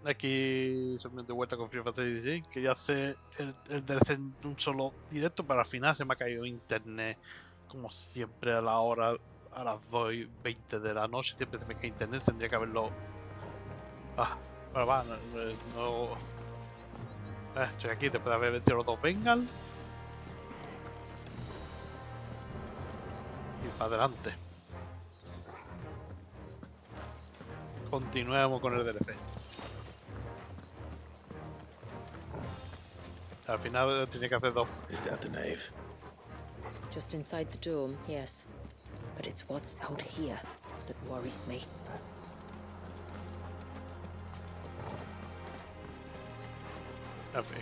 Aquí Sommion de vuelta con FIFA 16. Quería hacer el DLC en un solo directo, pero al final se me ha caído internet, como siempre, a la hora, a las 2:20 de la noche. Siempre se me cae internet, tendría que haberlo. Pero va, no. Estoy aquí después de haber vendido los dos Bengal. Y para adelante. Continuemos con el DLC. Al final tenía que hacer dos. Is that the nave? Just inside the dome, yes. But it's what's out here that worries me.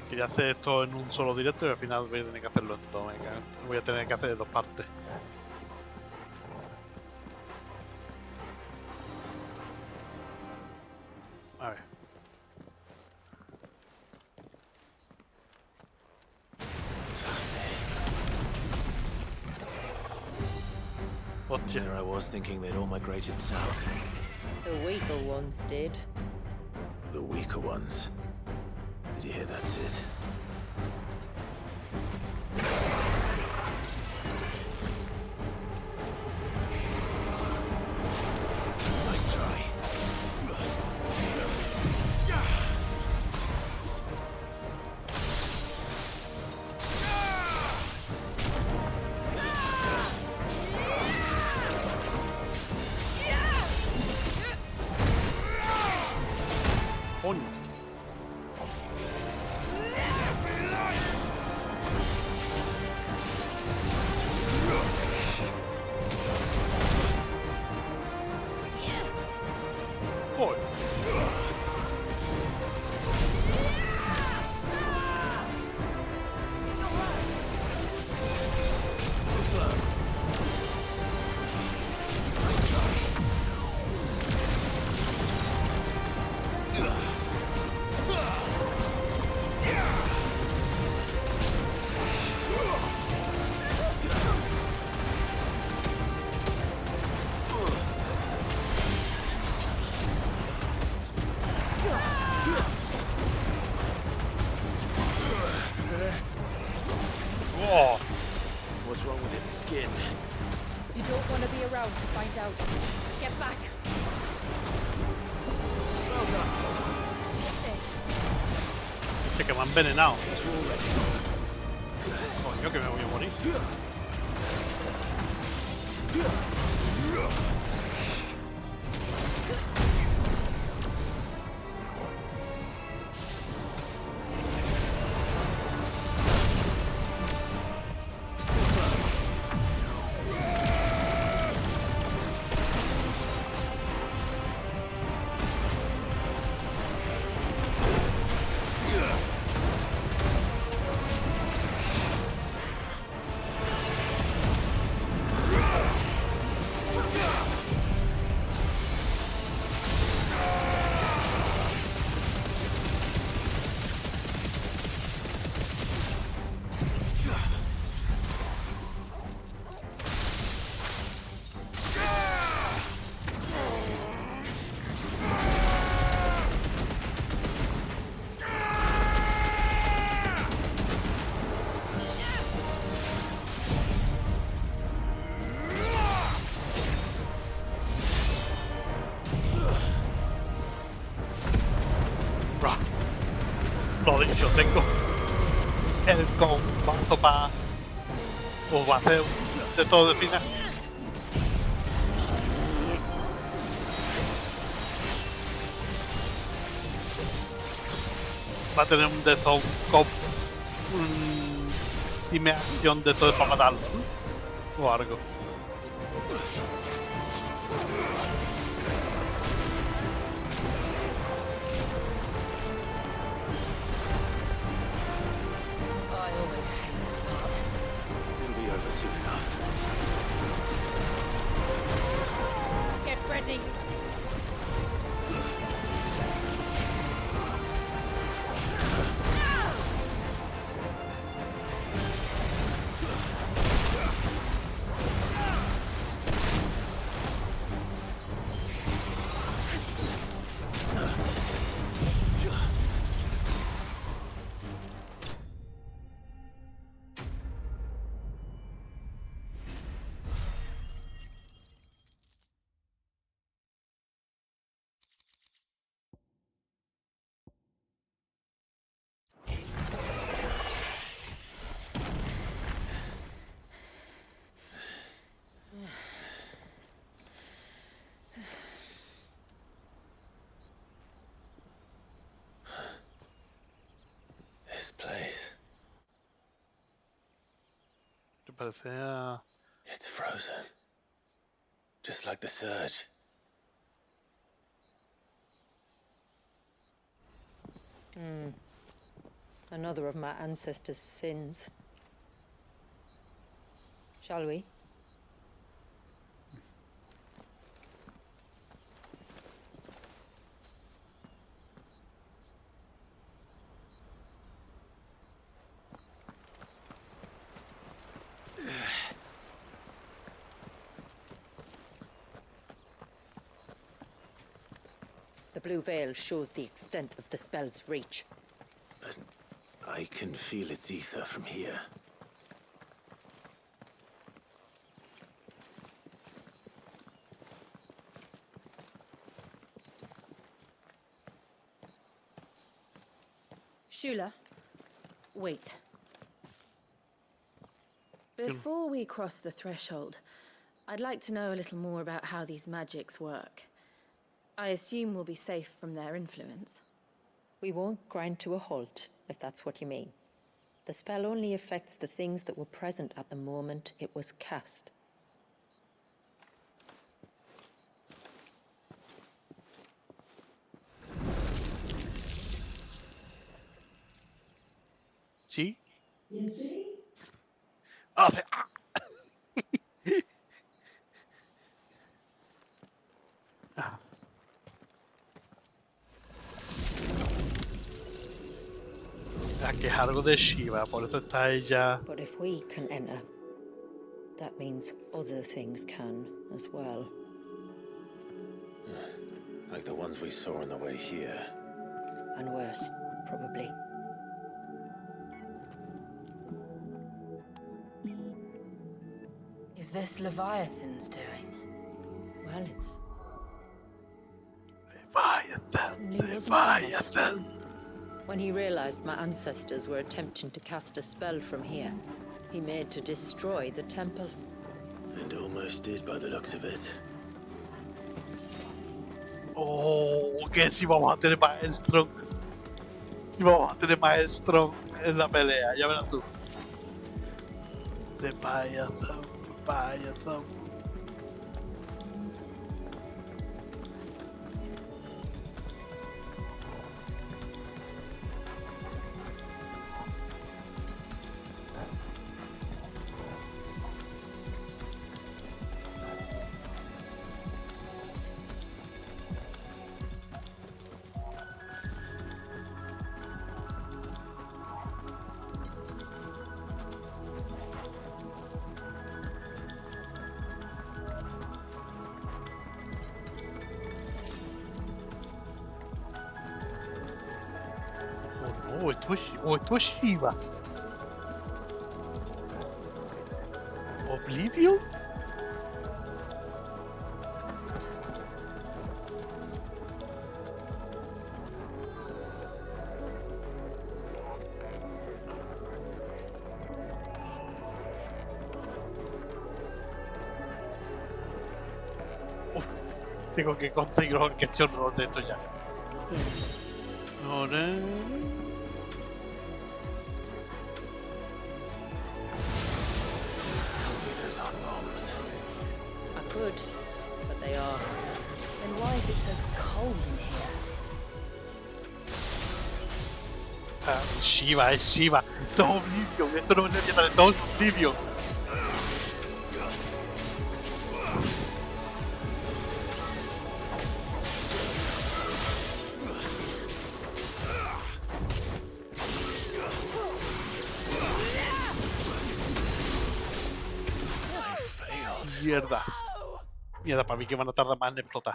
Quería hacer esto en un solo directo y al final voy a tener que hacerlo en dos. Voy a tener que hacer dos partes. A ver. Hostia. There I was thinking they'd all migrated south. The weaker ones did. The weaker ones. Did you hear that, Sid? Nice try. Coño. Joder. Too slow. Nice try. Oh. What's wrong with its skin? You don't want to be around to find out. Get back! Well done, Tom. Take this. Este que me han envenenado. Guess you're all ready. Coño, que me voy a morir. Lo dicho, tengo el combazo para... Pues va a hacer de todo de final. Va a tener un de estos dime acción de todo para matarlo, ¿no? O algo. I always hate this part. It'll be over soon enough. Get ready! parecía... It's frozen. Just like the surge. Another of my ancestors' sins. Shall we? The blue veil shows the extent of the spell's reach. But I can feel its ether from here. Shula, wait. Before we cross the threshold, I'd like to know a little more about how these magics work. I assume we'll be safe from their influence. We won't grind to a halt, if that's what you mean. The spell only affects the things that were present at the moment it was cast. ¿Sí? You see? Hace... que es algo de Shiva, por eso está ella... But if we can enter, that means other things can as well. Like the ones we saw on the way here. And worse, probably. Is this Leviathan's doing? Well, it's Leviathan, He wasn't honest. Leviathan. when he realized my ancestors were attempting to cast a spell from here, he made to destroy the temple. And almost did by the looks of it. Oh, que si vamos a tener maestro. Si vamos a tener maestro en la pelea, ya verás tú. Leviathan, Leviathan. Esto es Shiva. ¿Oblivion? Tengo que conseguir que esté horror de esto ya. No, no. Good, but they are. Then why is it so cold in here? Shiva, es Shiva. Esto es Oblivion. Esto no es leviatán, esto es Oblivion. Mierda. Mierda, para mí que van a tardar más en explotar.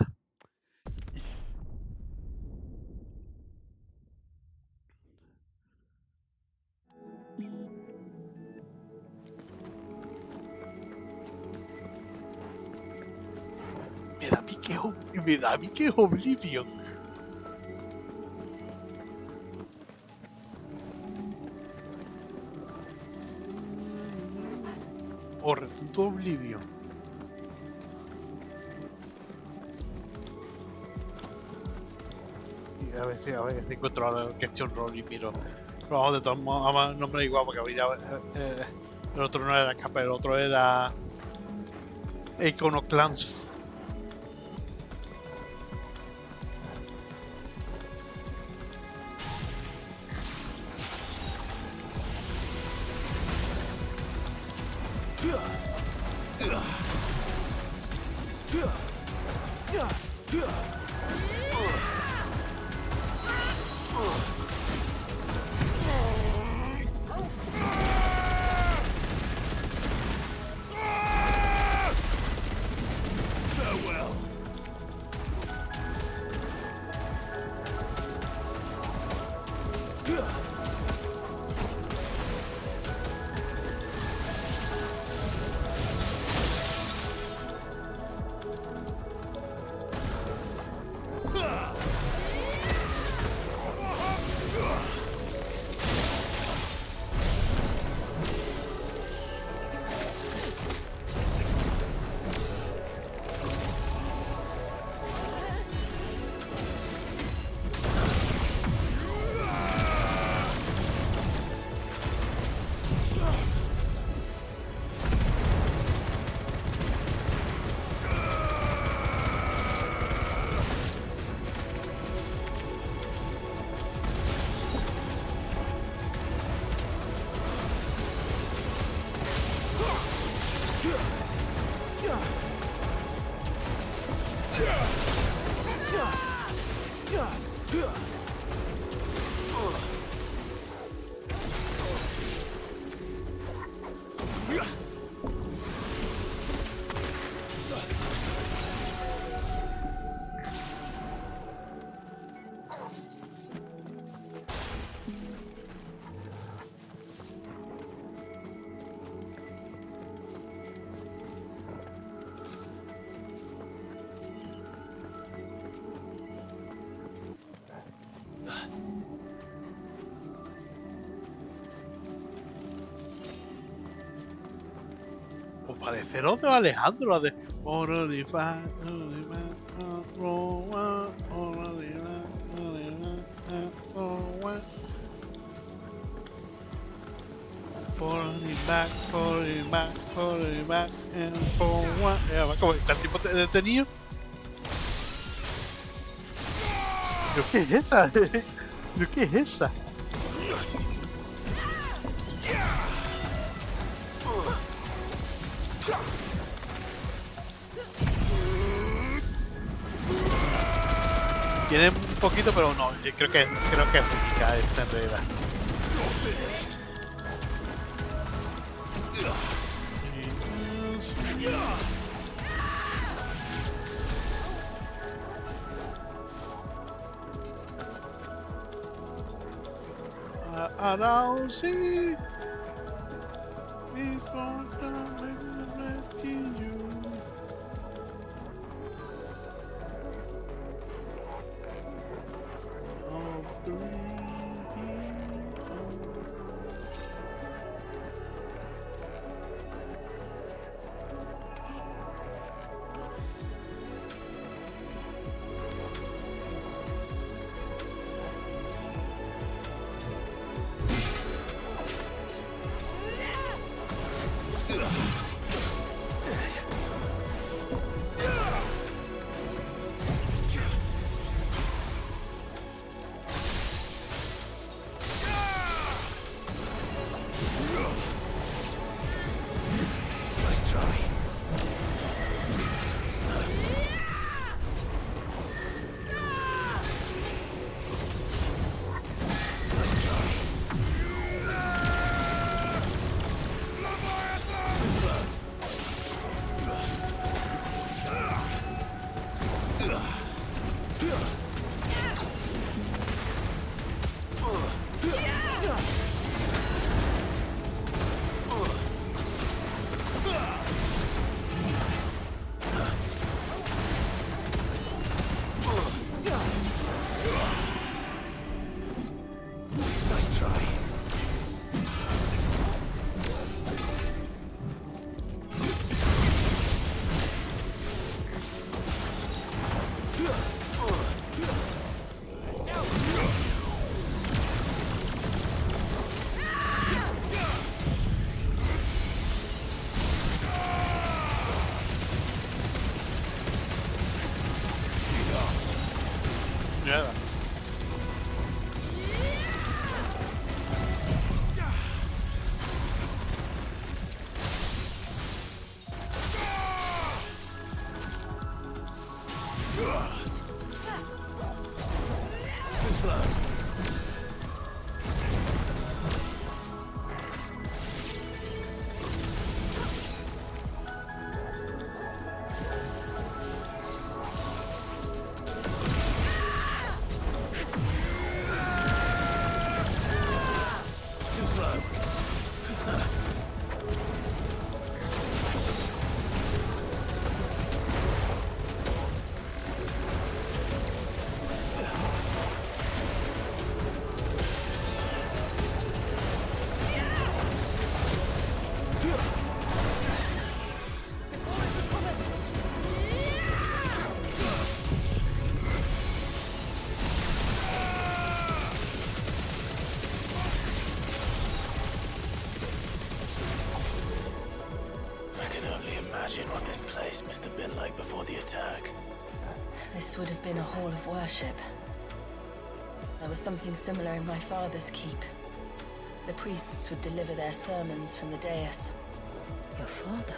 Me da a mí que es Oblivion. O resultó Oblivion. A ver si encuentro la cuestión rol y miro. Pero vamos, de todos modos, no me da igual porque habría El otro no era capa, el otro era Iconoclans. Pues parece lo de Alejandro, la de ¿cómo está el tipo detenido? ¿Pero qué es esa? ¿Pero qué es esa? Tiene un poquito, pero no, yo creo que es única esta en realidad. I don't see this one rescue you. slow. Too slow. I can only imagine what this place must have been like before the attack. This would have been a hall of worship. There was something similar in my father's keep. The priests would deliver their sermons from the dais. Your father?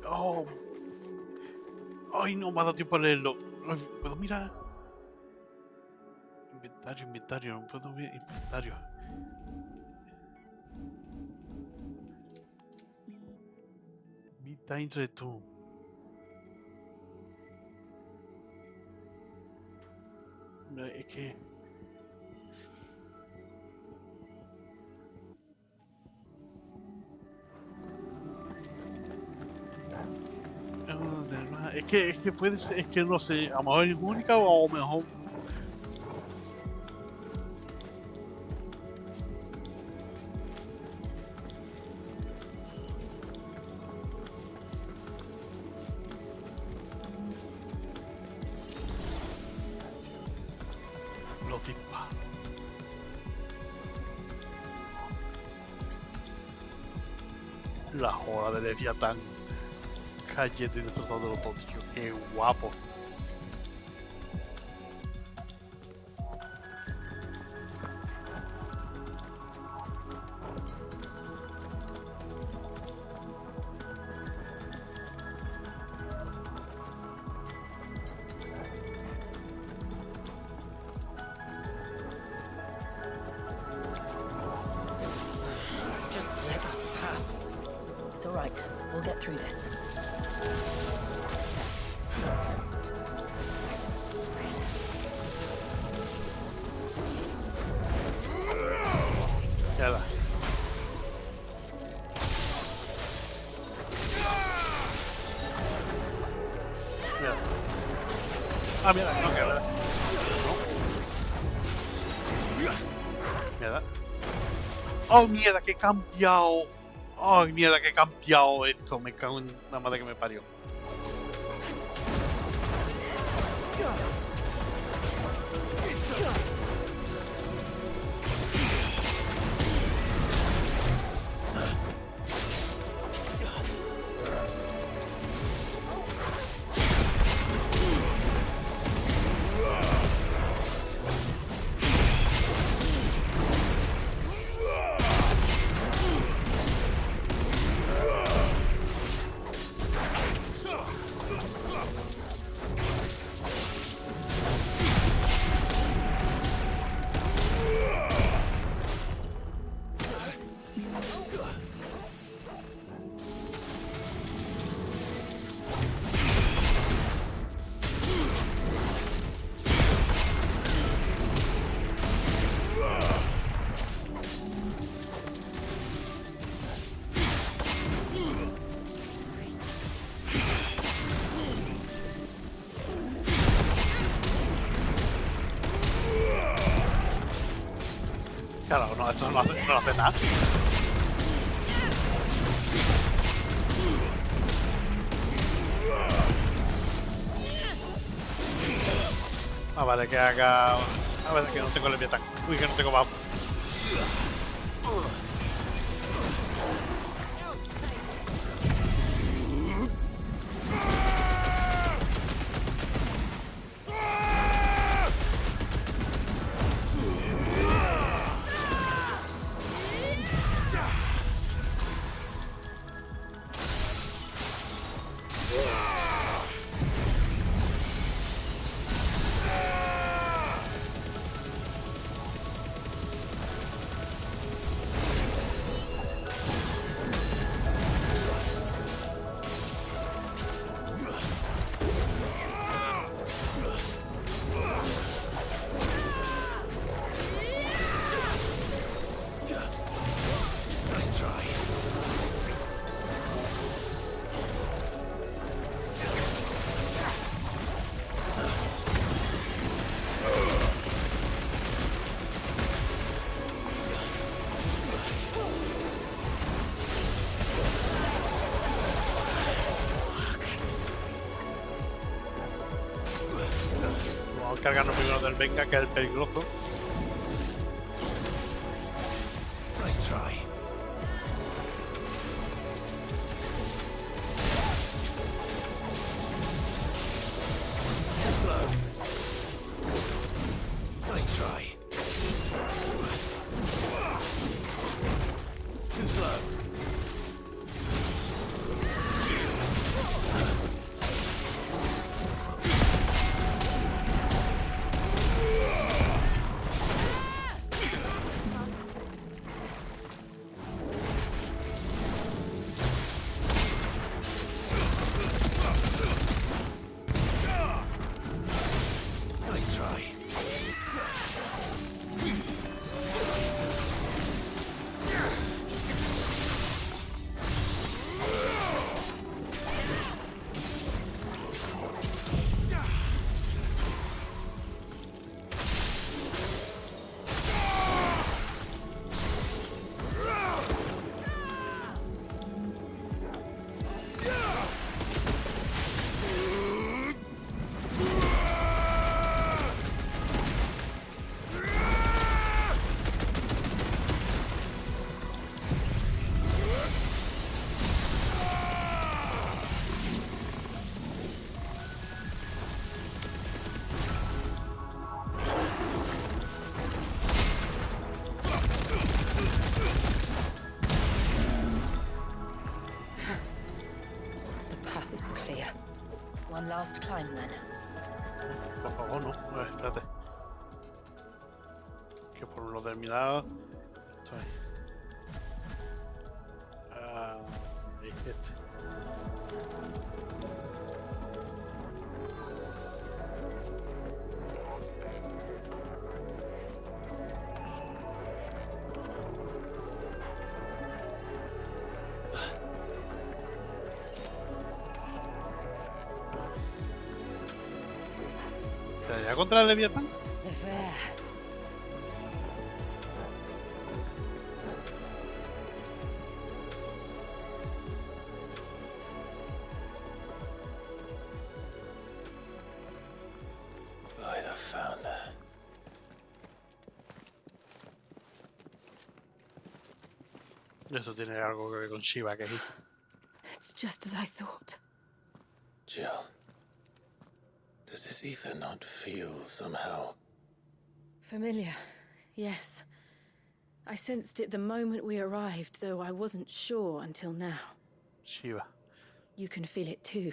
Oh. Ay, no me ha dado tiempo a leerlo. ¿Puedo mirar? Inventario, no puedo ver inventario. Midnight Return. No, es que... Es que puede ser, es que no sé, a lo mejor es única o a lo mejor... Lo dispa. La joda de leviatán. Cayendo y destrozando los dos, tío. Qué guapo. Just let us pass. It's all right. We'll get through this. Ya da. Mira. Ah, mira, no queda. No. Mierda. Oh, mierda, que he cambiado. Oh, mierda, que he cambiado esto. Me cago en la madre que me parió. Claro, no, esto no hace nada. Ah, vale, que haga... A ver, que no tengo leviatán. Uy, que no tengo más. cargarnos primero del venga, que es el peligroso. Nice try. Too slow. Nice try. Too slow. Nice try. The path is clear. One last climb then. Por favor, no. A ver, espérate. Que por lo del mirado. Esto ahí. Y este. ¿Peleará contra el leviatán? The fair. By the founder. Eso tiene algo que ver con Shiva, que sí. It's just as I thought. Jill. Does this ether not feel somehow? Familiar, yes. I sensed it the moment we arrived, though I wasn't sure until now. Shiva. You can feel it too,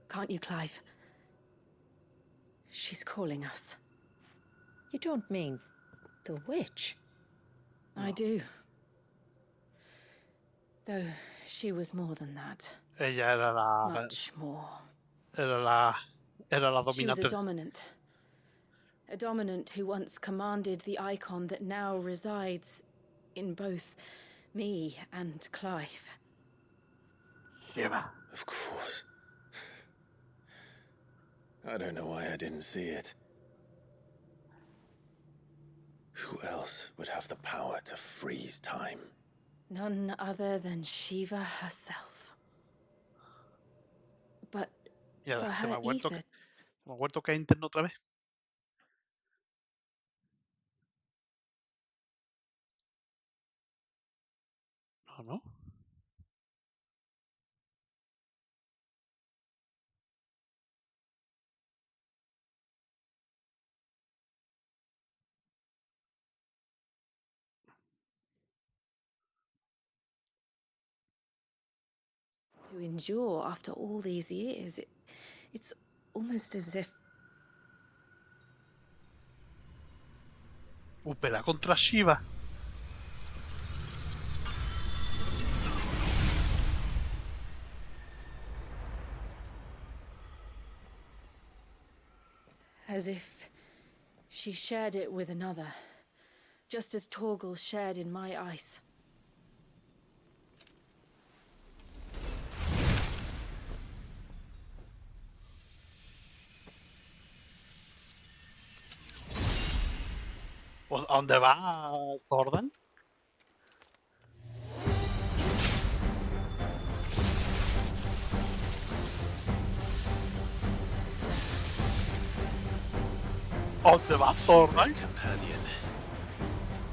can't you, Clive? She's calling us. You don't mean the witch? I do. Though she was more than that. Ella era la. Much more. Era la She was dominante. a dominant. A dominant who once commanded the icon that now resides in both me and Clive. Shiva. Of course. I don't know why I didn't see it. Who else would have the power to freeze time? None other than Shiva herself. But Ya, for se me her ha vuelto, ether, me ha vuelto que hay interno otra vez. No, no. to endure after all these years, it's almost as if Pelea contra Shiva. she shared it with another, just as Torgal shared in my ice. ¿A dónde va Gordon? ¿Dónde vas, Fortnite? This companion,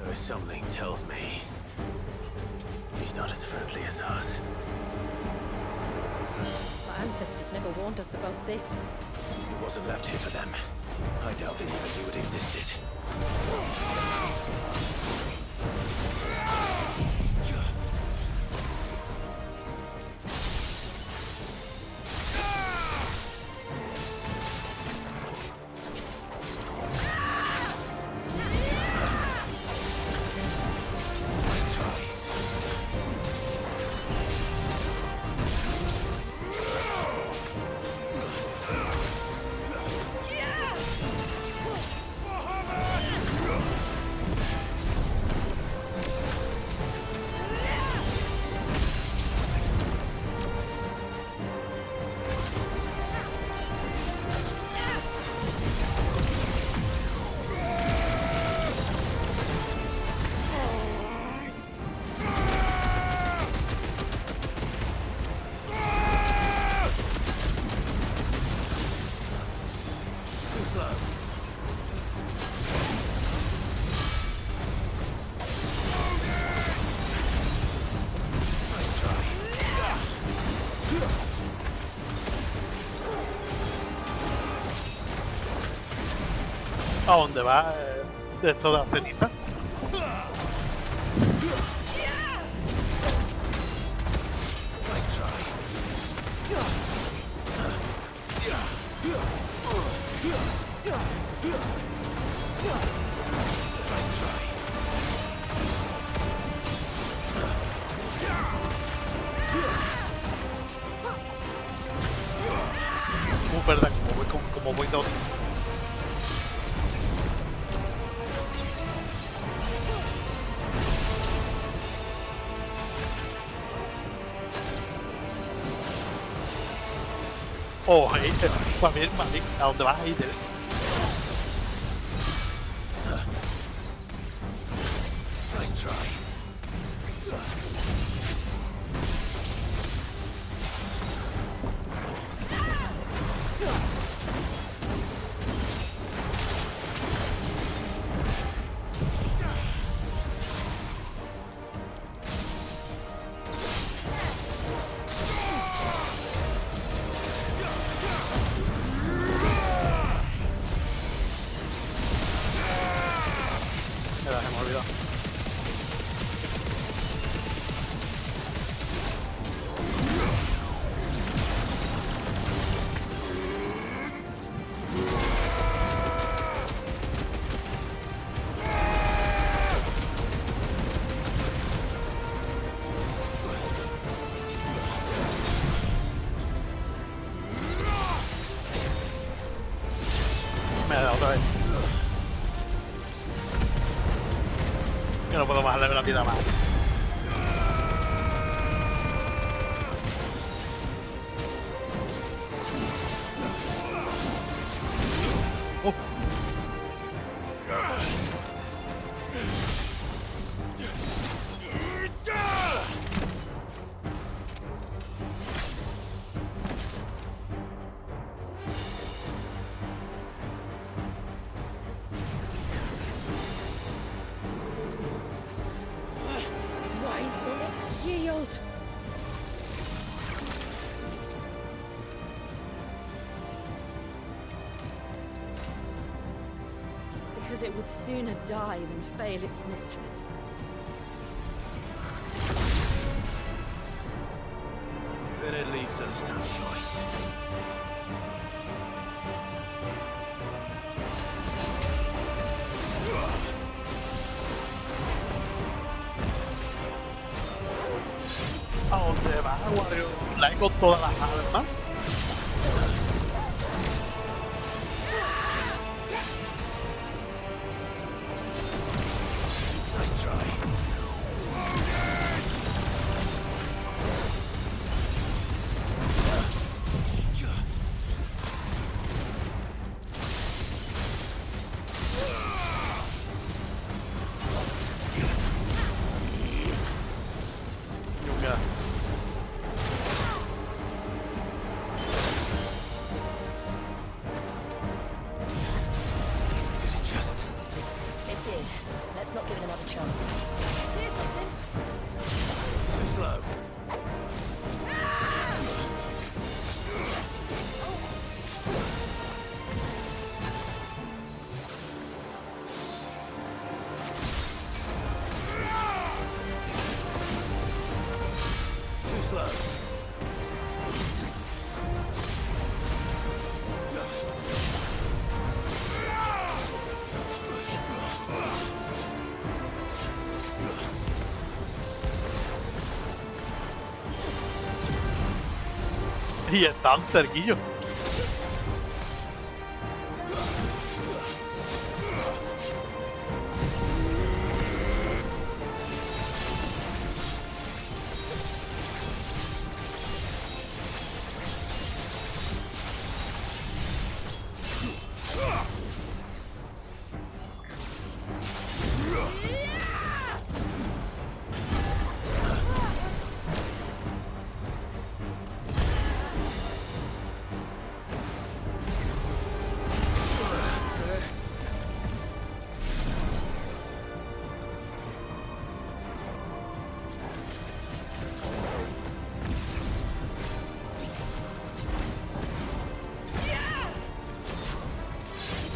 or something tells me he's not as friendly as us. My ancestors never warned us about this. It wasn't left here for them. I doubt they even knew it existed. ¿A dónde va de toda ceniza? Nice try. Nice try. Verdad, como voy todo. Oh, va bien, ¿a dónde vas a ir? Nice try. Se me ha olvidado. Me ha dado otra vez. Que no puedo bajarle la vida más. Oh. Why will it yield? Because it would sooner die than fail its mistress. Then it leaves us no choice. ¿A dónde vas, Wario? La con todas las armas. Nice try. Yunga. slow. Too slow. Y están cerquillos.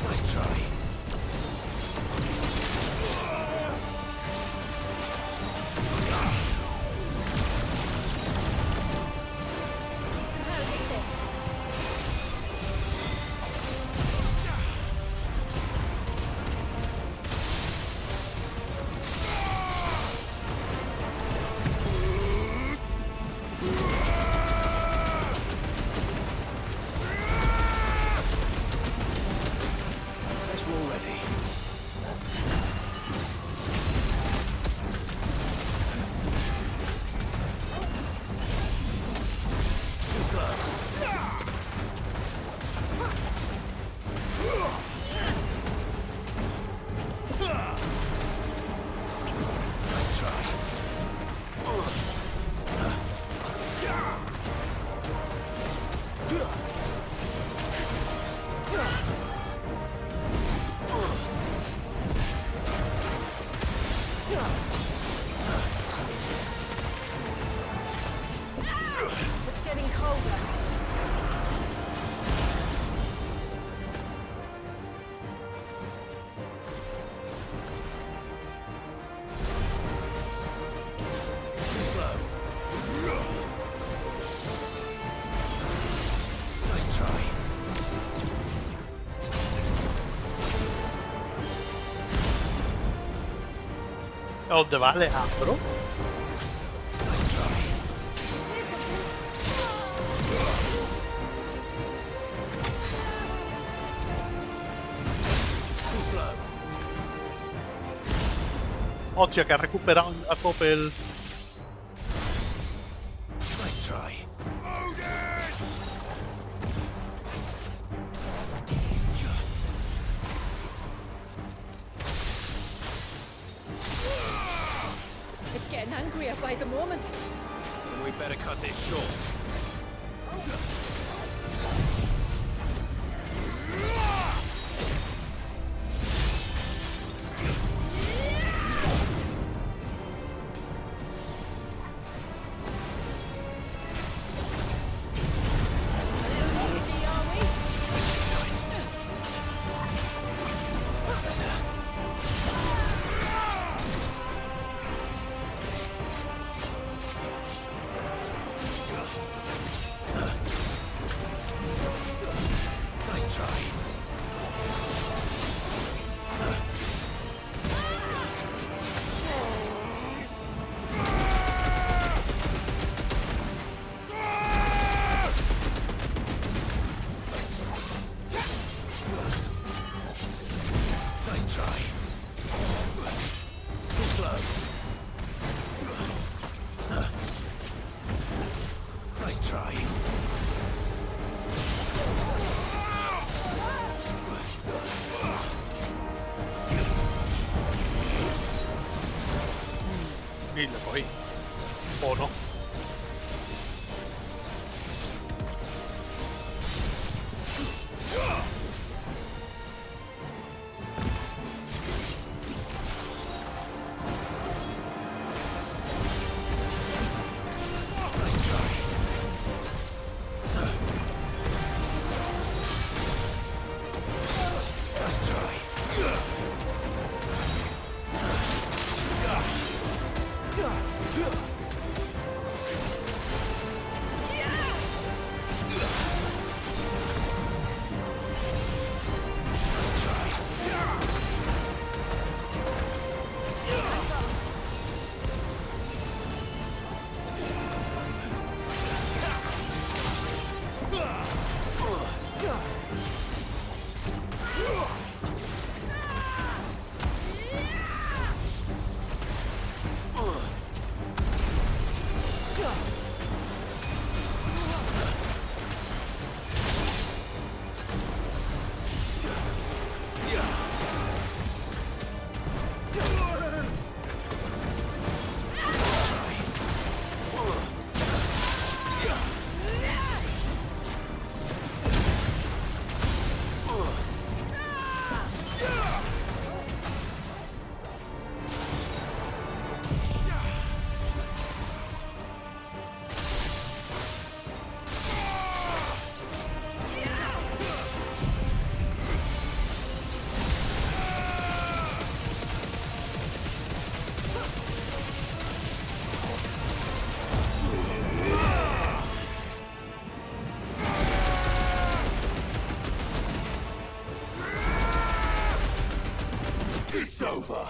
Nice try. Guess we're all ready. Too slow. Nice try. It's getting colder. Too slow. Nice try. ¿Dónde va Alejandro? Nice try. Too slow. Hostia, que ha recuperado a tope el... Nice try. It's getting angrier by the moment. Then we better cut this short. That's better. Nice try. Nice try. Too slow. Nice try. Y lo cogí. O no. It's over.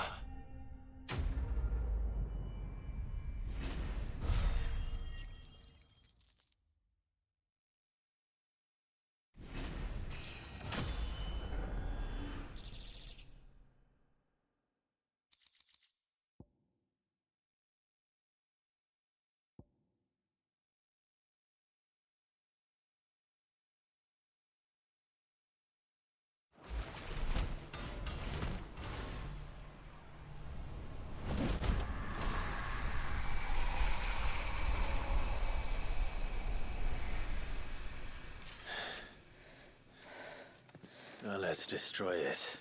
Now let's destroy it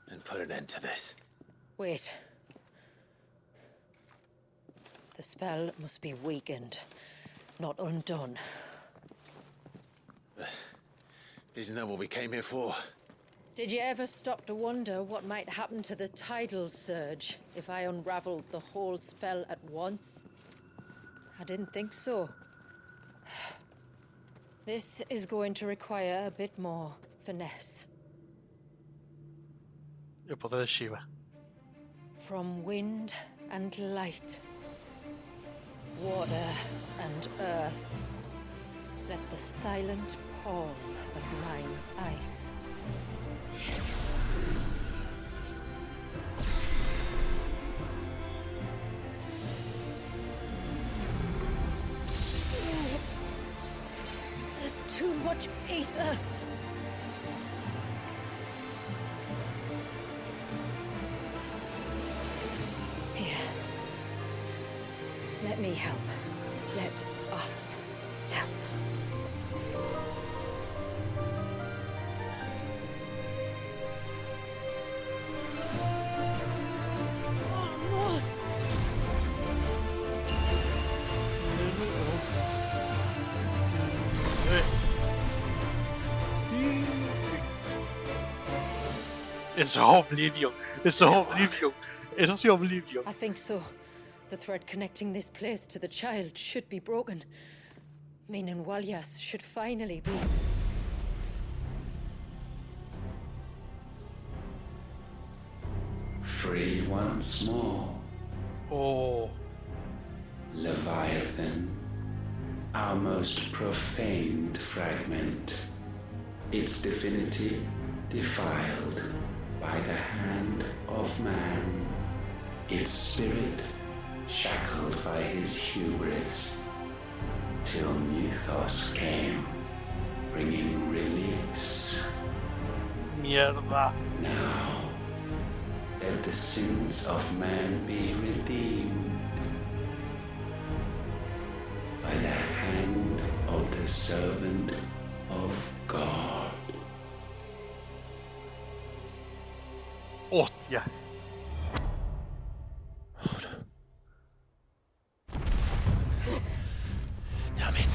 and put an end to this. Wait. The spell must be weakened, not undone. Isn't that what we came here for? Did you ever stop to wonder what might happen to the tidal surge if I unraveled the whole spell at once? I didn't think so. This is going to require a bit more finesse. El poder de Shiva. From wind and light, water and earth, let the silent pall of mine ice. There's too much ether. Here. Let me help. Let us help. Almost. Eso es Oblivion. Eso es Oblivion. Eso sí es Oblivion. I think so. The thread connecting this place to the child should be broken. Meaning Walyas should finally be... Free once more. Oh. Leviathan, our most profaned fragment. Its divinity defiled by the hand of man. Its spirit shackled by his hubris. Till Mythos came, bringing release. Mierda. Now, let the sins of man be redeemed by the hand of the servant of God. Hostia. Damn it.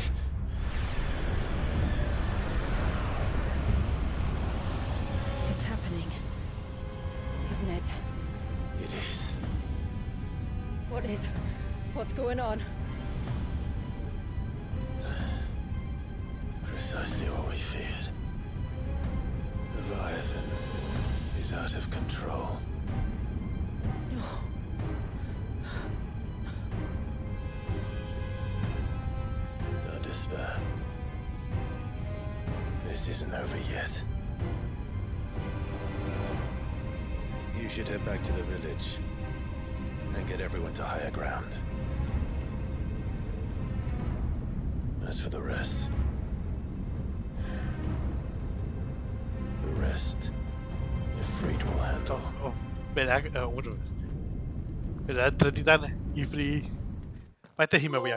It's happening, isn't it? It is. What's going on? Precisely what we feared. Leviathan is out of control. No. Don't despair. This isn't over yet. You should head back to the village and get everyone to higher ground. As for the rest, your freight will handle. Verá, bueno, verá entre titanes y free. Para este sí me voy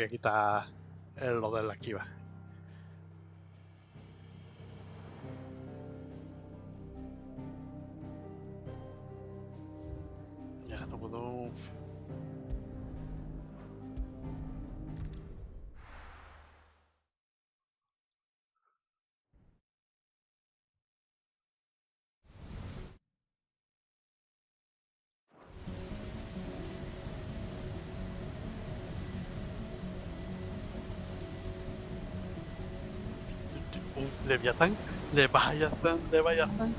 a quitar lo de la esquiva. Ya no puedo. Leviatán, Leviatán.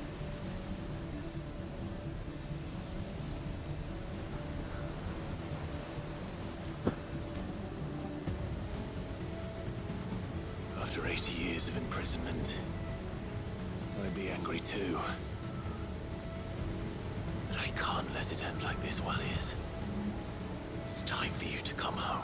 After 80 years of imprisonment, I'd be angry too. But I can't let it end like this, Walliers. It's time for you to come home.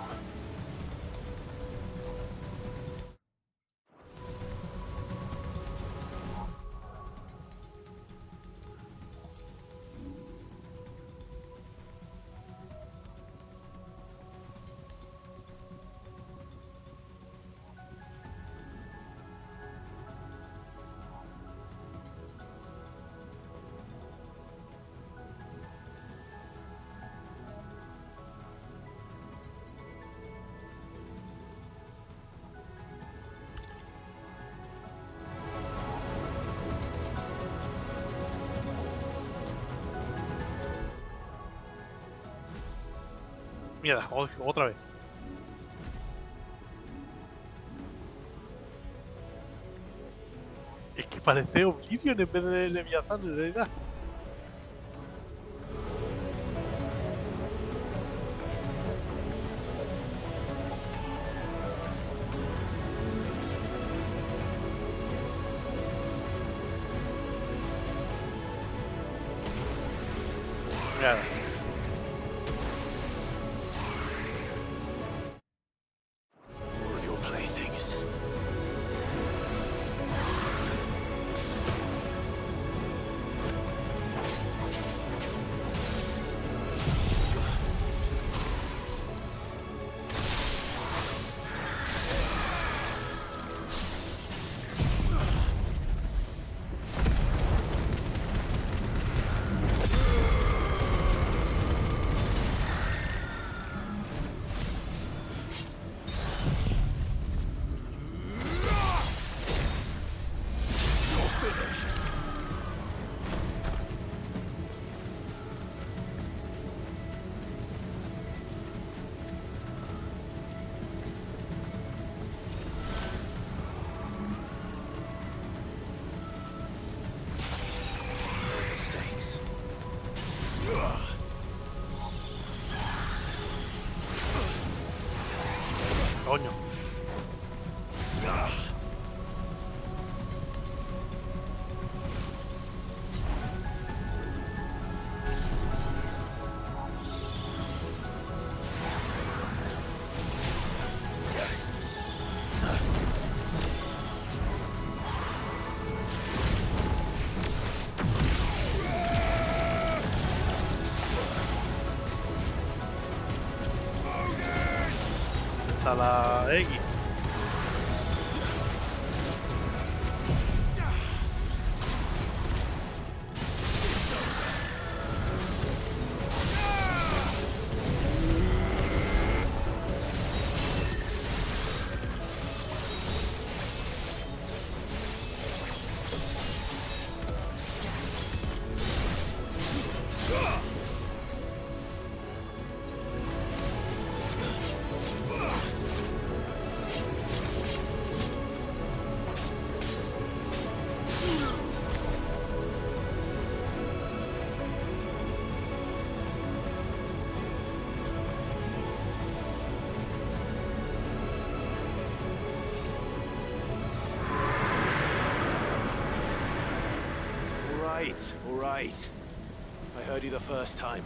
Mierda, otra vez. Es que parece Oblivion en vez de Leviatán en realidad. Nada. More of your playthings. Mistakes. Coño. Está la X. All right. I heard you the first time.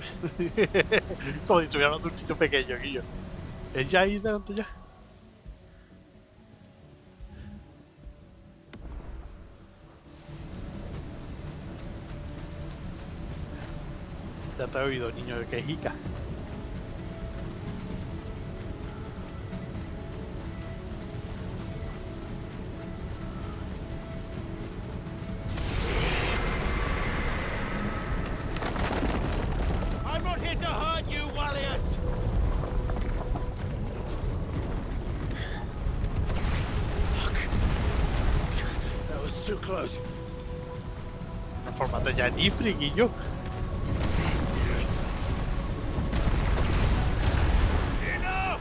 Como si estuviera hablando de un niño pequeño, Guillo. ¿Es ya ahí delante ya? Ya te he oído, niño de quejica. I'm not here to hurt you, Wallius! Fuck. That was too close. Transformate ya en Ifrit, Guillo. Enough!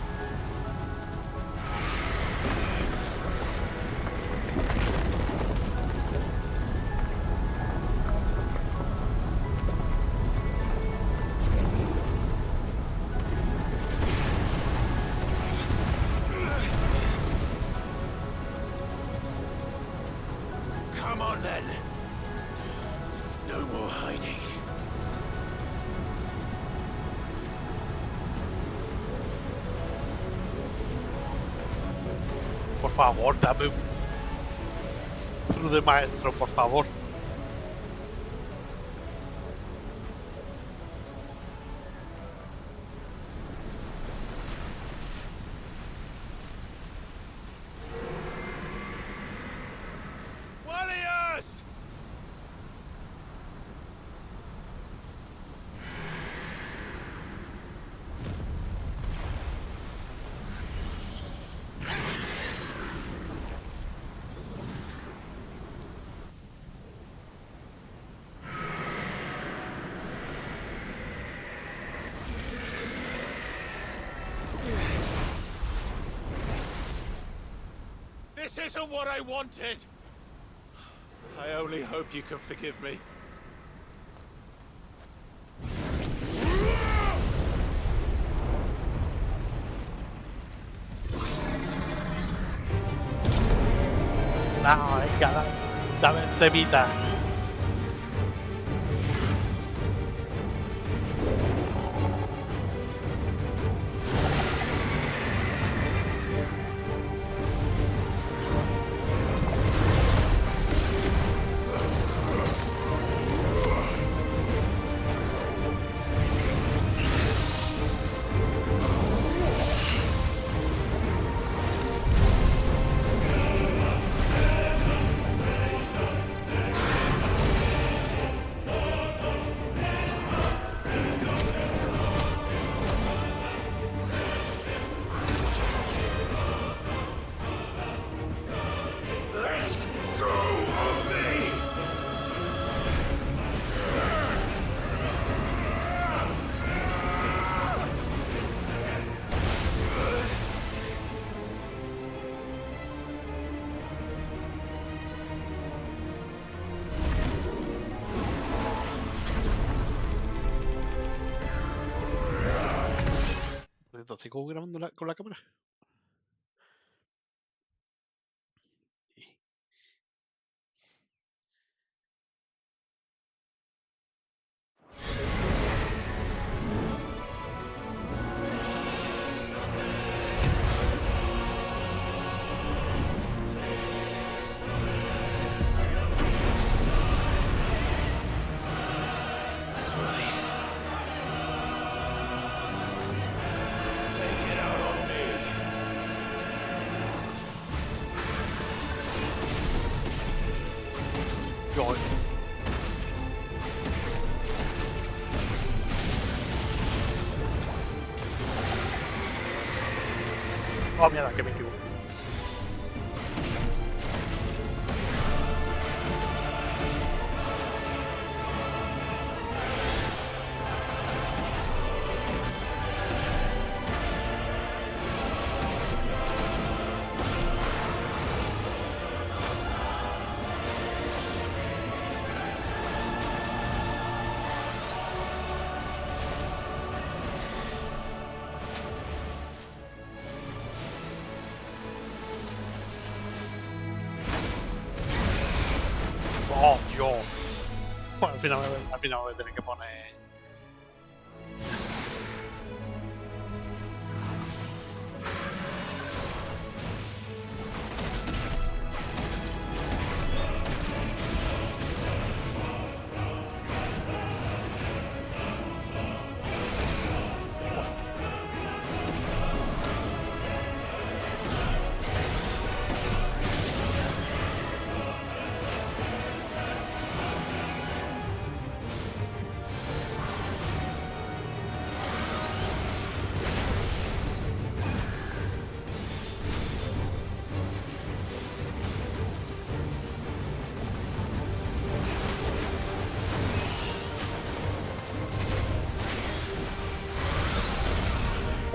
Come on then. No more hiding. Por favor, dame un fruto de maestro, por favor. Wallius! This isn't what I wanted! I only hope you can forgive me. No, venga, dame temita. ¿Sigo grabando con la cámara? Joy. Oh, mierda, que me equivoco. Oh, Dios. Bueno, al final me voy a tener que poner...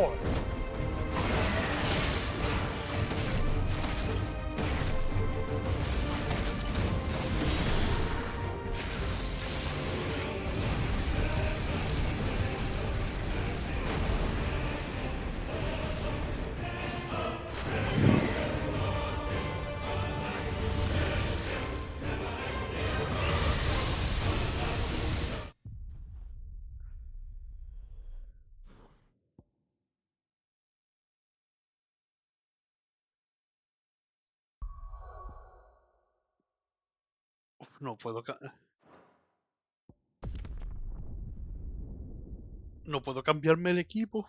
Joder. Uf, no puedo. No puedo cambiarme el equipo.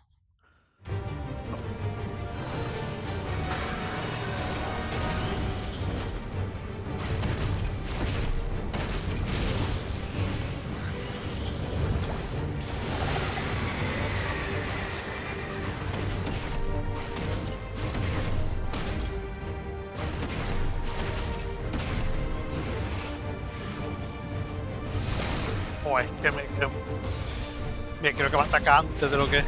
O es que me creo que va a atacar antes de lo que.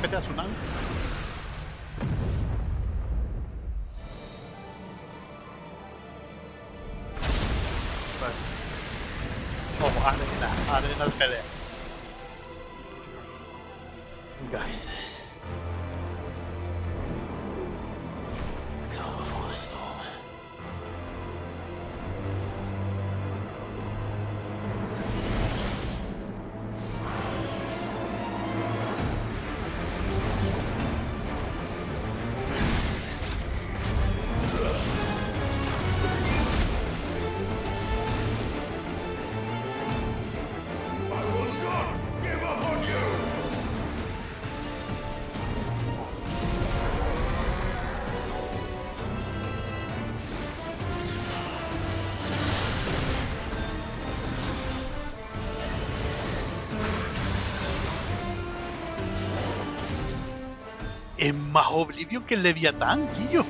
empecé a sonar. Vale. Oh, arena de pelea. Guys, this. Calm before the storm. Es más Oblivion que el leviatán, Guillo.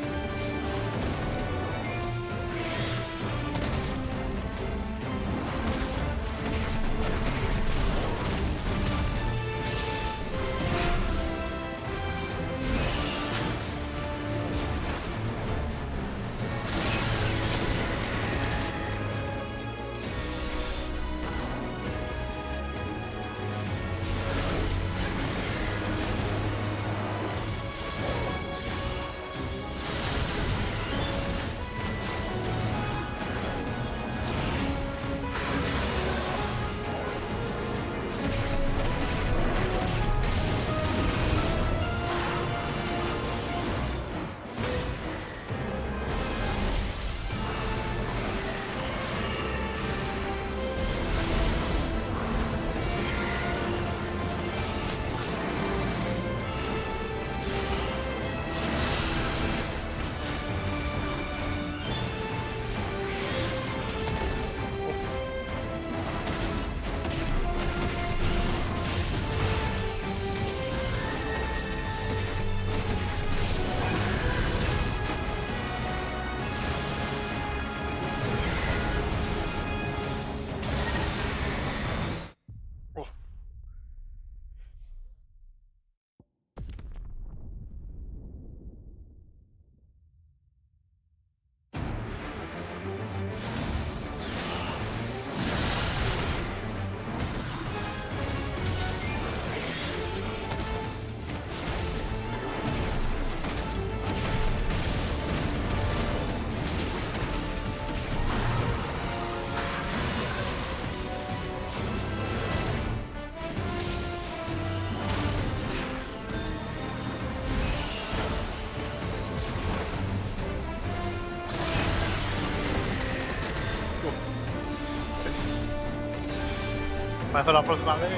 Me hace la próxima vez.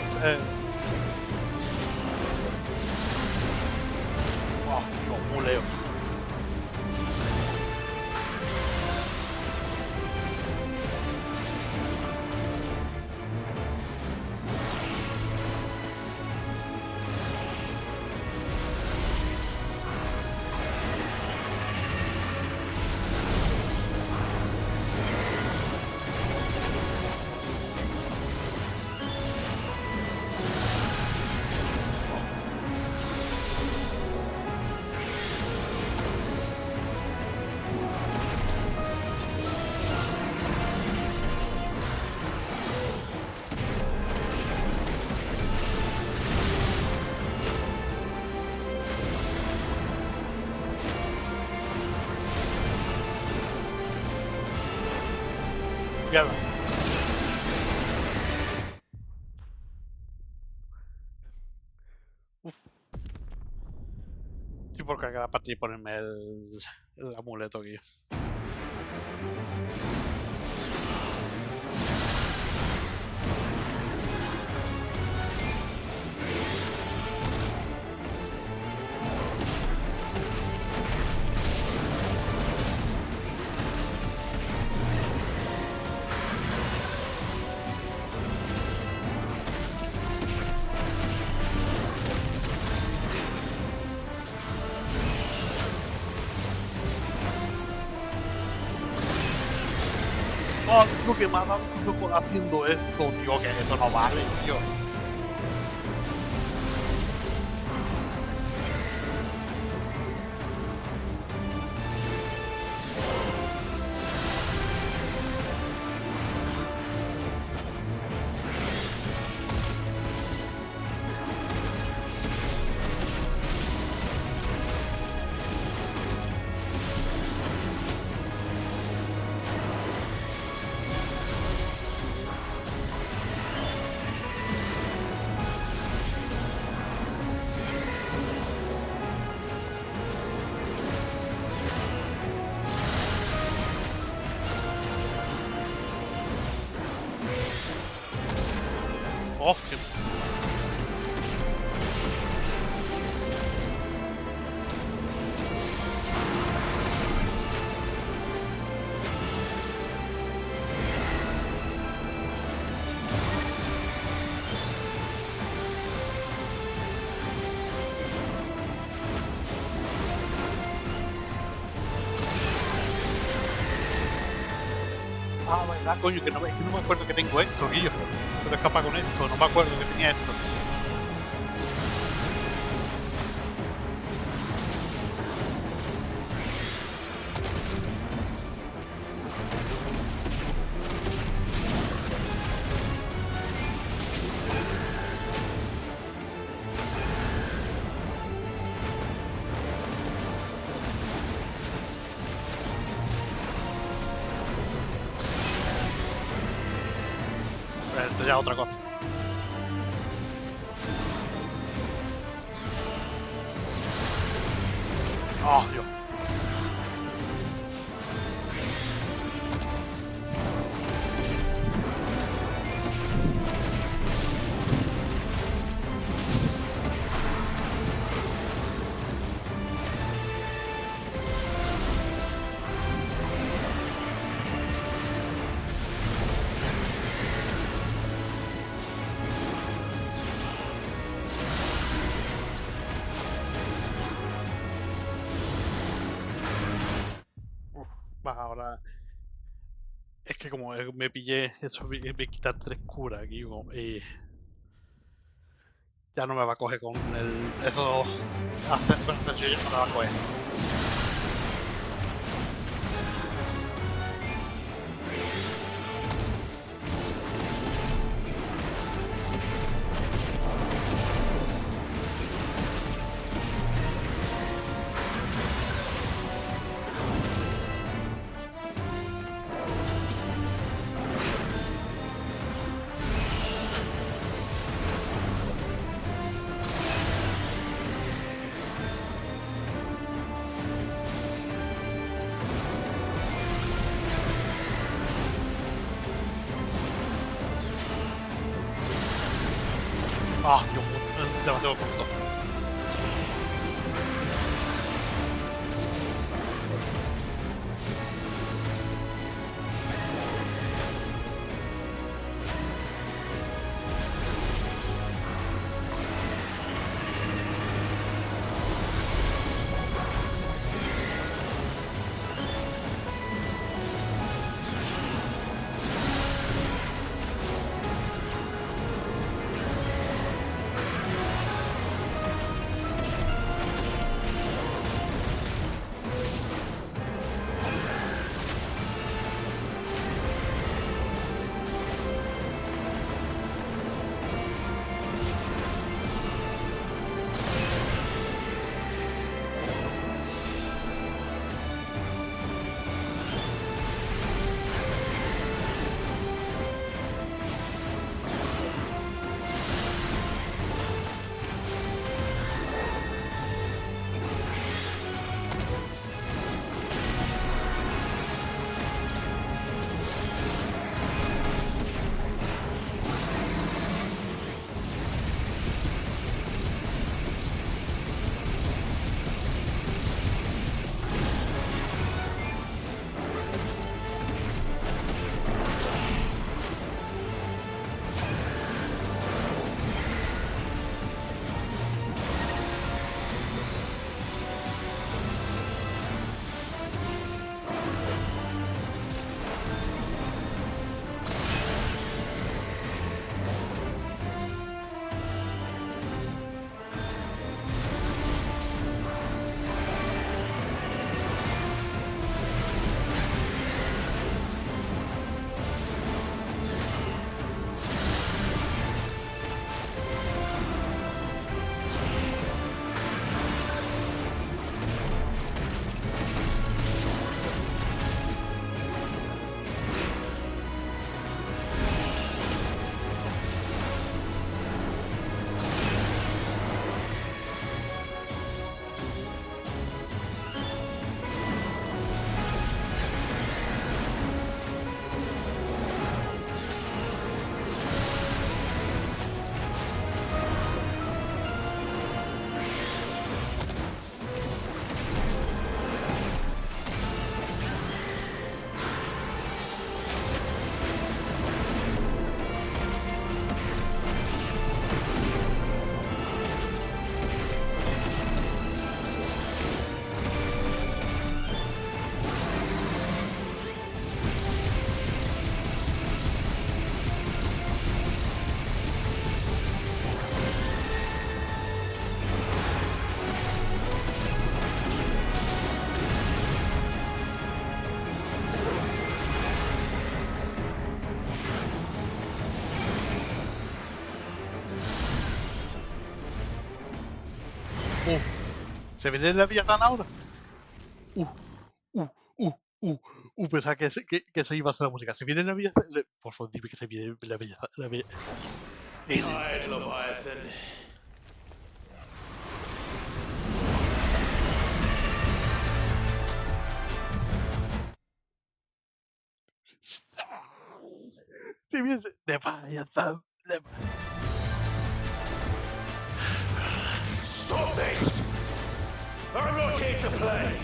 Oh, Dios, muleo. Mierda. Uf. Sí, porque cada partida y ponerme el amuleto aquí. Oh, lo que me ha dado por haciendo esto, tío, que esto no vale, tío. Hostia. Ah, verdad, coño, que no, es que no me acuerdo que tengo esto, Guillo. Puedo escapar con esto, no me acuerdo que tenía esto. Esto ya es otra cosa. Oh, Dios. Uf, va, ahora. Es que como me pillé eso, me quitar 3 curas aquí, y ya no me va a coger con el. Eso. Con ya no me va a coger. Ah, Dios, demasiado corto. ¿Se viene el leviatán ahora? Uh, uh, pensaba que se iba a hacer la música. ¿Se viene el leviatán? Por favor, dime que se viene el leviatán. Hide, Leviathan. Se viene el leviatán. Stop this! I'm not here to play!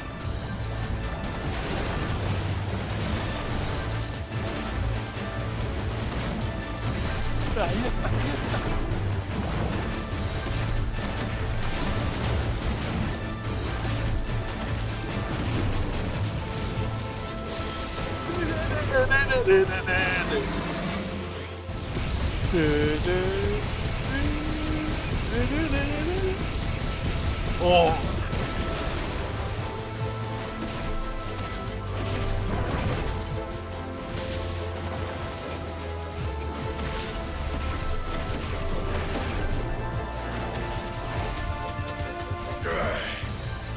Oh.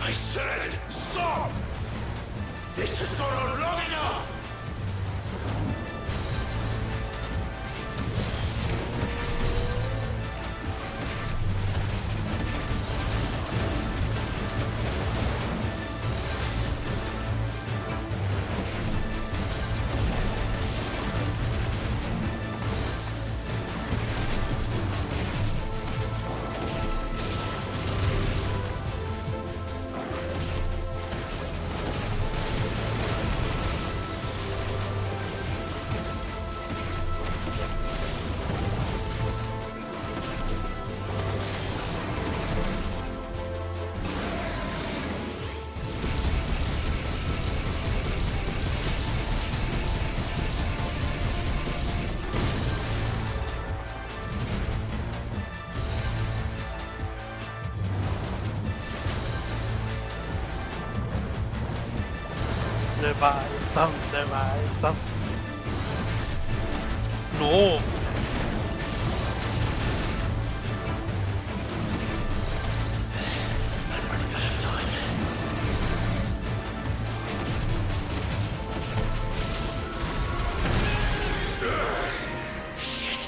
I said, stop! This has gone on long enough! Leviatán. No. I'm running out of time. Shit!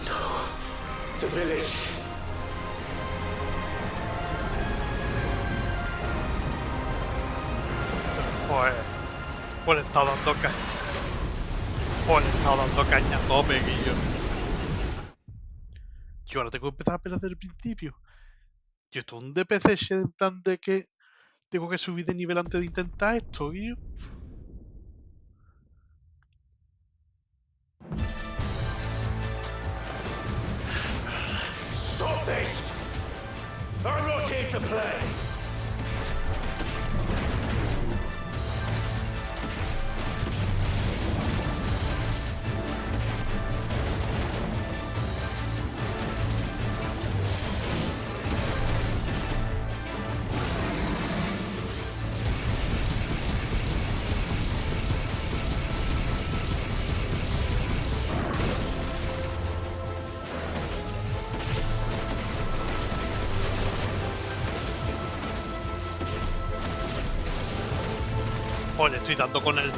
No. The village. Pues le está dando caña. Pues le está dando caña a tope, Guillo. Yo ahora tengo que empezar a pelear desde el principio. Yo esto es un DPC en plan de que tengo que subir de nivel antes de intentar esto, Guillo. Stop this! I'm not here to play! Pues le estoy dando con el...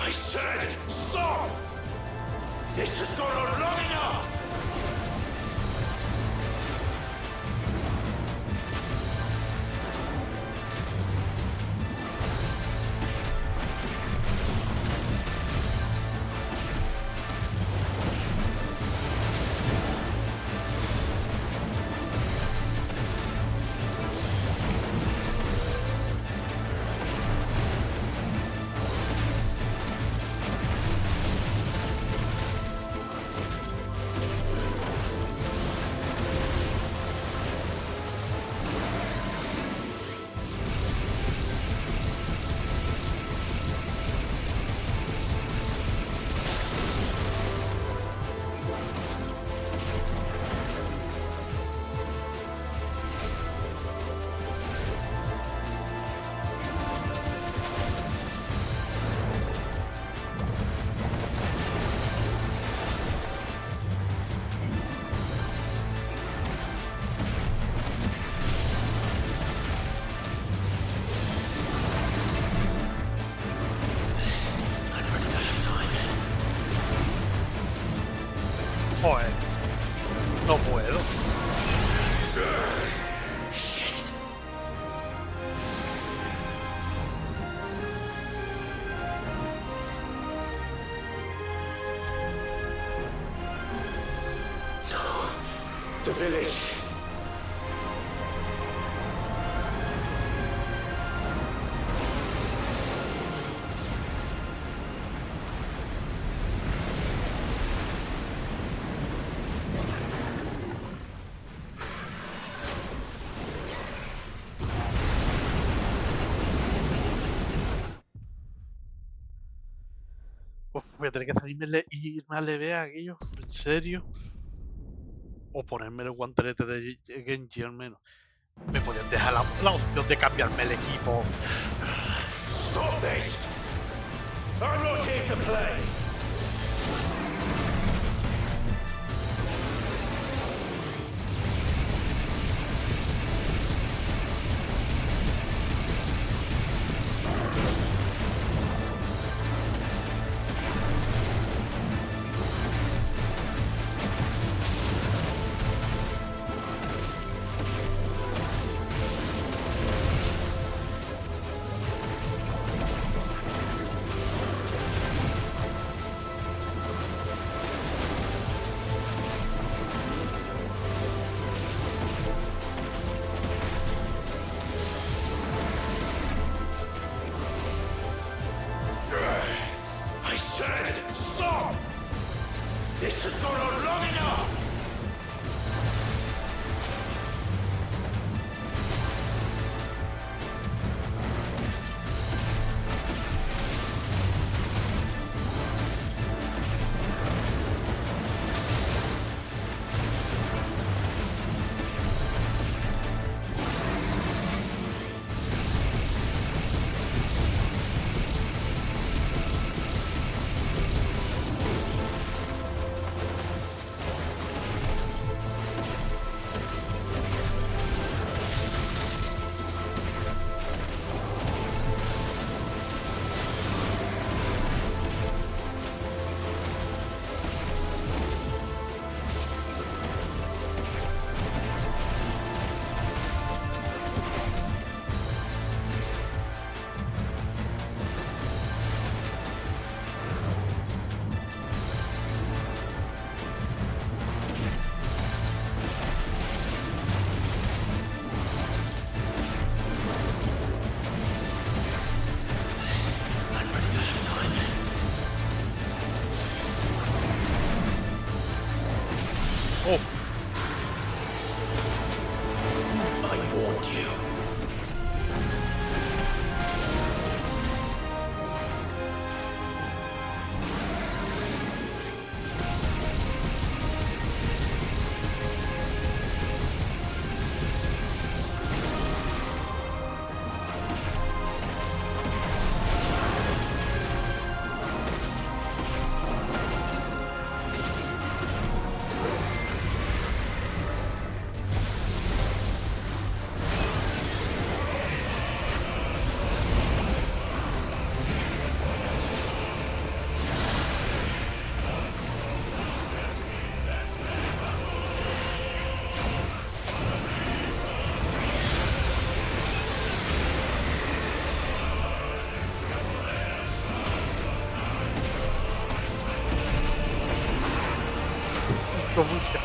I said, stop! This has gone on long enough! Joder. No puedo. The village. Uf, voy a tener que salirme irme a leve aquello. ¿En serio? O ponerme el guantelete de Genji al menos. Me podían dejar la opción de cambiarme el equipo. Stop this! I'm not here to play! I said stop! This has gone on long enough! Oh, I warned you. con música.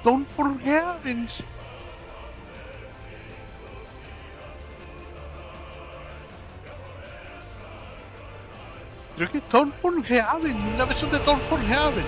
Stoneforgeaven. Creo que Stoneforgeaven, una versión de Stoneforgeaven.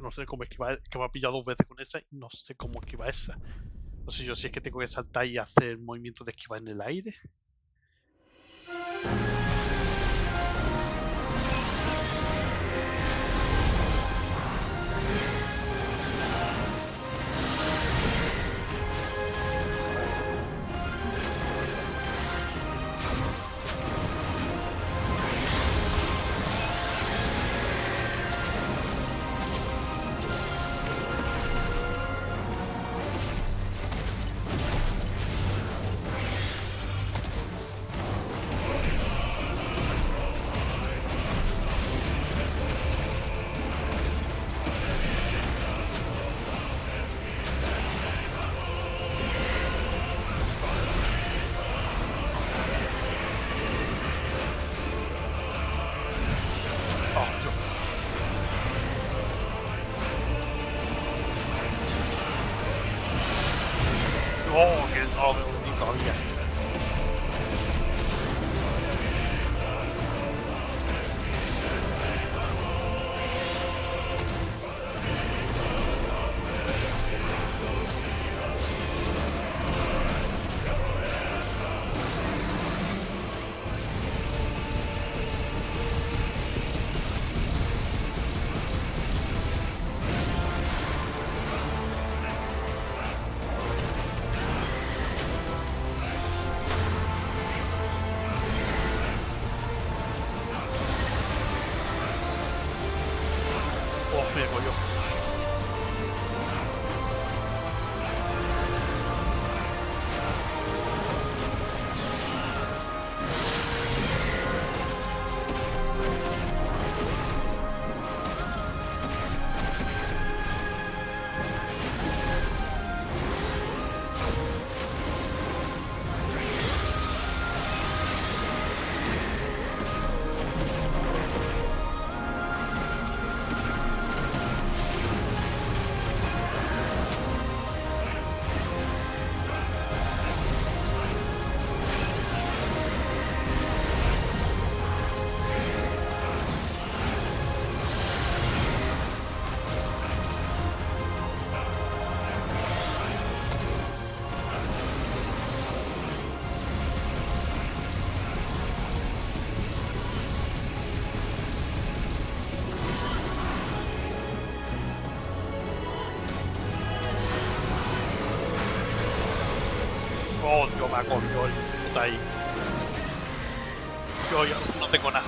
no sé cómo esquivar, que me ha pillado 2 veces con esa y no sé cómo esquivar esa. No sé yo si es que tengo que saltar y hacer movimiento de esquivar en el aire. Oh, que no, ni todavía. Oh, me voy yo. Oh, Dios, me ha cogido el puta ahí. Yo ya no tengo nada.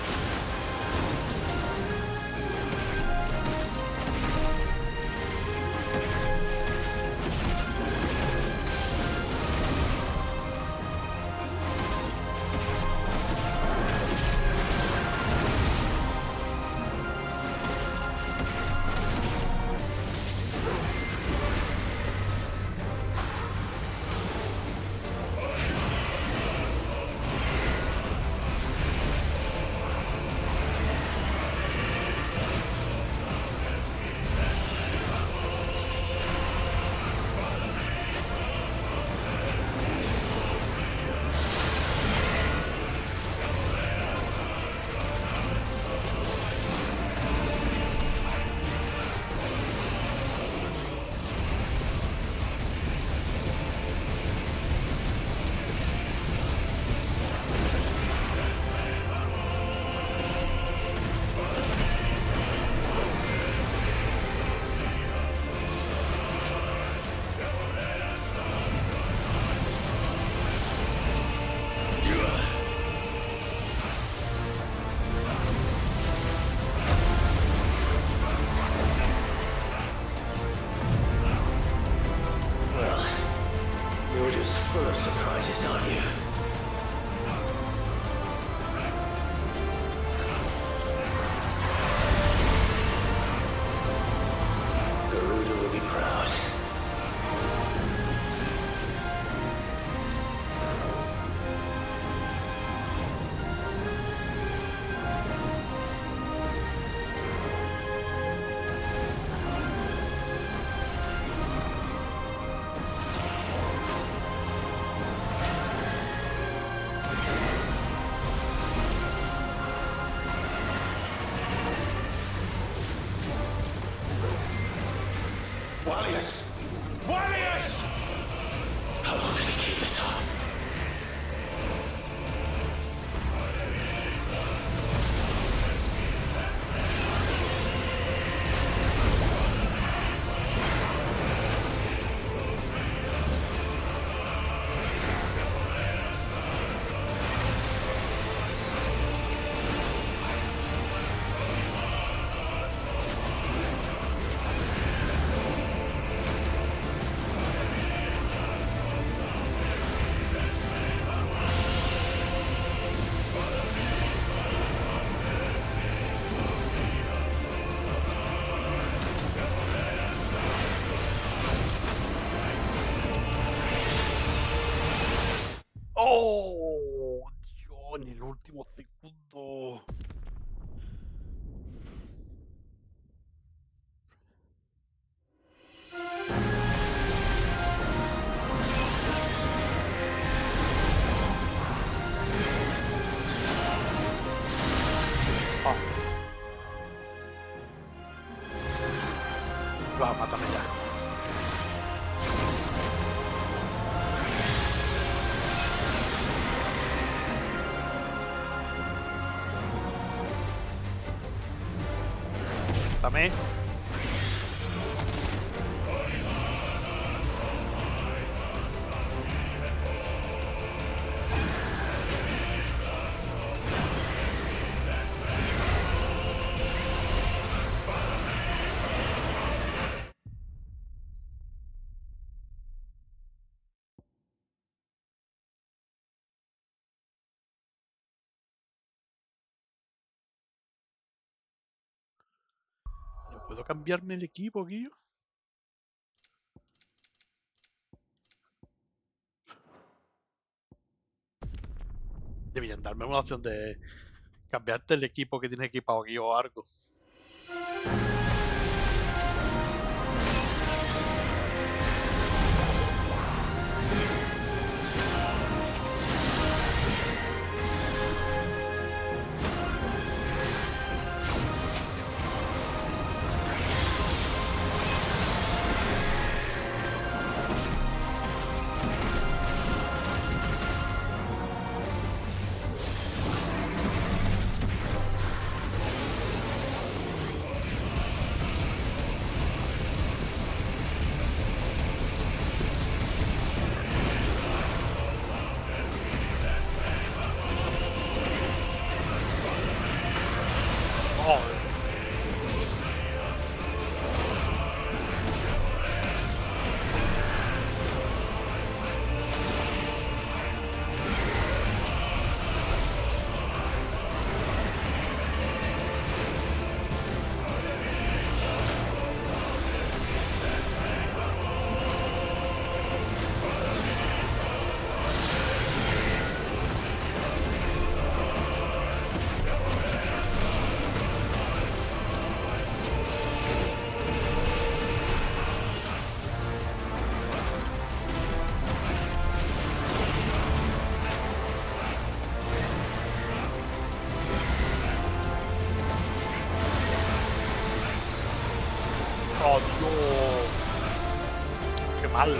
Full of surprises, aren't you? Garuda will be proud. Wallius! Wallius! How long can he keep this up? ¡Oh! Dios, en el último segundo. Ah. Va, mátame ya. Mátame. ¿No puedo cambiarme el equipo, Guillo? Deberían darme una opción de cambiarte el equipo que tienes equipado, Guillo, o algo. ¡Oh, Dios! ¡Qué mal!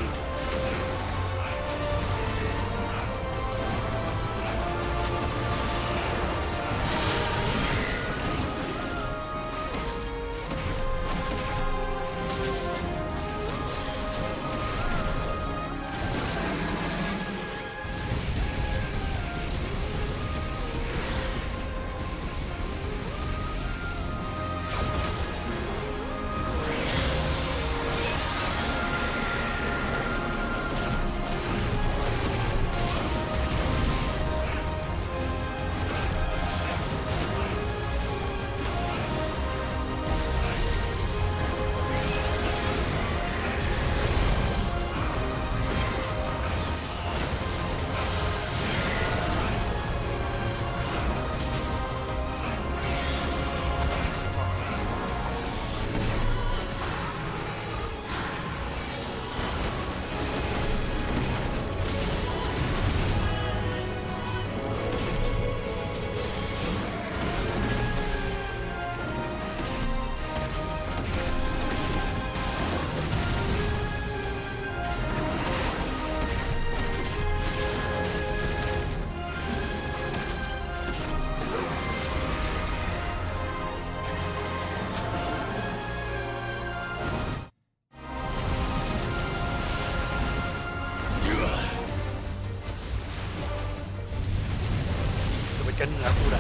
que ni la cura.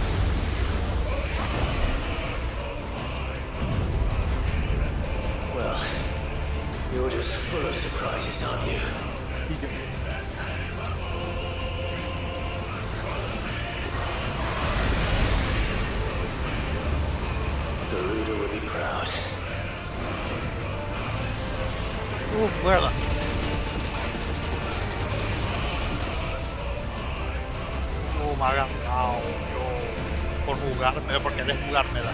Well, you're just full of surprises, aren't you? Garuda would be proud. Muerda. Me ha ganado yo por jugarme, porque de jugarme da.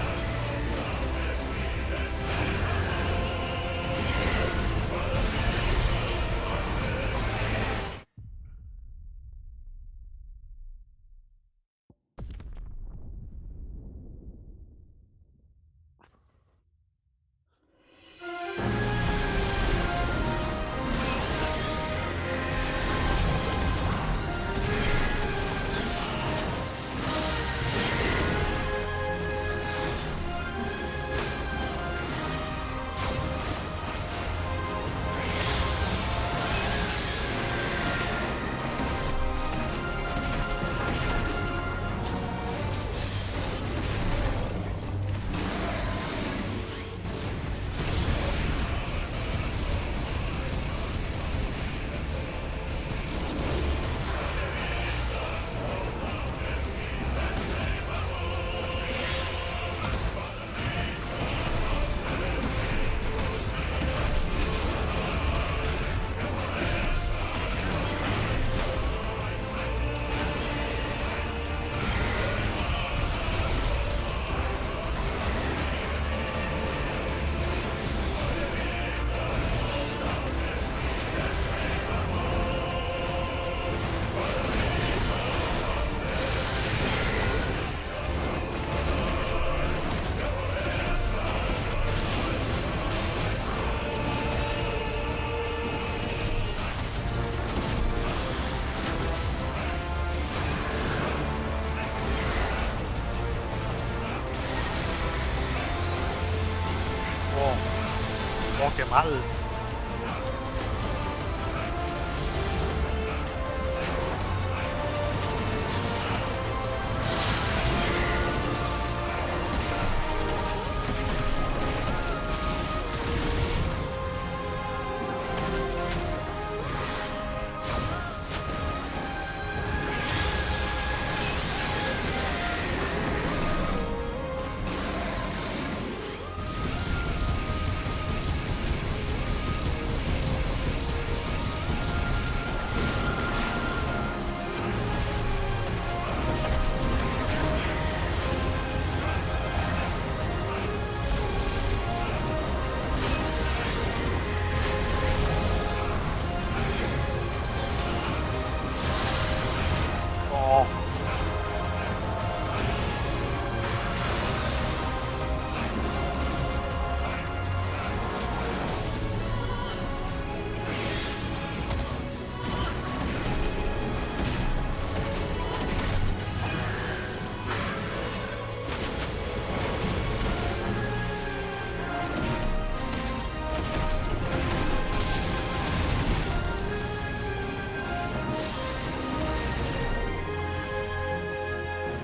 Oh, qué mal.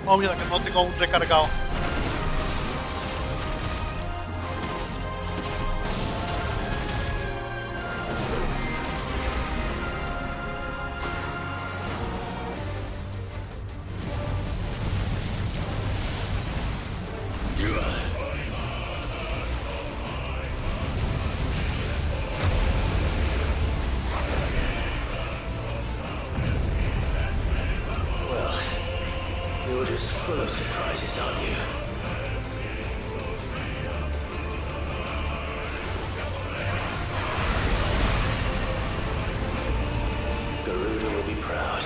Oh, mira que no tengo un recargado. You're just full of surprises, aren't you? Garuda will be proud.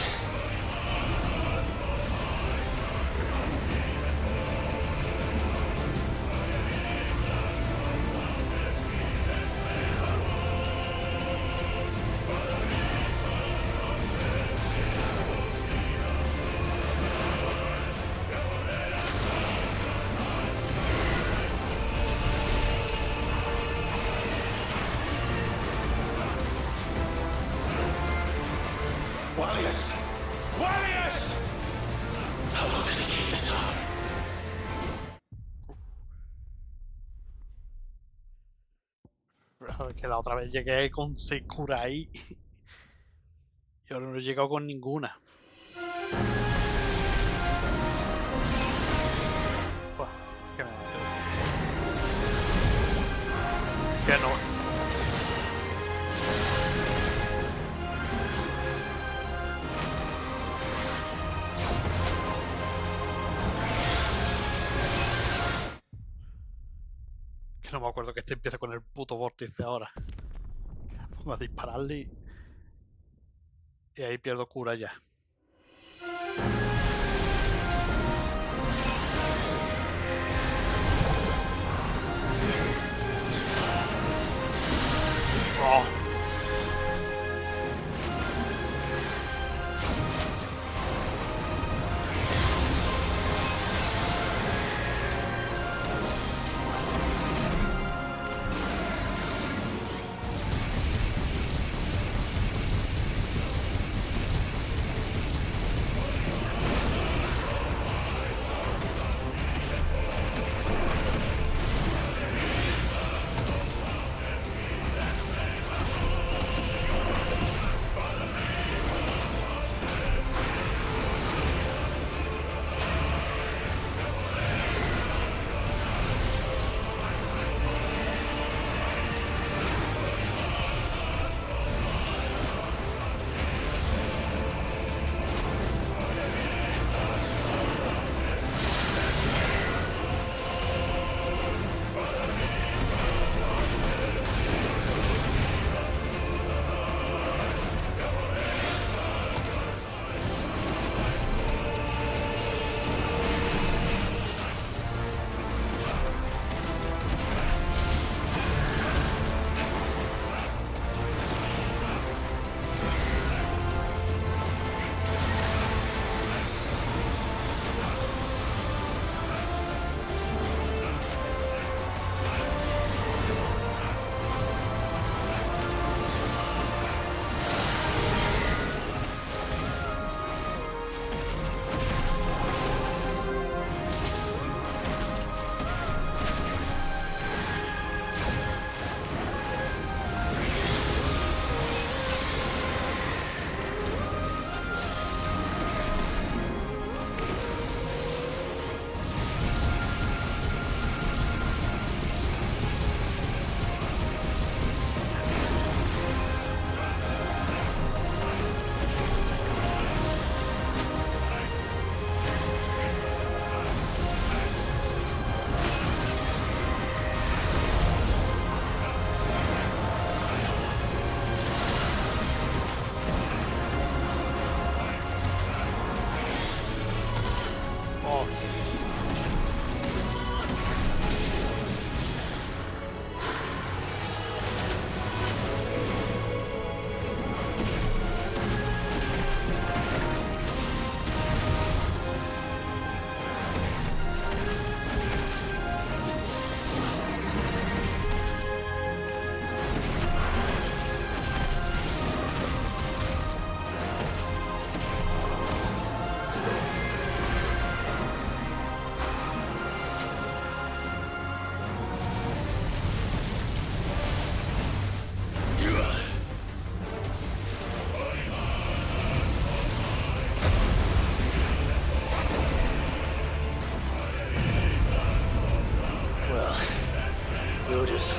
Wallius! Wallius! How long can he keep Pero es que la otra vez llegué con 6 curas ahí y ahora no he llegado con ninguna. Buah, que me mato. Que no. Que no me acuerdo que este empieza con el puto vórtice ahora. Que me pongo a dispararle y ahí pierdo cura ya. Oh.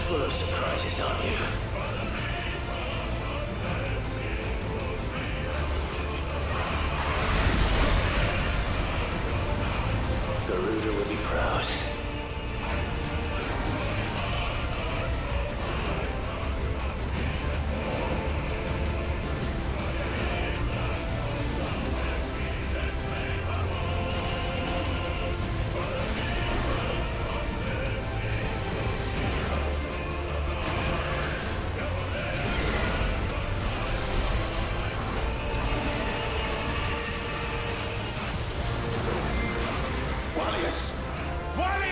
full of surprises, aren't you? Garuda will be proud. Wallace!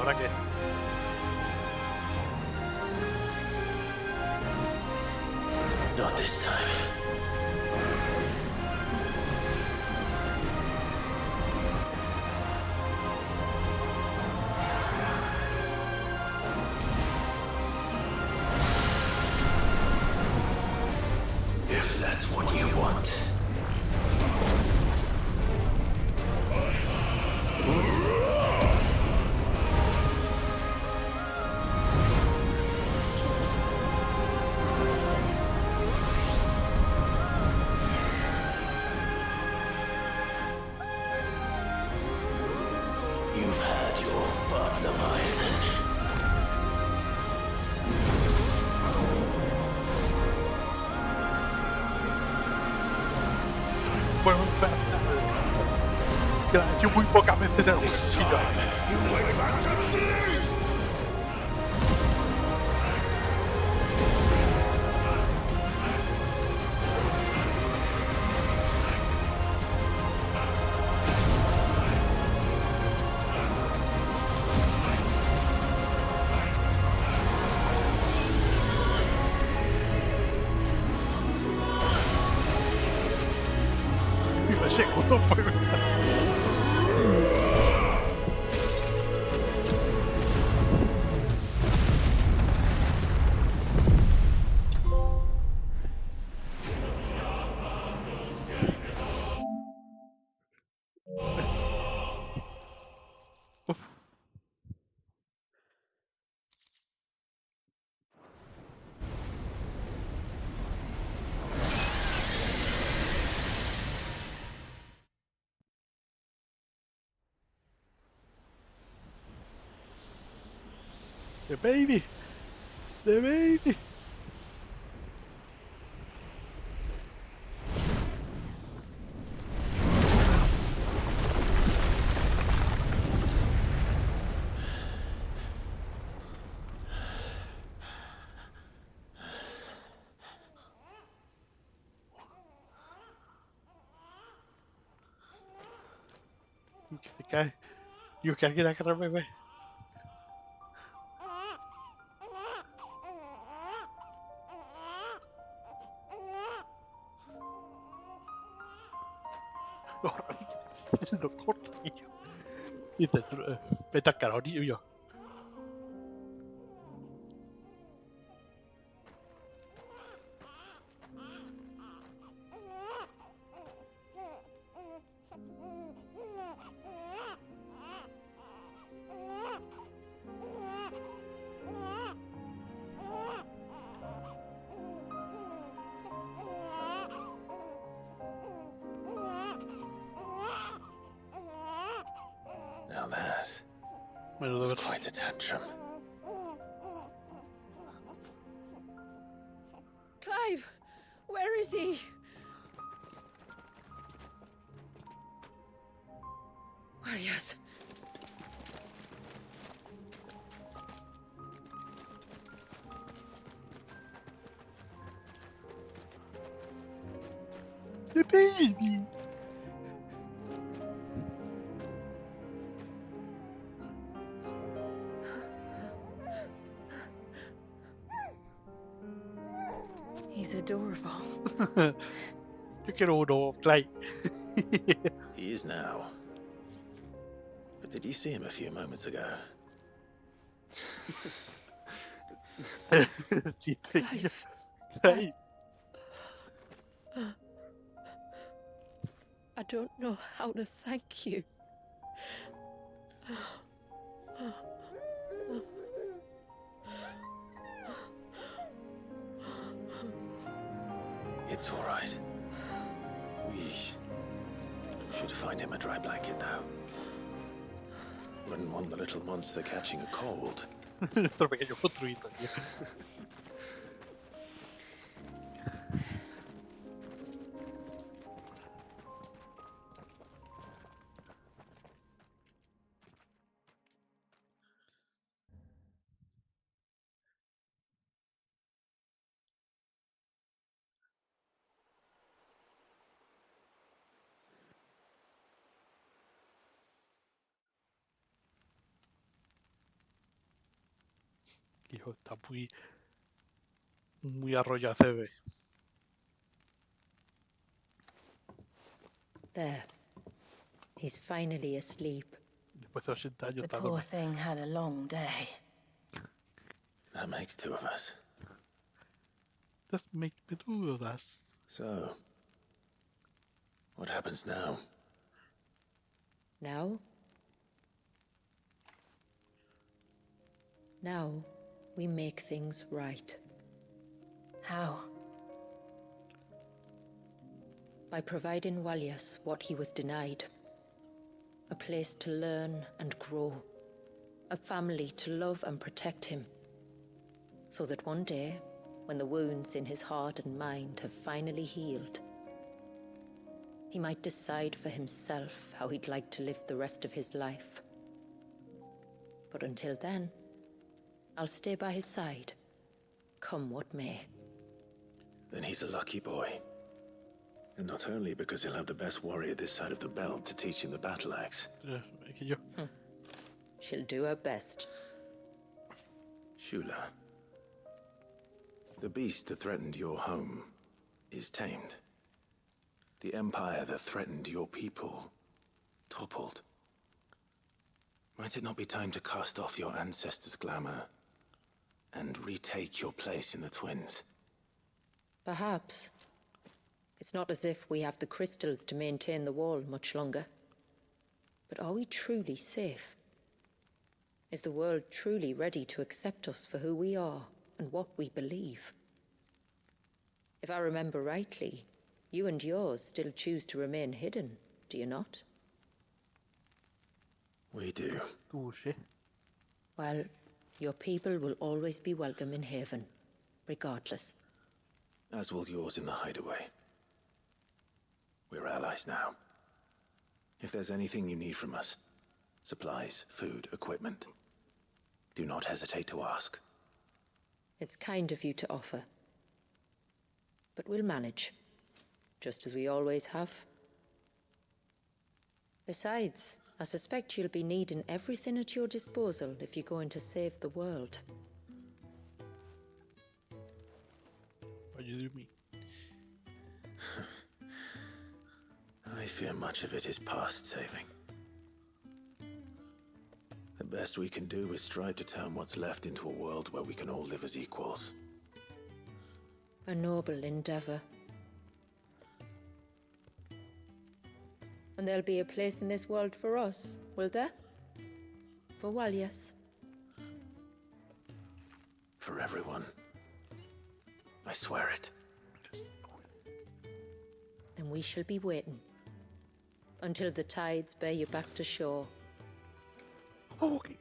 ¿Ahora qué? Not this time. If that's what you want. You've had your fun, Leviathan. Bueno, espera. Que la he hecho muy pocas veces en el This juego. time, you went back to sleep! Y el segundo fue verdad. The baby. The baby. Que se cae. Digo que alguien agarra al bebé. Lo corta y yo. Dice, vete al calor y yo. Now that Menudo was verso. quite a tantrum. Clive! Where is he? Well, yes. The baby. He's adorable. Yo quiero uno, Clay. He is now. But did you see him a few moments ago? Sí, Clay. I don't know how to thank you. It's all right. We should find him a dry blanket, though. Wouldn't want the little monster catching a cold. Nuestro pequeño monstruito, tío. Hijo, está muy arrollado CB. There. He's finally asleep. Después de 80 años The está poor dormido. thing had a long day. That makes two of us. That make me do that. So, what happens now? Now? Now, we make things right. How? By providing Walias what he was denied. A place to learn and grow. A family to love and protect him. So that one day, when the wounds in his heart and mind have finally healed, he might decide for himself how he'd like to live the rest of his life. But until then, I'll stay by his side, come what may. Then he's a lucky boy. And not only because he'll have the best warrior this side of the belt to teach him the battle axe. Es que yo. She'll do her best. Shula, the beast that threatened your home is tamed. The empire that threatened your people toppled. Might it not be time to cast off your ancestors' glamour and retake your place in the twins? Perhaps. It's not as if we have the crystals to maintain the wall much longer. But are we truly safe? Is the world truly ready to accept us for who we are and what we believe? If I remember rightly, you and yours still choose to remain hidden, do you not? We do. Touché. Well, your people will always be welcome in Haven, regardless. As will yours in the hideaway. We're allies now. If there's anything you need from us, supplies, food, equipment, do not hesitate to ask. It's kind of you to offer. But we'll manage, just as we always have. Besides, I suspect you'll be needing everything at your disposal if you're going to save the world. What you do me? I fear much of it is past saving. The best we can do is strive to turn what's left into a world where we can all live as equals. A noble endeavor. And there'll be a place in this world for us, will there? For Walias. For everyone. I swear it. Then we shall be waiting. Until the tides bear you back to shore. Oh, okay.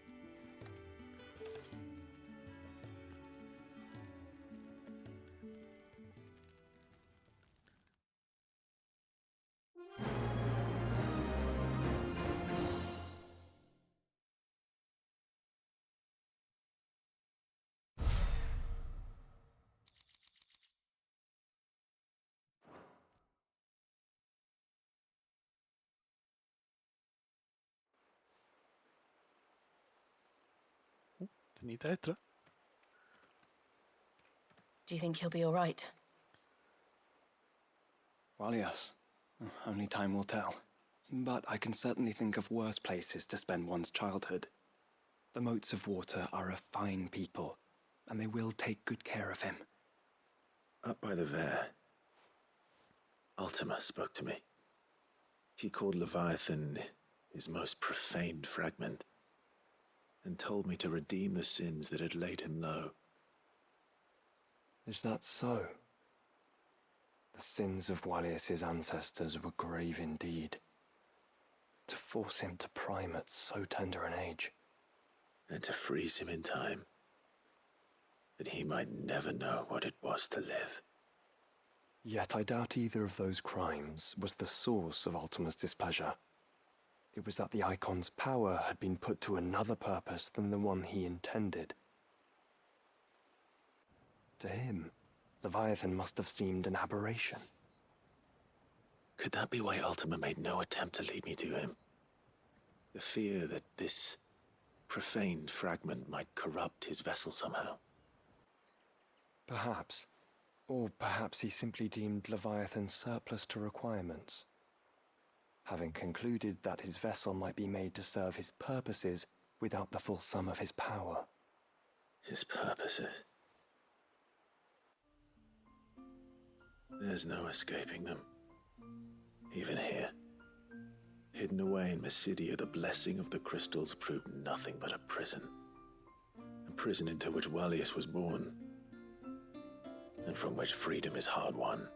Tenita extra. Do you think he'll be all right? Well, yes. Only time will tell. But I can certainly think of worse places to spend one's childhood. The Moats of Water are a fine people, and they will take good care of him. Up by the Vare, Ultima spoke to me. He called Leviathan his most profaned fragment, and told me to redeem the sins that had laid him low. Is that so? The sins of Walias's ancestors were grave indeed. To force him to prime at so tender an age. And to freeze him in time, that he might never know what it was to live. Yet I doubt either of those crimes was the source of Ultima's displeasure. It was that the Icon's power had been put to another purpose than the one he intended. To him, Leviathan must have seemed an aberration. Could that be why Ultima made no attempt to lead me to him? The fear that this profaned fragment might corrupt his vessel somehow. Perhaps. Or perhaps he simply deemed Leviathan surplus to requirements. Having concluded that his vessel might be made to serve his purposes without the full sum of his power. His purposes. There's no escaping them. Even here. Hidden away in Mysidia, the blessing of the crystals proved nothing but a prison. A prison into which Wallius was born, and from which freedom is hard won.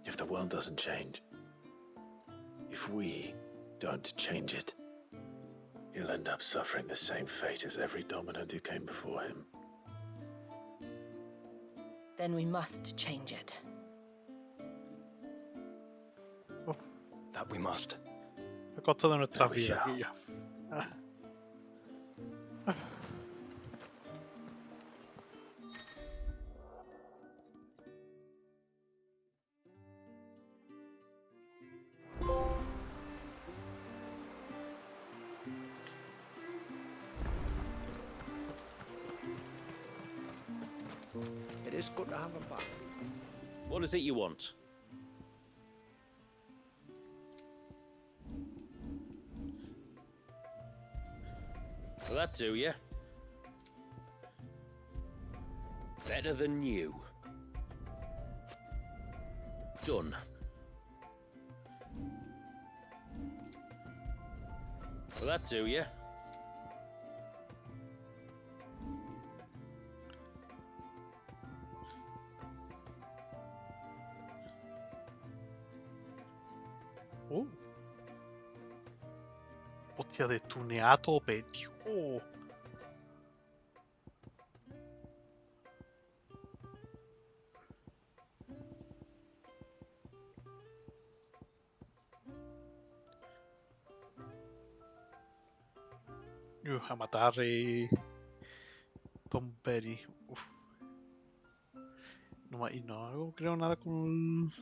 If the world doesn't change, if we don't change it, he'll end up suffering the same fate as every dominant who came before him. Then we must change it. That we must. A costa de nuestra There we vida, shall. Guillo. It is good to have him back. What is it you want? Will that do you? Better than you. Done. Will that do you? Hostia, de tuneato pedio. A matar Tom Berry. Uf. No, y no hago, creo, nada con...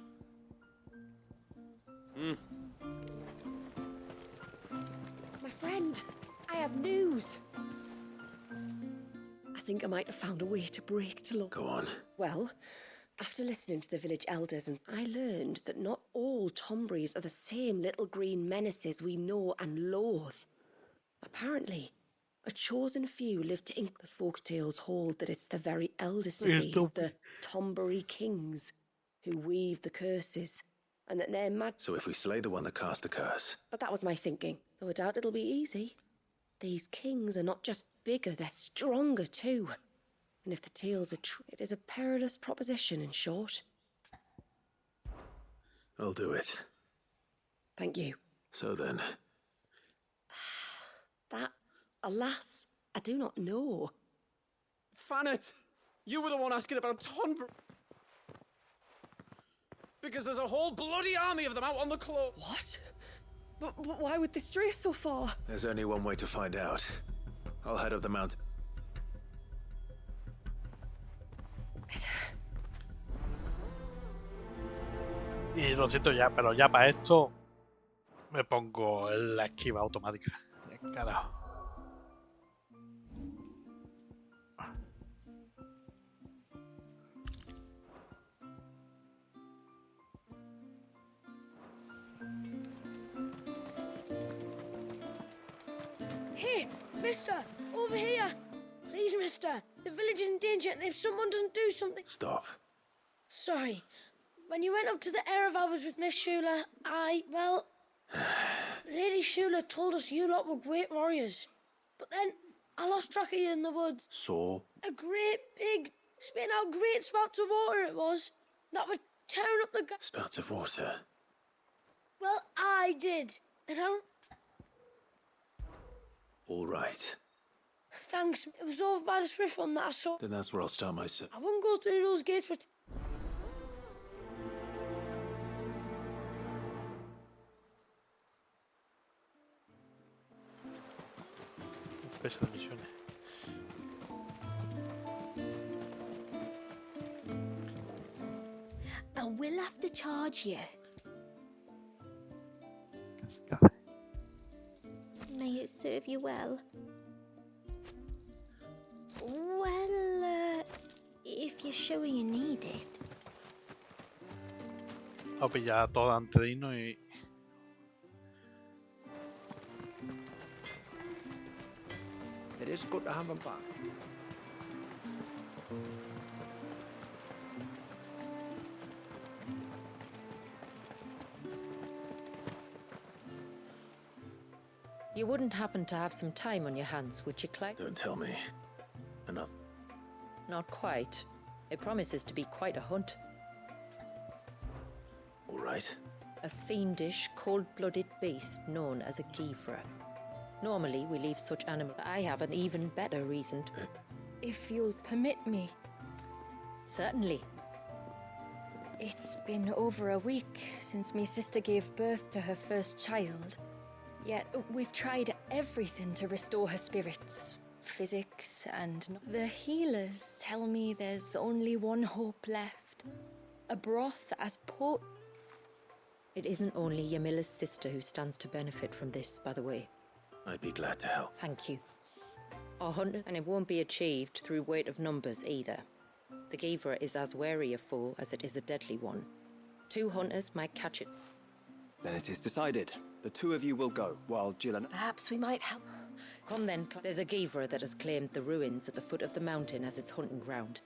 My friend, I have news. I think I might have found a way to break to look. Go on. Well, after listening to the village elders, and I learned that not all Tombries are the same little green menaces we know and loathe. Apparently, a chosen few live to ink. The folktales hold that it's the very eldest of these, the Tombury kings, who weave the curses, and that they're mad. So if we slay the one that cast the curse... But that was my thinking, though I doubt it'll be easy. These kings are not just bigger, they're stronger too. And if the tales are true, it is a perilous proposition, in short. I'll do it. Thank you. So then... That, alas, I do not know. Fanet, you were the one asking about Tonbr... Because there's a whole bloody army of them out on the close. What? But why would they stray so far? There's only one way to find out. I'll head up the mountain. Y lo siento ya, pero ya para esto me pongo la esquiva automática. Carajo. Hey, mister! Over here! Please, mister! The village is in danger, and if someone doesn't do something... Stop. Sorry. When you went up to the Erevalis with Miss Shula, well... Lady Shula told us you lot were great warriors. But then, I lost track of you in the woods. Saw? A great big, spitting out great spouts of water it was, that were tearing up the... Spouts of water? Well, I did. And I don't... All right. Thanks. It was over by the Swift one that I saw. Then that's where I'll start my... I wouldn't go through those gates for... Pesa de misiones. I will have to charge you. Cascada. May it serve you well? Well, if you're sure you need it. Voy a pillar todo antes de irnos y... It is good to have him back. You wouldn't happen to have some time on your hands, would you, Clyde? Don't tell me. Enough. Not quite. It promises to be quite a hunt. All right. A fiendish, cold-blooded beast known as a Givra. Normally, we leave such animals. I have an even better reason to... If you'll permit me. Certainly. It's been over a week since my sister gave birth to her first child. Yet we've tried everything to restore her spirits. Physics and... The healers tell me there's only one hope left. A broth as potent... It isn't only Yamila's sister who stands to benefit from this, by the way. I'd be glad to help. Thank you. Our hunter, and it won't be achieved through weight of numbers either. The Givra is as wary a foe as it is a deadly one. 2 hunters might catch it. Then it is decided. The 2 of you will go, while Jill and... Perhaps we might help. Come then, there's a Givra that has claimed the ruins at the foot of the mountain as its hunting ground.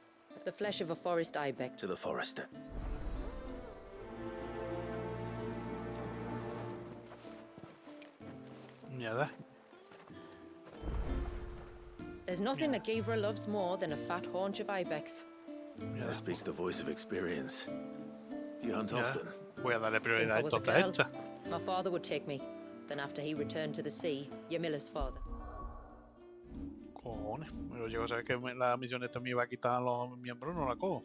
The flesh of a forest ibex. To the forest. Mierda. There's nothing a Givra loves more than a fat haunch of ibex. There speaks the voice of experience. Do you hunt often? Voy a darle Since prioridad I was a entonces a girl, esta. my father would take me. Then after he returned to the sea, Yamila's father. Cojones. Pero yo sabía que la misión esta me iba a quitar a los miembros, no la cojo.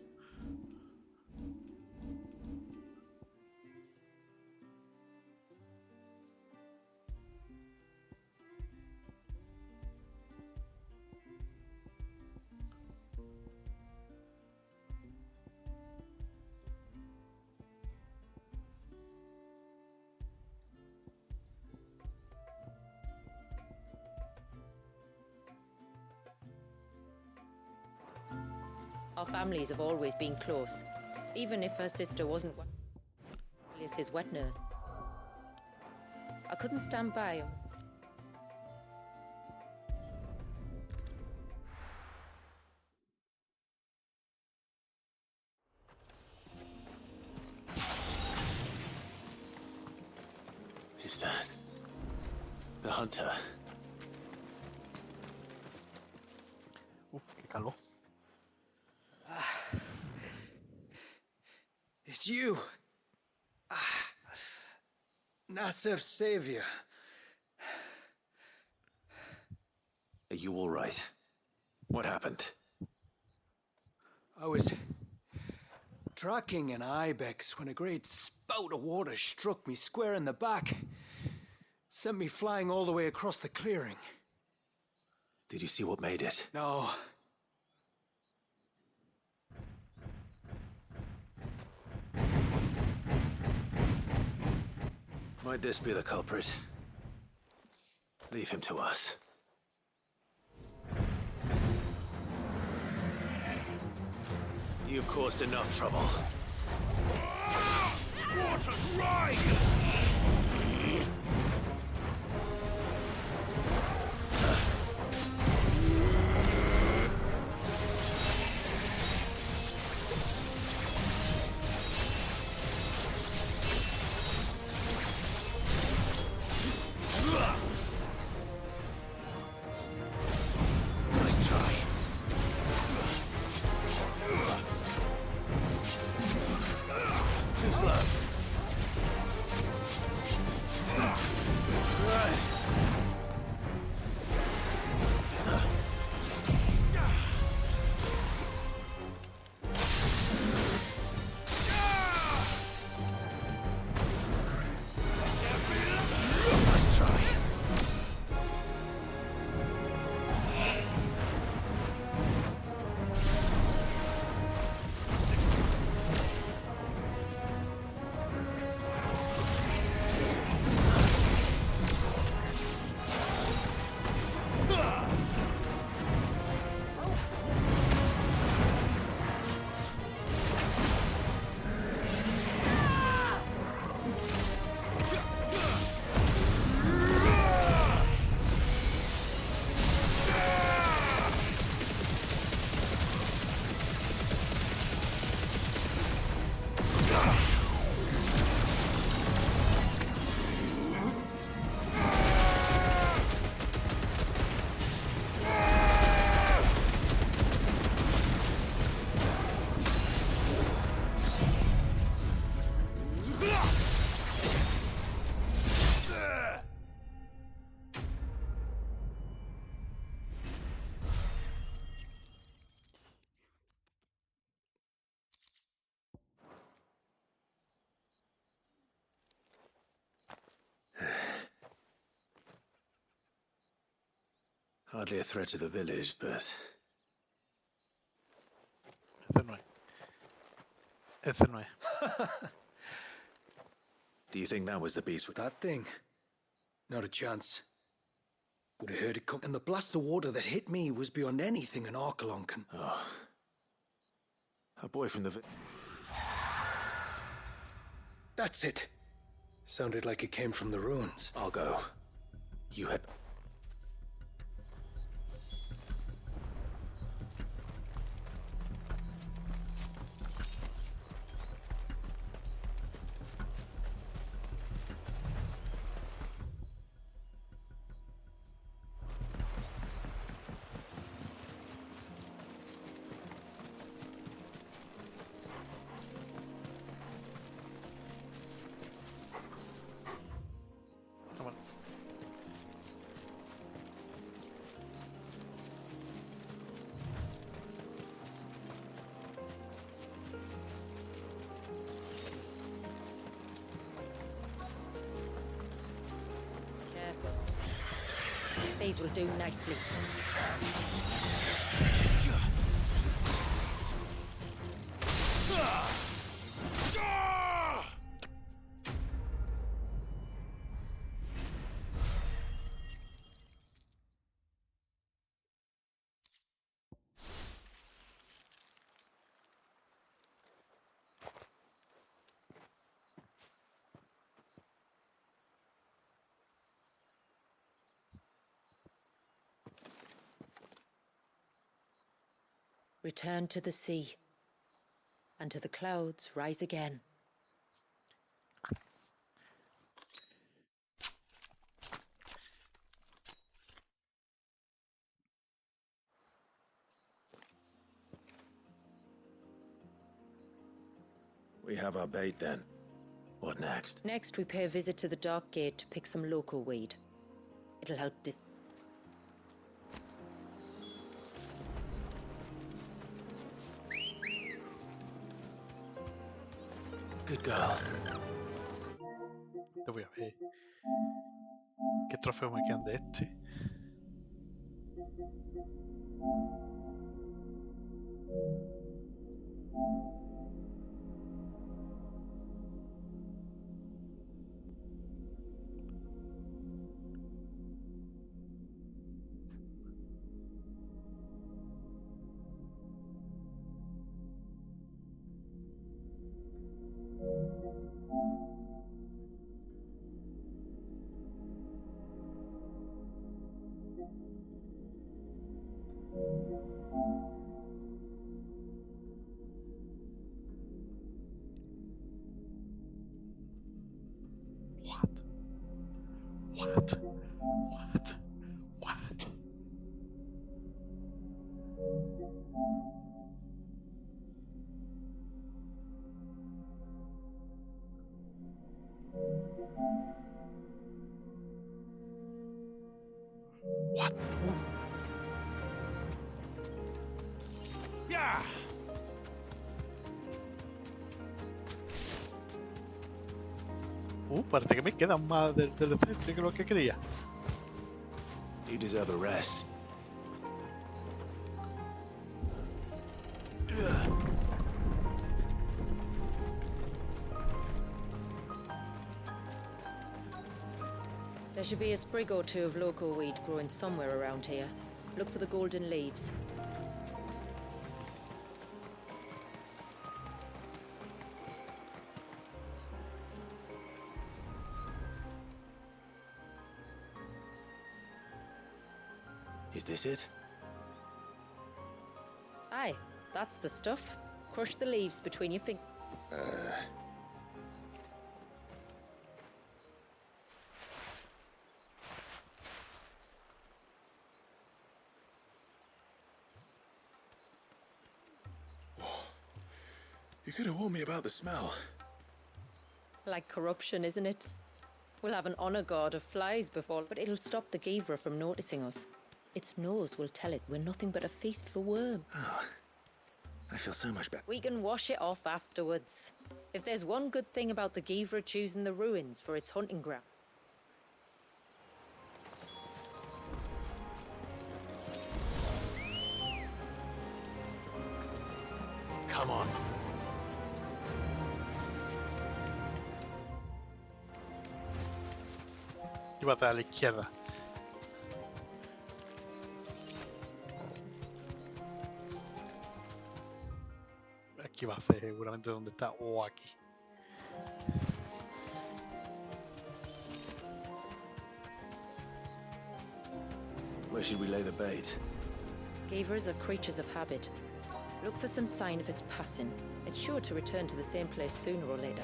Our families have always been close, even if her sister wasn't his wet nurse. I couldn't stand by. Is that the hunter? Uf, qué calor. It's you. Nasser's savior. Are you all right? What happened? I was tracking an ibex when a great spout of water struck me square in the back. Sent me flying all the way across the clearing. Did you see what made it? No. Might this be the culprit? Leave him to us. You've caused enough trouble. Water's right! Nice try. Too slow. Hardly a threat to the village, but... Ese no es. Do you think that was the beast with... That thing? Not a chance. Would have heard it come, and the blast of water that hit me was beyond anything an Archelon can... Oh. A boy from the... That's it! Sounded like it came from the ruins. I'll go. You head... These will do nicely. Return to the sea, and to the clouds rise again. We have our bait then. What next? Next, we pay a visit to the Dark Gate to pick some local weed. It'll help Good girl. Te voy a ver. ¿Qué trofeo me quedan de este? What? What? Yeah. Parece que me quedan más del DLC que lo que quería. You deserve a rest. There should be a sprig or two of local weed growing somewhere around here. Look for the golden leaves. Is this it? Aye, that's the stuff. Crush the leaves between your fingers. You could have warned me about the smell. Like corruption, isn't it? We'll have an honor guard of flies before, but it'll stop the Givra from noticing us. Its nose will tell it we're nothing but a feast for worm. Oh, I feel so much better. We can wash it off afterwards. If there's one good thing about the Givra choosing the ruins for its hunting ground. Come on. Llévate a la izquierda. Aquí va a ser seguramente donde está, o aquí. Where should we lay the bait? Gavers are creatures of habit. Look for some sign of its passing. It's sure to return to the same place sooner or later.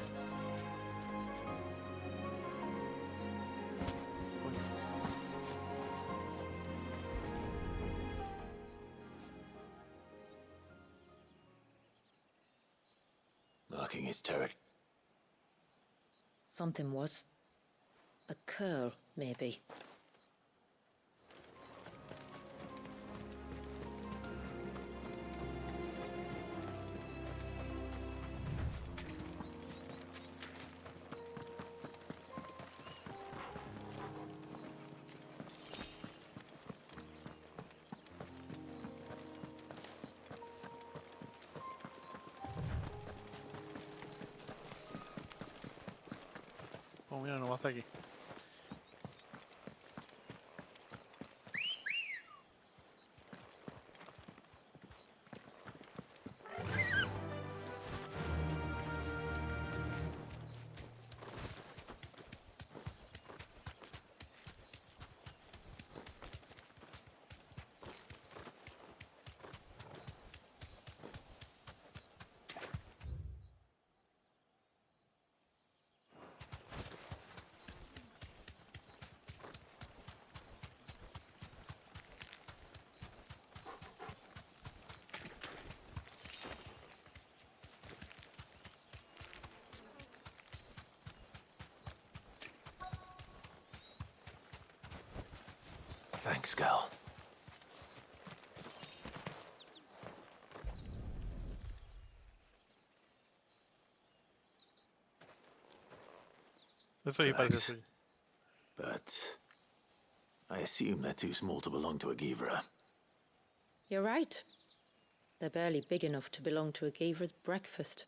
Marking its turret. Something was. A curl, maybe. Oh, mira, no va hasta aquí. Thanks, Gal. Eso sí parece Tracks. suyo. But I assume they're too small to belong to a Givra. You're right. They're barely big enough to belong to a Gavra's breakfast.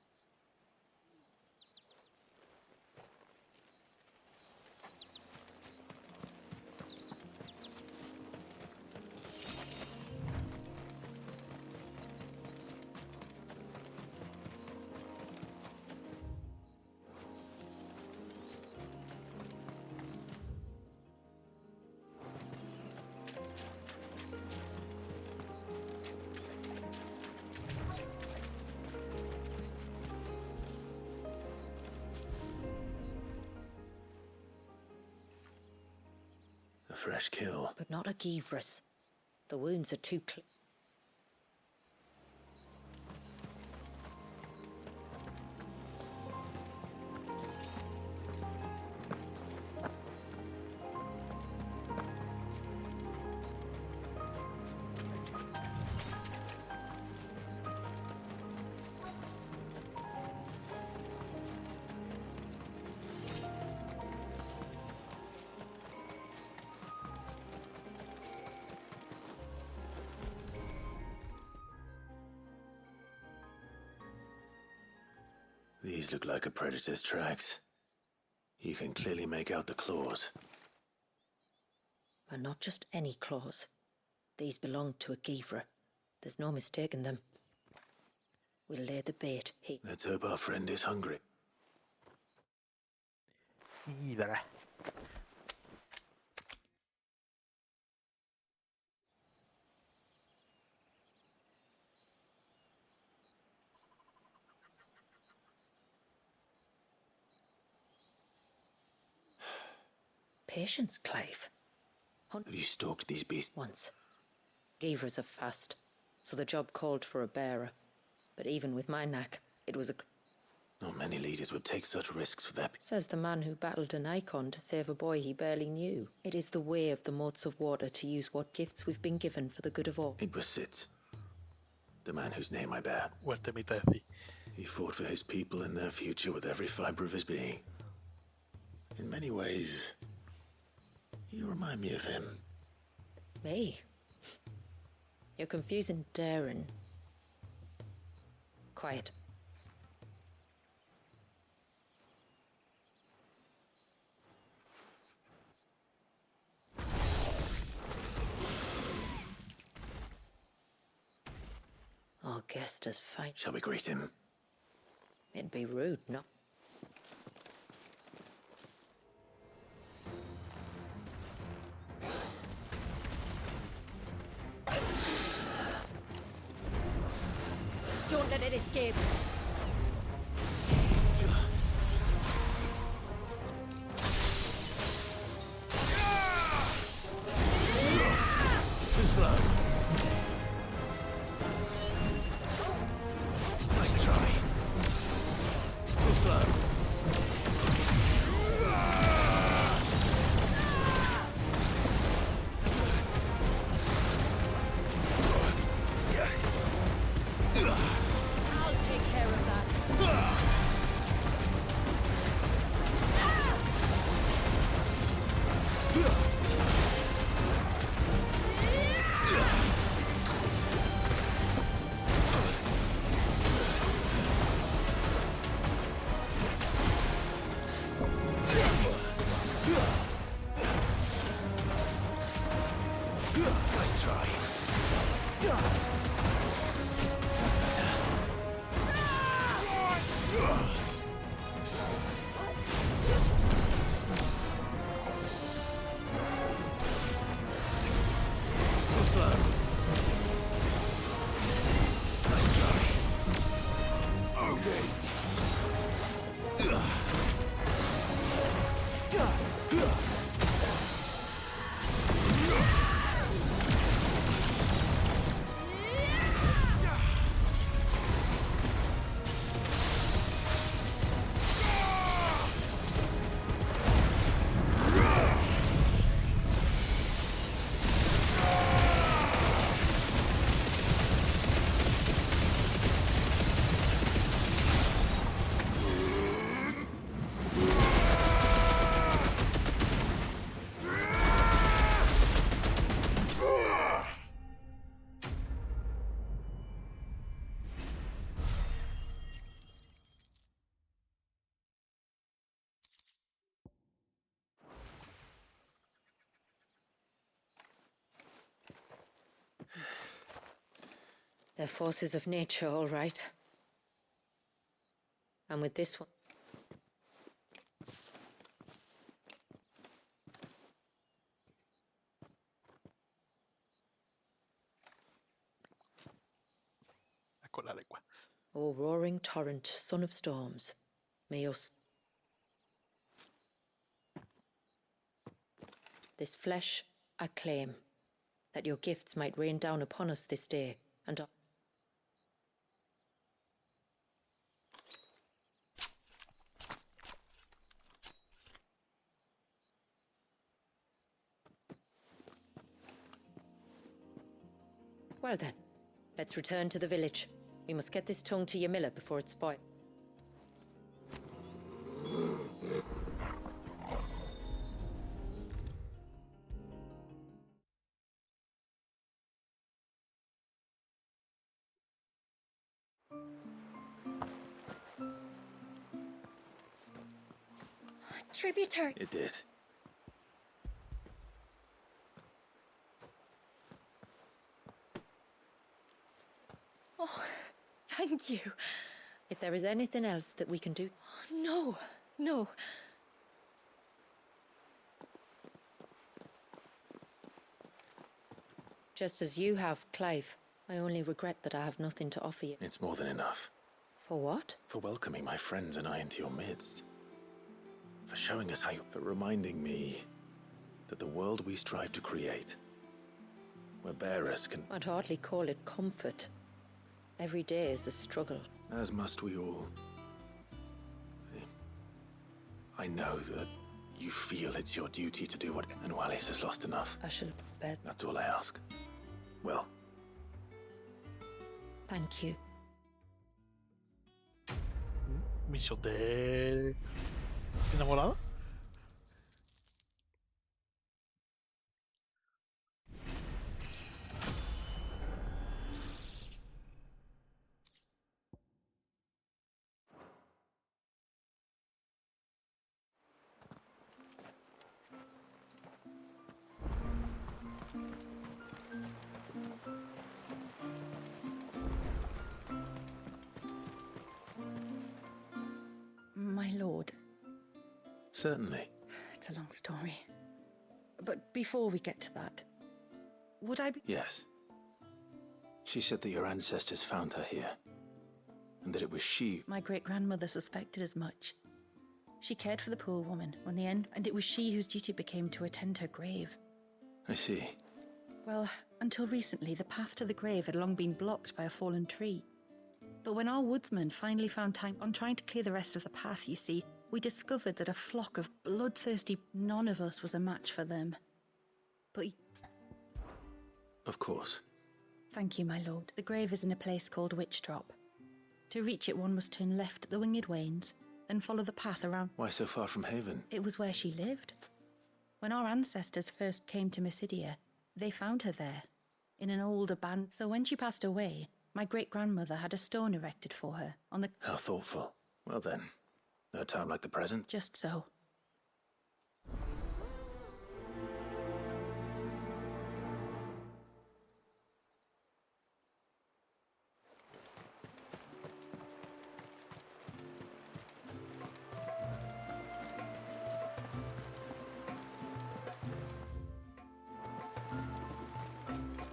A fresh kill. But not a Givra's. The wounds are too These look like a predator's tracks. You can clearly make out the claws. But not just any claws. These belong to a Givra. There's no mistaking them. We'll lay the bait here. Let's hope our friend is hungry. Hydra. Patience, Clive. Have you stalked these beasts? Once. Gavras are fast, so the job called for a bearer. But even with my knack, it was a... Not many leaders would take such risks for that. Says the man who battled an icon to save a boy he barely knew. It is the way of the moats of water to use what gifts we've been given for the good of all. It was Sid, the man whose name I bear. Muerte mitad de He fought for his people and their future with every fibre of his being. In many ways, you remind me of him. Me? You're confusing Darren. Quiet. Our guest has fight. Shall we greet him? It'd be rude, no? Don't let it escape. Too slow. Nice try. Too slow. I'll take care of that. Nice try. That's better. Too slow. Nice try. Okay. They're forces of nature, all right. And with this one... Con la lengua. O roaring torrent, son of storms, may your... This flesh I claim, that your gifts might rain down upon us this day, and... Well then, let's return to the village. We must get this tongue to your miller before it's spoiled. Tributary. It did. Oh, thank you. If there is anything else that we can do... No, no. Just as you have, Clive. I only regret that I have nothing to offer you. It's more than enough. For what? For welcoming my friends and I into your midst. For showing us how you... For reminding me that the world we strive to create, where bearers can... I'd hardly call it comfort. Every day is a struggle. As must we all. I know that you feel it's your duty to do what... And Wallis has lost enough. I shall bet. That's all I ask. Well. Thank you. Misión de... ¿Enamorado? Certainly. It's a long story. But before we get to that, would I be... Yes. She said that your ancestors found her here, and that it was she... My great-grandmother suspected as much. She cared for the poor woman when the end, and it was she whose duty became to attend her grave. I see. Well, until recently, the path to the grave had long been blocked by a fallen tree. But when our woodsman finally found time on trying to clear the rest of the path, you see, we discovered that a flock of bloodthirsty... None of us was a match for them. But... Of course. Thank you, my lord. The grave is in a place called Witchdrop. To reach it, one must turn left at the Winged Wains, then follow the path around... Why so far from Haven? It was where she lived. When our ancestors first came to Mysidia, they found her there, in an old abandoned... So when she passed away, my great-grandmother had a stone erected for her on the... How thoughtful. Well then, no time like the present. Just so.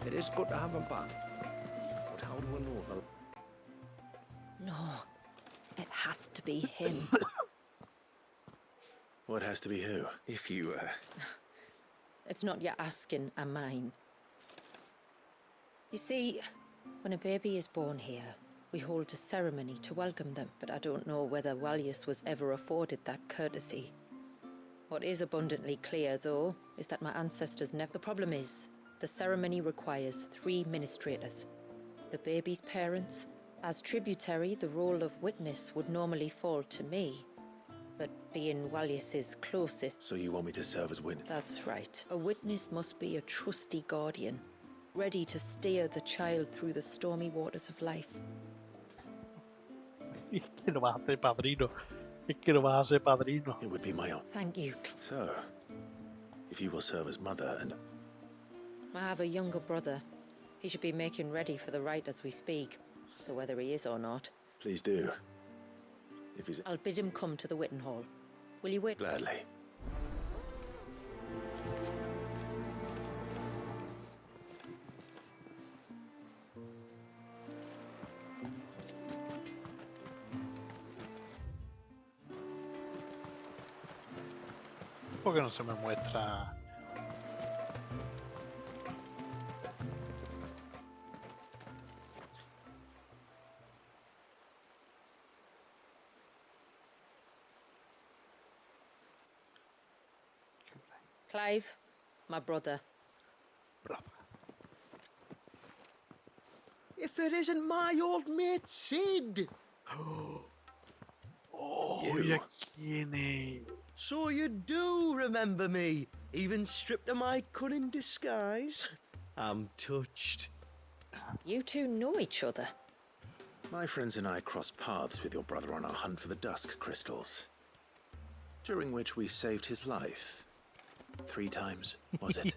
It is good to have him back. But how do I know the... No, it has to be him. What has to be who? If you, It's not your asking, a mine. You see, when a baby is born here, we hold a ceremony to welcome them, but I don't know whether Wallius was ever afforded that courtesy. What is abundantly clear, though, is that my ancestors never... The problem is, the ceremony requires 3 ministrators. The baby's parents. As tributary, the role of witness would normally fall to me. But being Wallius's closest... So you want me to serve as witness? That's right. A witness must be a trusty guardian, ready to steer the child through the stormy waters of life. Es que no vas a ser padrino. Es que no vas a ser padrino. It would be my own. Thank you. So, if you will serve as mother and... I have a younger brother. He should be making ready for the rite as we speak, though whether he is or not. Please do. If he's... I'll bid him come to the Witten Hall. Will you wait? Gladly. ¿Por qué no se me muestra? Clive, my brother. If it isn't my old mate Sid! Oh, You. ¿quién es? So you do remember me, even stripped of my cunning disguise. I'm touched. You two know each other. My friends and I crossed paths with your brother on our hunt for the dusk crystals, during which we saved his life. 3 times, was it?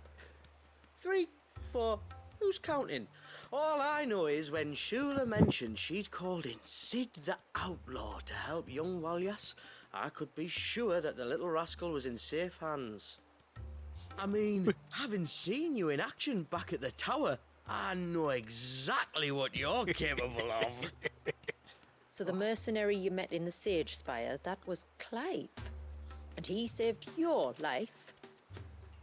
3, 4, who's counting? All I know is when Shula mentioned she'd called in Sid the Outlaw to help young Wallias, I could be sure that the little rascal was in safe hands. I mean, having seen you in action back at the tower, I know exactly what you're capable of. So the mercenary you met in the Sage Spire, that was Clive. And he saved your life.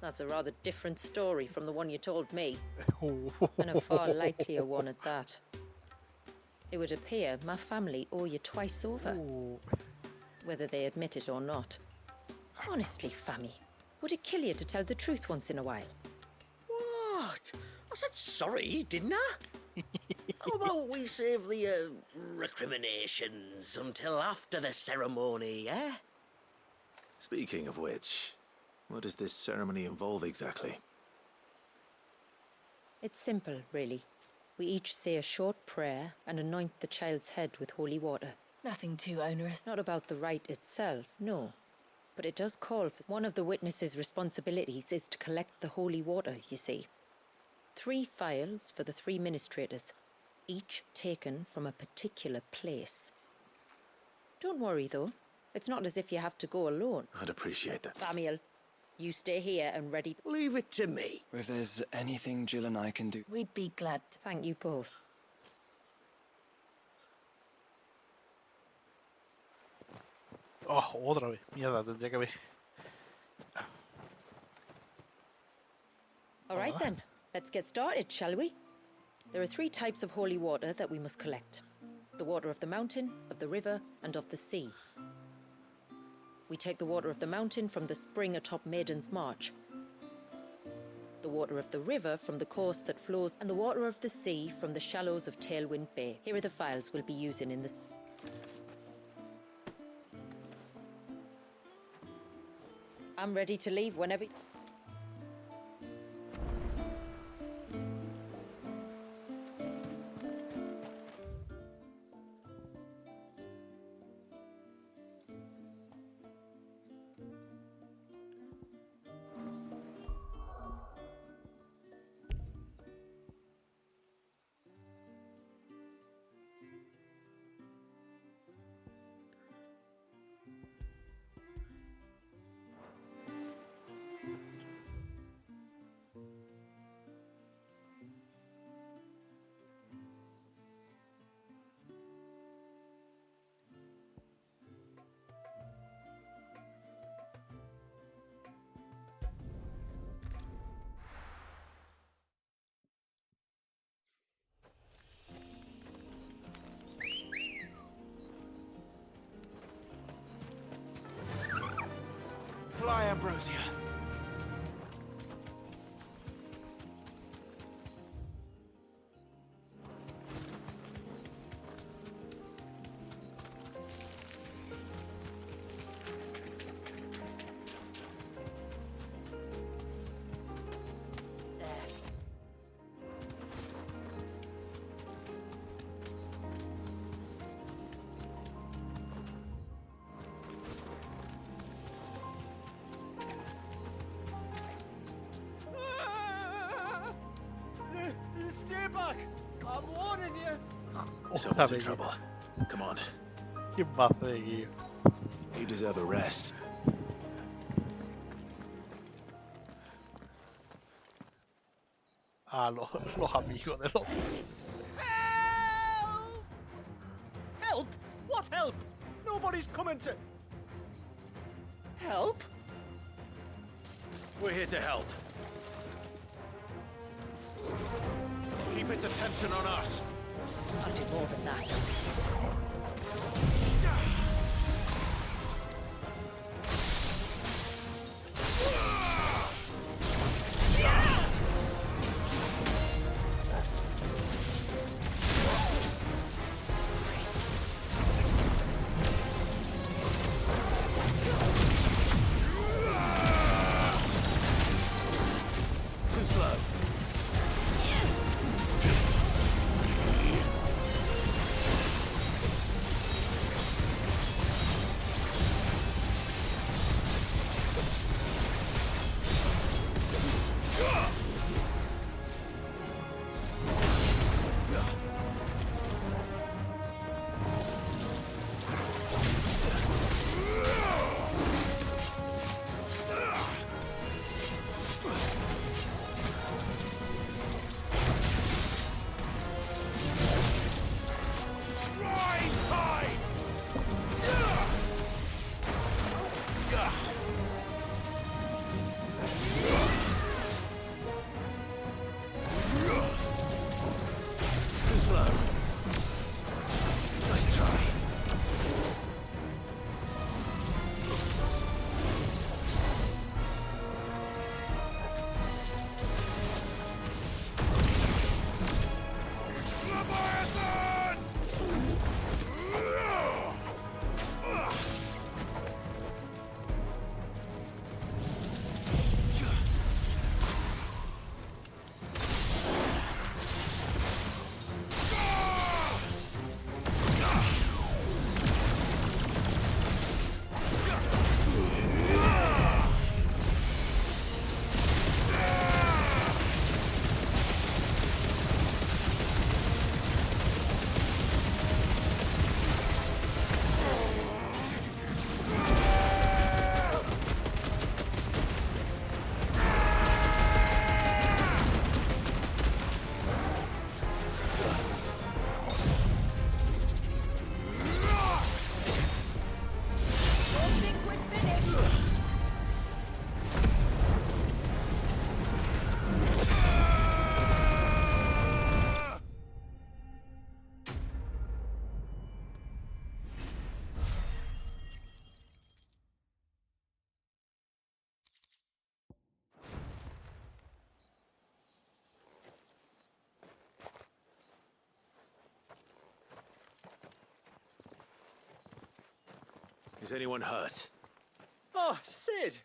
That's a rather different story from the one you told me. And a far likelier one at that. It would appear my family owe you twice over. Whether they admit it or not. Honestly, Fammy, would it kill you to tell the truth once in a while? What? I said sorry, didn't I? How about we save the recriminations until after the ceremony, eh? Speaking of which, what does this ceremony involve exactly? It's simple, really. We each say a short prayer and anoint the child's head with holy water. Nothing too onerous. Not about the rite itself, no. But it does call for... One of the witnesses' responsibilities is to collect the holy water, you see. 3 phials for the 3 ministrators, each taken from a particular place. Don't worry, though. It's not as if you have to go alone. I'd appreciate that. Samuel, you stay here and ready. Leave it to me. If there's anything Jill and I can do... We'd be glad. Thank you both. Oh, otra vez. Mierda, tendría que ver. All right then, let's get started, shall we? There are 3 types of holy water that we must collect. The water of the mountain, of the river, and of the sea. We take the water of the mountain from the spring atop Maiden's March. The water of the river from the course that flows, and the water of the sea from the shallows of Tailwind Bay. Here are the files we'll be using in this. I'm ready to leave whenever... Fly, Ambrosia. Stay back! I'm warning you! Someone's in trouble. Come on. ¿Quién va a seguir? You deserve a rest. Ah, los amigos de los... Help! Help? What help? Nobody's coming to... Help? We're here to help. Keep its attention on us. I'll do more than that. Too slow. Is anyone hurt? Oh, Sid!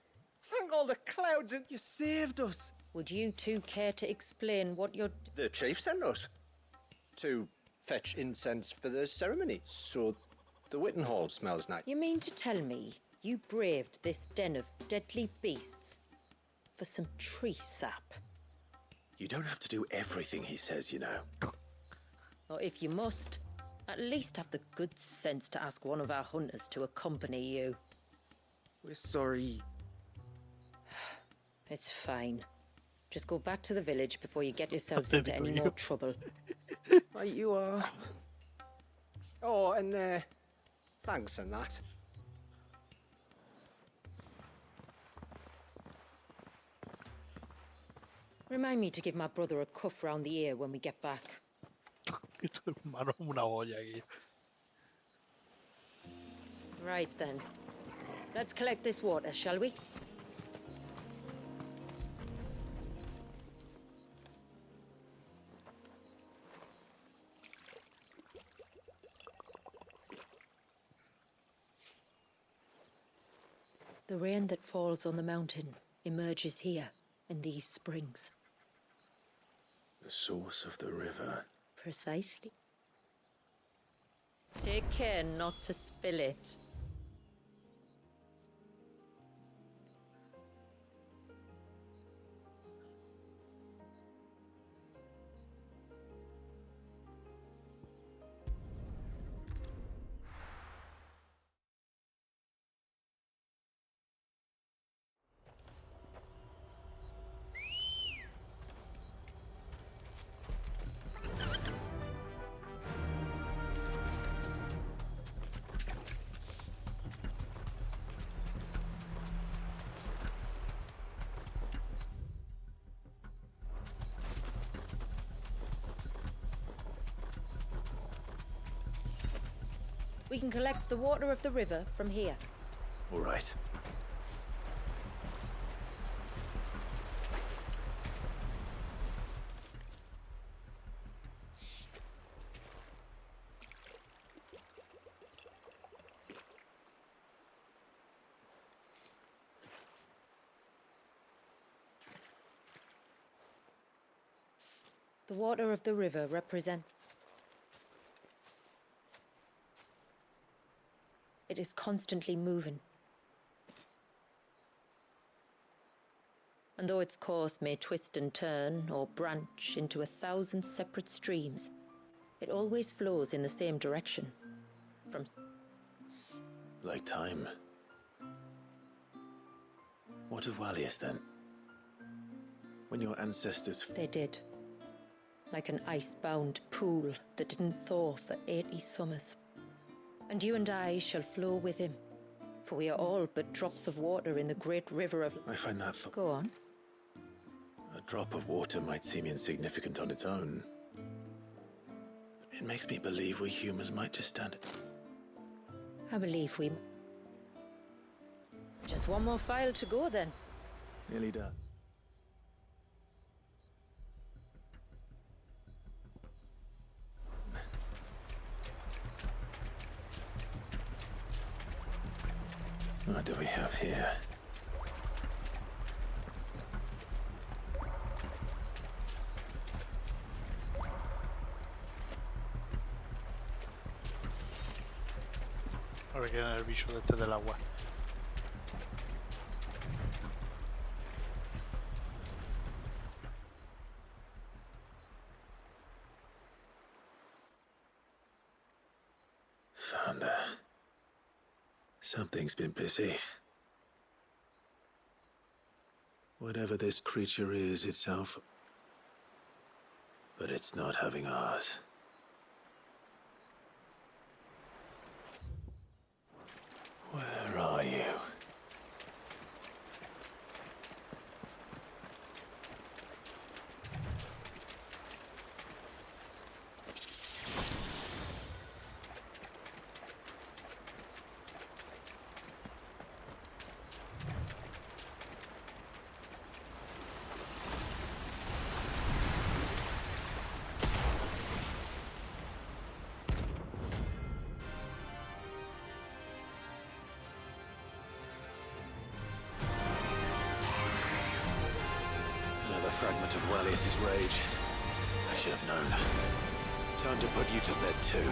Thank all the clouds and... You saved us! Would you two care to explain what you're... The chief sent us to fetch incense for the ceremony, so the Witten Hall smells nice. You mean to tell me you braved this den of deadly beasts for some tree sap? You don't have to do everything he says, you know. Or if you must, at least have the good sense to ask one of our hunters to accompany you. We're sorry. It's fine. Just go back to the village before you get yourselves into any more trouble. Right, you are. Oh, and thanks and that. Remind me to give my brother a cuff round the ear when we get back. Mano, una olla aquí. Right then. Let's collect this water, shall we? The rain that falls on the mountain emerges here in these springs. The source of the river. Precisely. Take care not to spill it. We can collect the water of the river from here. All right. The water of the river represents... It is constantly moving. And though its course may twist and turn or branch into 1,000 separate streams, it always flows in the same direction. From... Like time. What of Wallius then? When your ancestors... They did. Like an ice-bound pool that didn't thaw for 80 summers. And you and I shall flow with him, for we are all but drops of water in the great river of... I find that... Go on. A drop of water might seem insignificant on its own. It makes me believe we humans might just stand it. I believe we... Just one more file to go then. Nearly done. What do we have here? Ahora que era el bicho este del agua. Found her. Something's been busy. Whatever this creature is itself, but it's not having ours. Where are you? fragment of Wallius's rage. I should have known. Time to put you to bed too.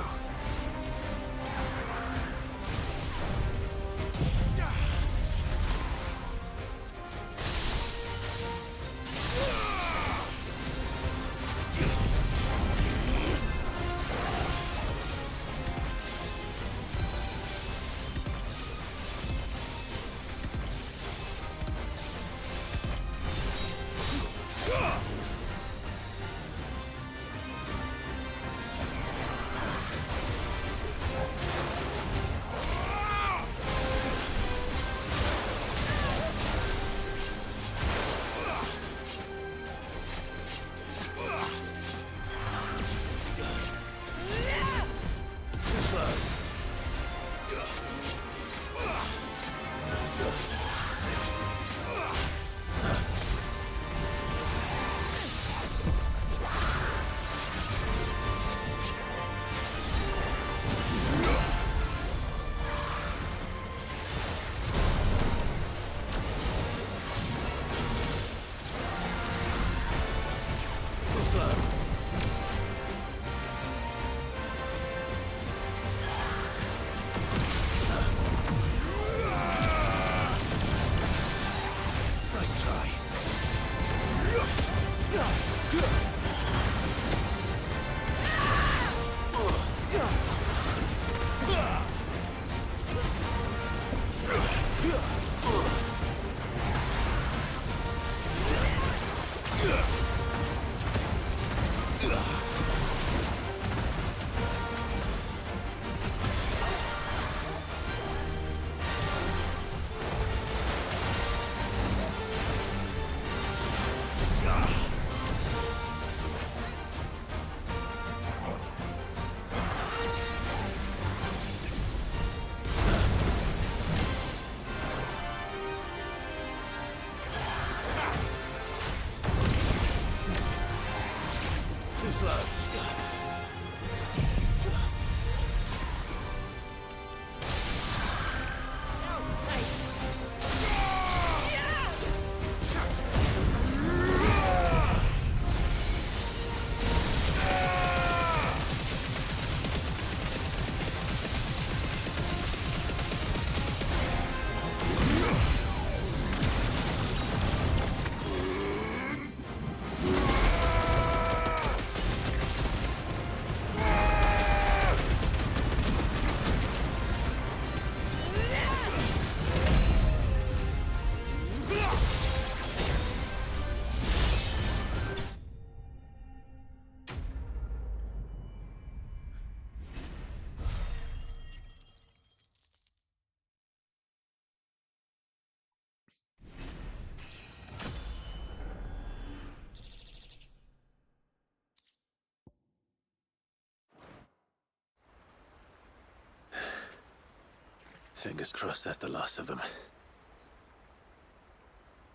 Fingers crossed that's the last of them.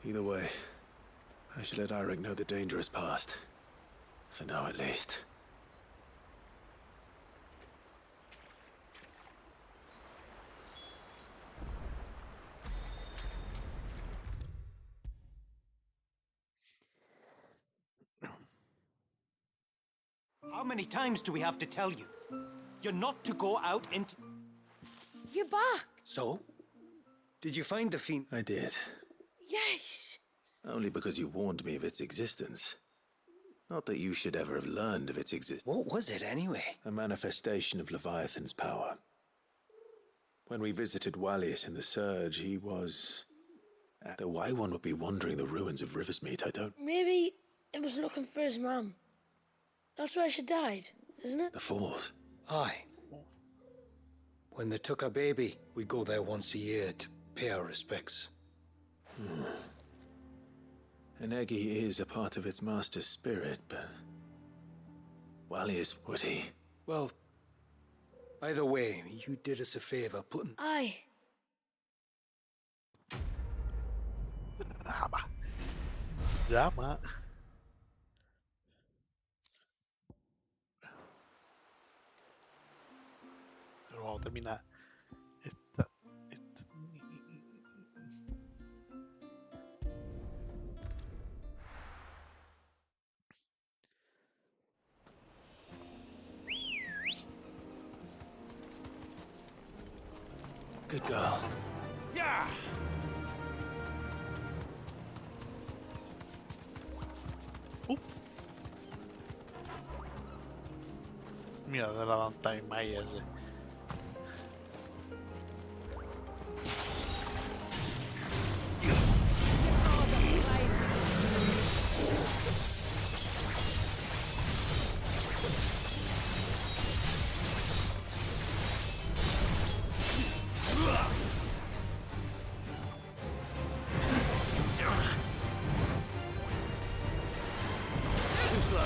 Either way, I should let Eirik know the danger is past. For now, at least. How many times do we have to tell you? You're not to go out into... You're back! So? Did you find the fiend? I did. Yes! Only because you warned me of its existence. Not that you should ever have learned of its existence. What was it, anyway? A manifestation of Leviathan's power. When we visited Wallius in the Surge, he was... Though why one would be wandering the ruins of Riversmeet, I don't... Maybe it was looking for his mum. That's where she died, isn't it? The Falls. Aye. When they took our baby, we go there once a year to pay our respects. An Eggy is a part of its master's spirit, but... Wallius, would he? Well, either way, you did us a favor putting... Aye. Drama. Pero vamos a terminar esta. Good girl. Yeah! Mira, de la Downtime ahí ese. Too slow.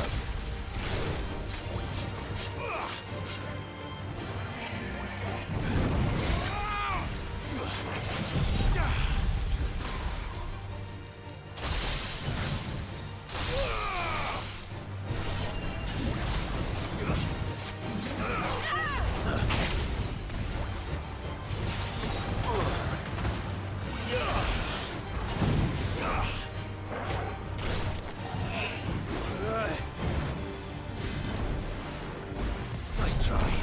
Nice try.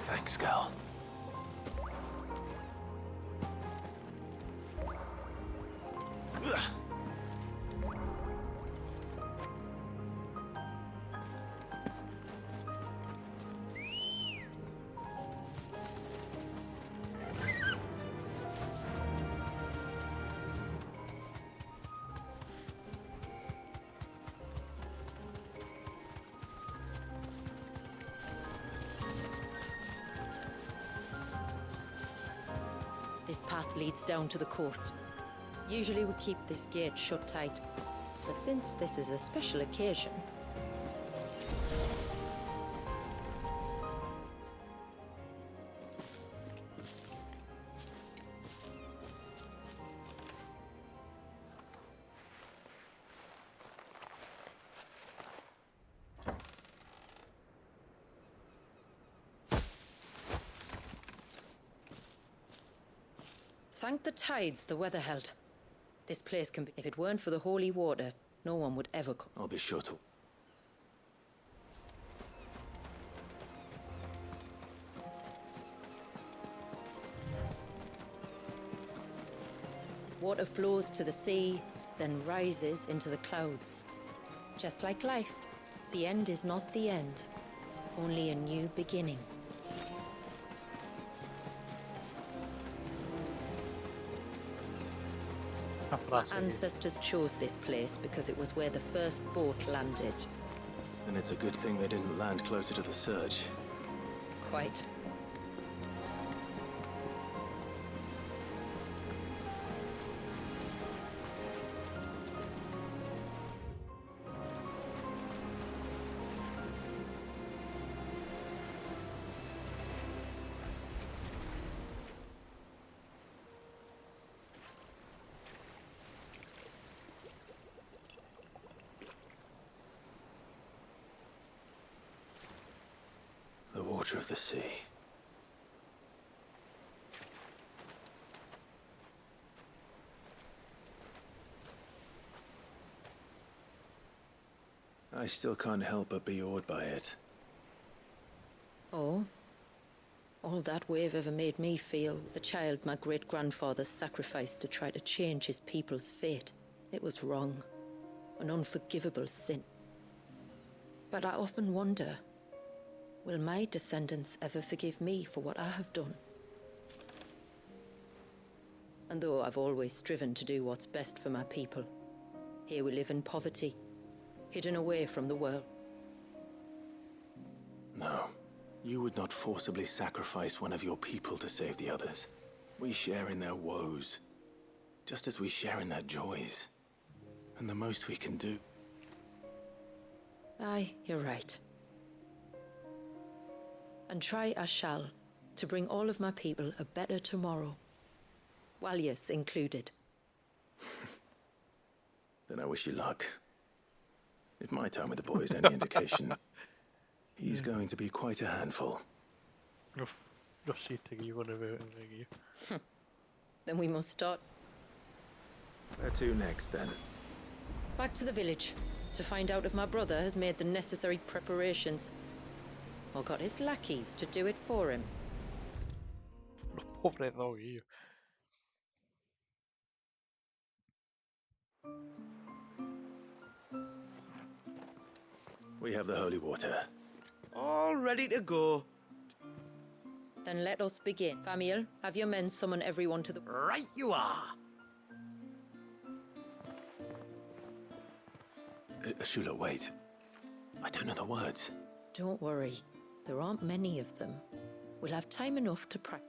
Thanks, girl. This path leads down to the coast. Usually we keep this gate shut tight, but since this is a special occasion... Thank the tides the weather held. This place can be... If it weren't for the holy water, no one would ever come. I'll be sure to. Water flows to the sea, then rises into the clouds. Just like life, the end is not the end, only a new beginning. Ancestors chose this place because it was where the first boat landed. And it's a good thing they didn't land closer to the surge. Quite. The water of the sea. I still can't help but be awed by it. Oh? All that wave ever made me feel, the child my great-grandfather sacrificed to try to change his people's fate. It was wrong. An unforgivable sin. But I often wonder, will my descendants ever forgive me for what I have done? And though I've always striven to do what's best for my people, here we live in poverty, hidden away from the world. No, you would not forcibly sacrifice one of your people to save the others. We share in their woes, just as we share in their joys. And the most we can do... Aye, you're right. And try I shall, to bring all of my people a better tomorrow. Walius included. Then I wish you luck. If my time with the boy is any indication, he's going to be quite a handful. Then we must start. Where to next, then? Back to the village, to find out if my brother has made the necessary preparations. Or got his lackeys to do it for him. Pobre doguillo. We have the holy water. All ready to go. Then let us begin. Famiel, have your men summon everyone to the... Right you are! Shula, wait. I don't know the words. Don't worry. There aren't many of them. We'll have time enough to practice.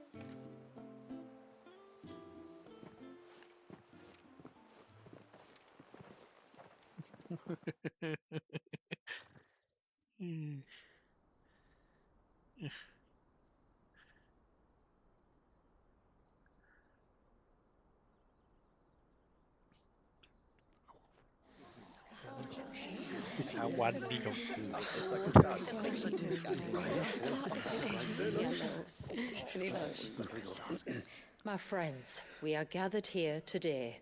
My friends, we are gathered here today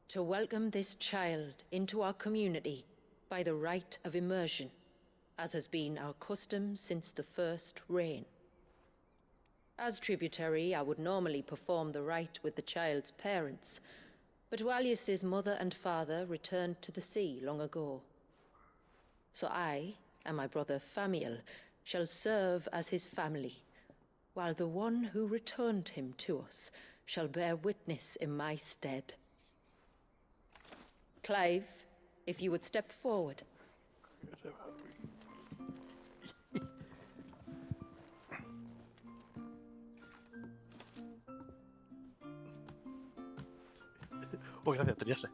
to welcome this child into our community by the rite of immersion, as has been our custom since the first reign. As tributary, I would normally perform the rite with the child's parents, but Walius's mother and father returned to the sea long ago. So I and my brother Famiel shall serve as his family, while the one who returned him to us shall bear witness in my stead. Clive, if you would step forward. Oh, gracias, tenía sed.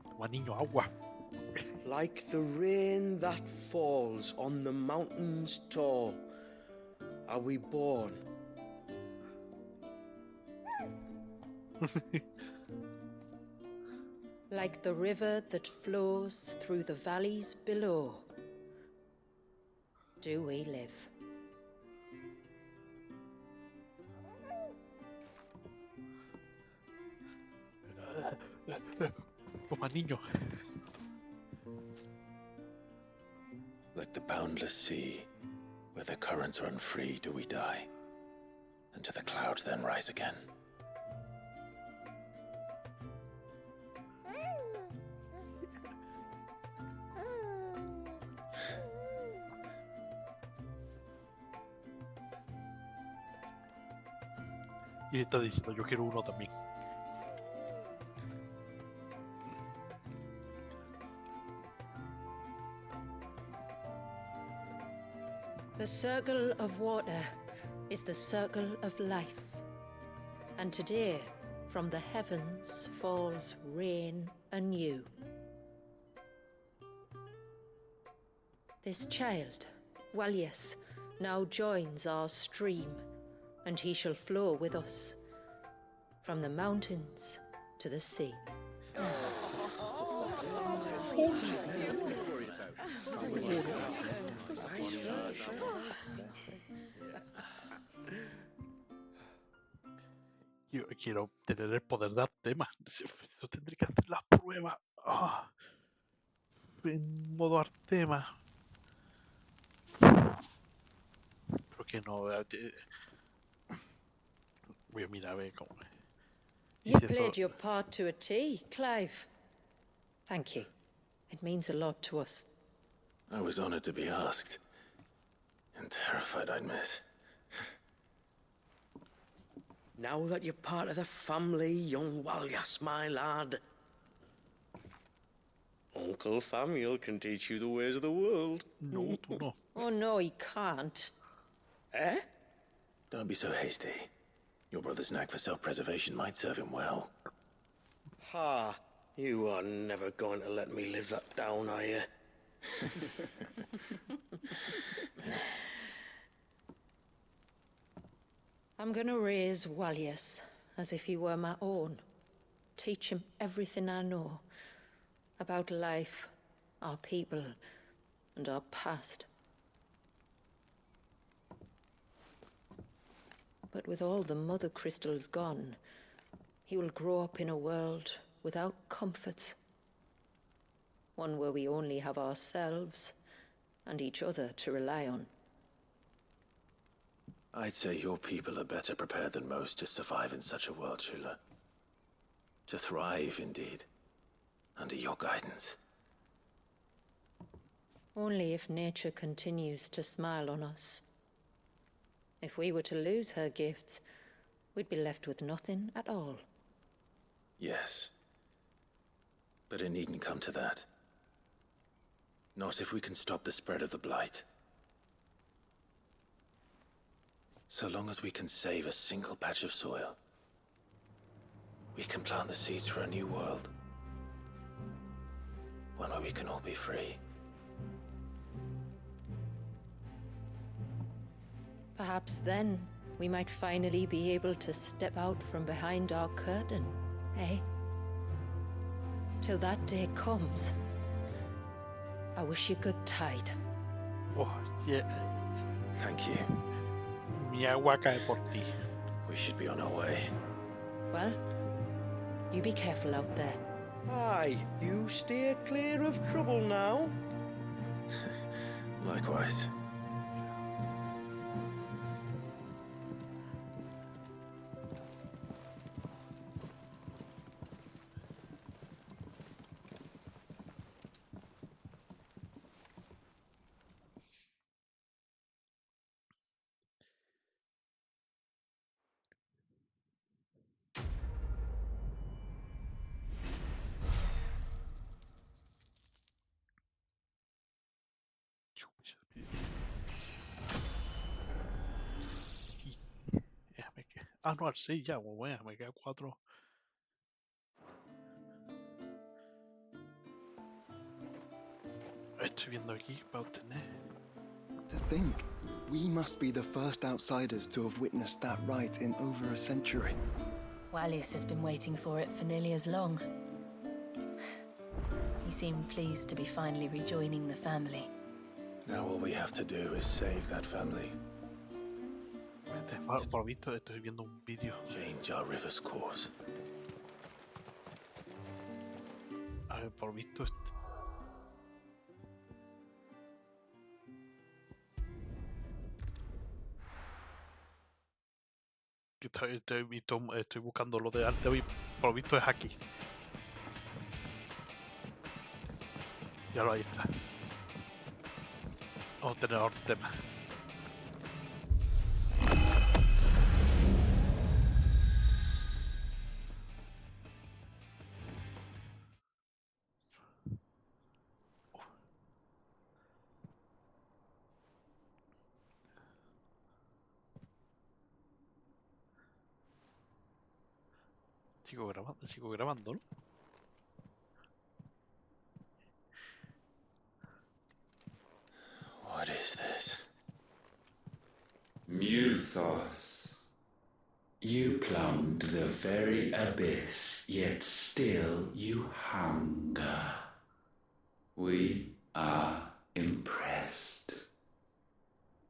Toma, niño, agua. Like the rain that falls on the mountains tall, are we born. Like the river that flows through the valleys below, do we live. Toma, niño. Like the boundless sea, where the currents run free, do we die, and to the clouds then rise again. Y está diciendo, yo quiero uno también. The circle of water is the circle of life. And today, from the heavens falls rain anew. This child, Walius, now joins our stream, and he shall flow with us from the mountains to the sea. Yo quiero tener el poder de Artema. Yo tendré que hacer la prueba. En modo Artema. Pero que no. Voy a mirar a ver cómo. You played your part to a T, Clive. Thank you. It means a lot to us. I was honored to be asked. And terrified I'd miss. Now that you're part of the family, young Walyas, my lad. Uncle Samuel can teach you the ways of the world. No, tú no. Oh, no, he can't. Eh? Don't be so hasty. Your brother's knack for self-preservation might serve him well. Ha! You are never going to let me live that down, are you? I'm gonna raise Walyas as if he were my own. Teach him everything I know about life, our people, and our past. But with all the mother crystals gone, he will grow up in a world without comforts. One where we only have ourselves and each other to rely on. I'd say your people are better prepared than most to survive in such a world, Shula. To thrive, indeed, under your guidance. Only if nature continues to smile on us. If we were to lose her gifts, we'd be left with nothing at all. Yes. But it needn't come to that. Not if we can stop the spread of the Blight. So long as we can save a single patch of soil, we can plant the seeds for a new world. One where we can all be free. Perhaps then, we might finally be able to step out from behind our curtain, eh? Till that day comes, I wish you good tide. Oh, yeah. Thank you. Mi agua cae por ti. We should be on our way. Well, you be careful out there. Aye, you steer clear of trouble now. Likewise. No, al 6 ya, bueno, me quedan 4. Estoy viendo aquí para obtener. To think, we must be the first outsiders to have witnessed that rite in over a century. Walyas has been waiting for it for nearly as long. He seemed pleased to be finally rejoining the family. Now all we have to do is save that family. Por visto, estoy viendo un vídeo. Change our river's course. A ver, por visto. Estoy buscando lo de arte hoy. Por visto es aquí. Ya lo ahí está. Vamos a tener otro tema. Sigo grabando, ¿no? What is this? Muthos. You plumbed the very abyss, yet still you hunger. We are impressed.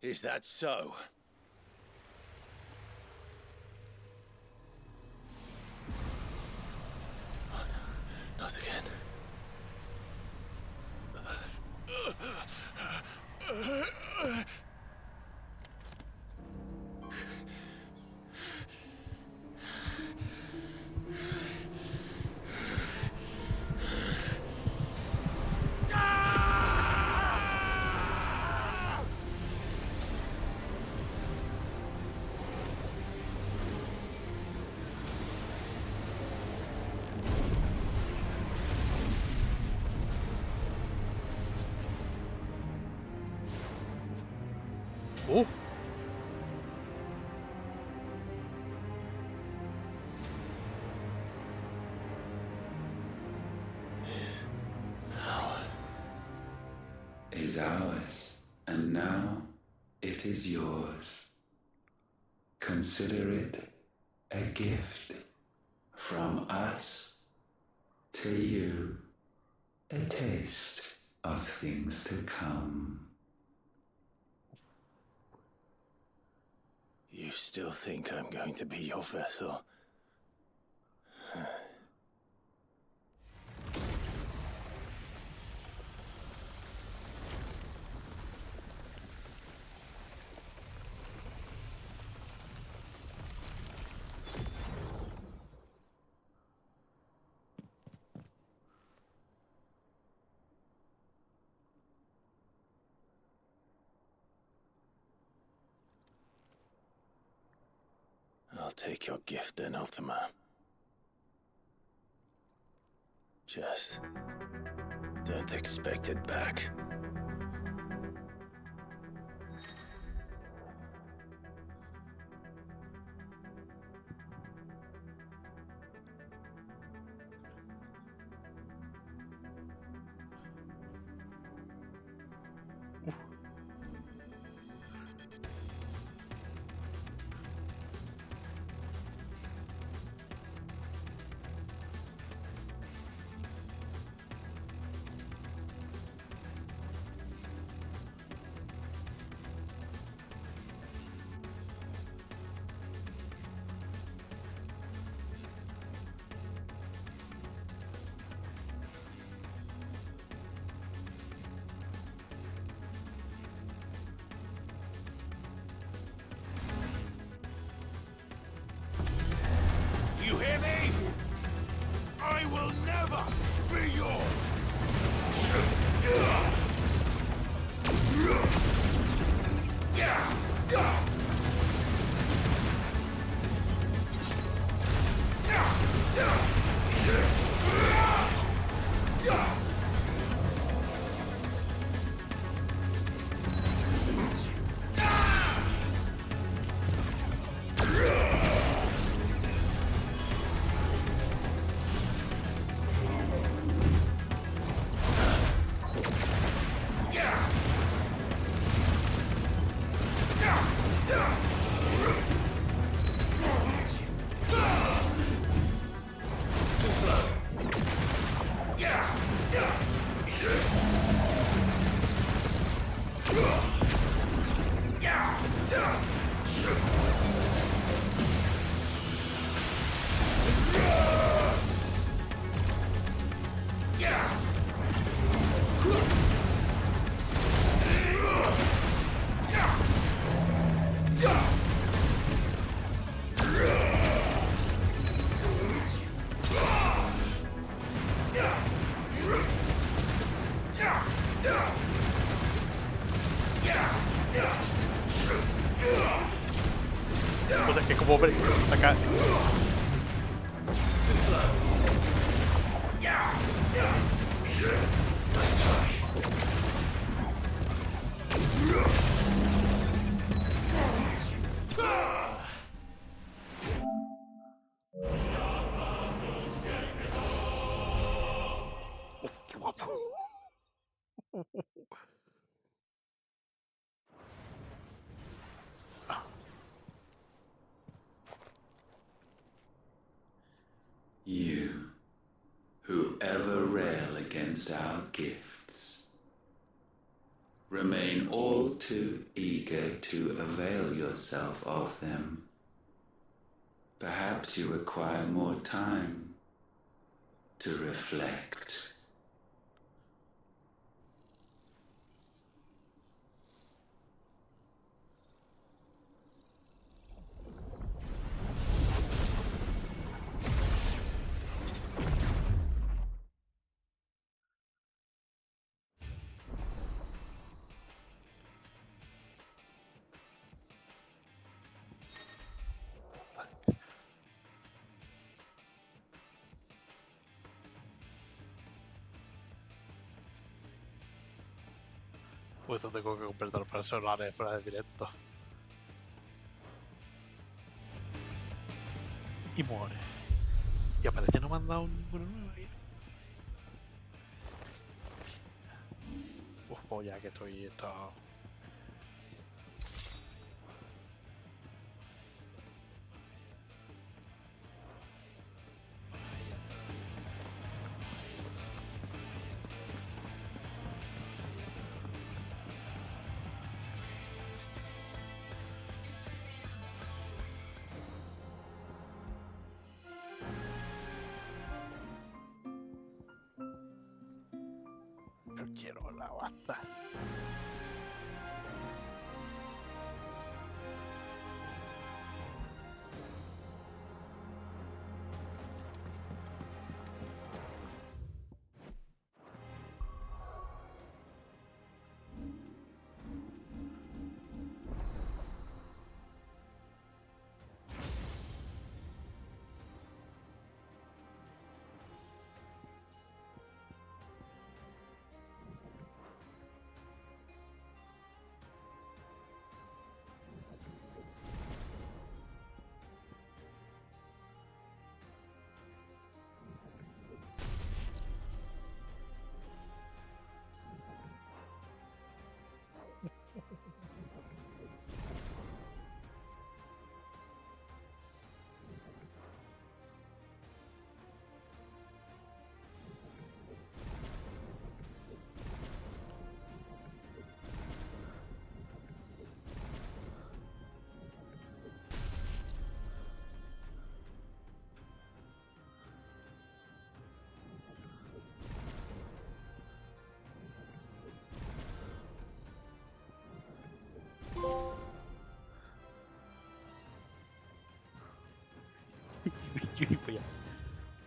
Is that so? Oh, no. Not again. Oh. Is ours, and now it is yours. Consider it a gift from us to you, a taste of things to come. You still think I'm going to be your vessel? I'll take your gift then, Ultima. Just don't expect it back. You hear me? I will never be yours! Pues es que como ver acá. You, whoever read rail against our gifts. Remain all too eager to avail yourself of them. Perhaps you require more time to reflect. Pues tengo que completar personajes fuera de directo. Y muere. Y aparece no me han dado ninguno nuevo ahí. Pues ya que estoy esto. Yo quiero la basta.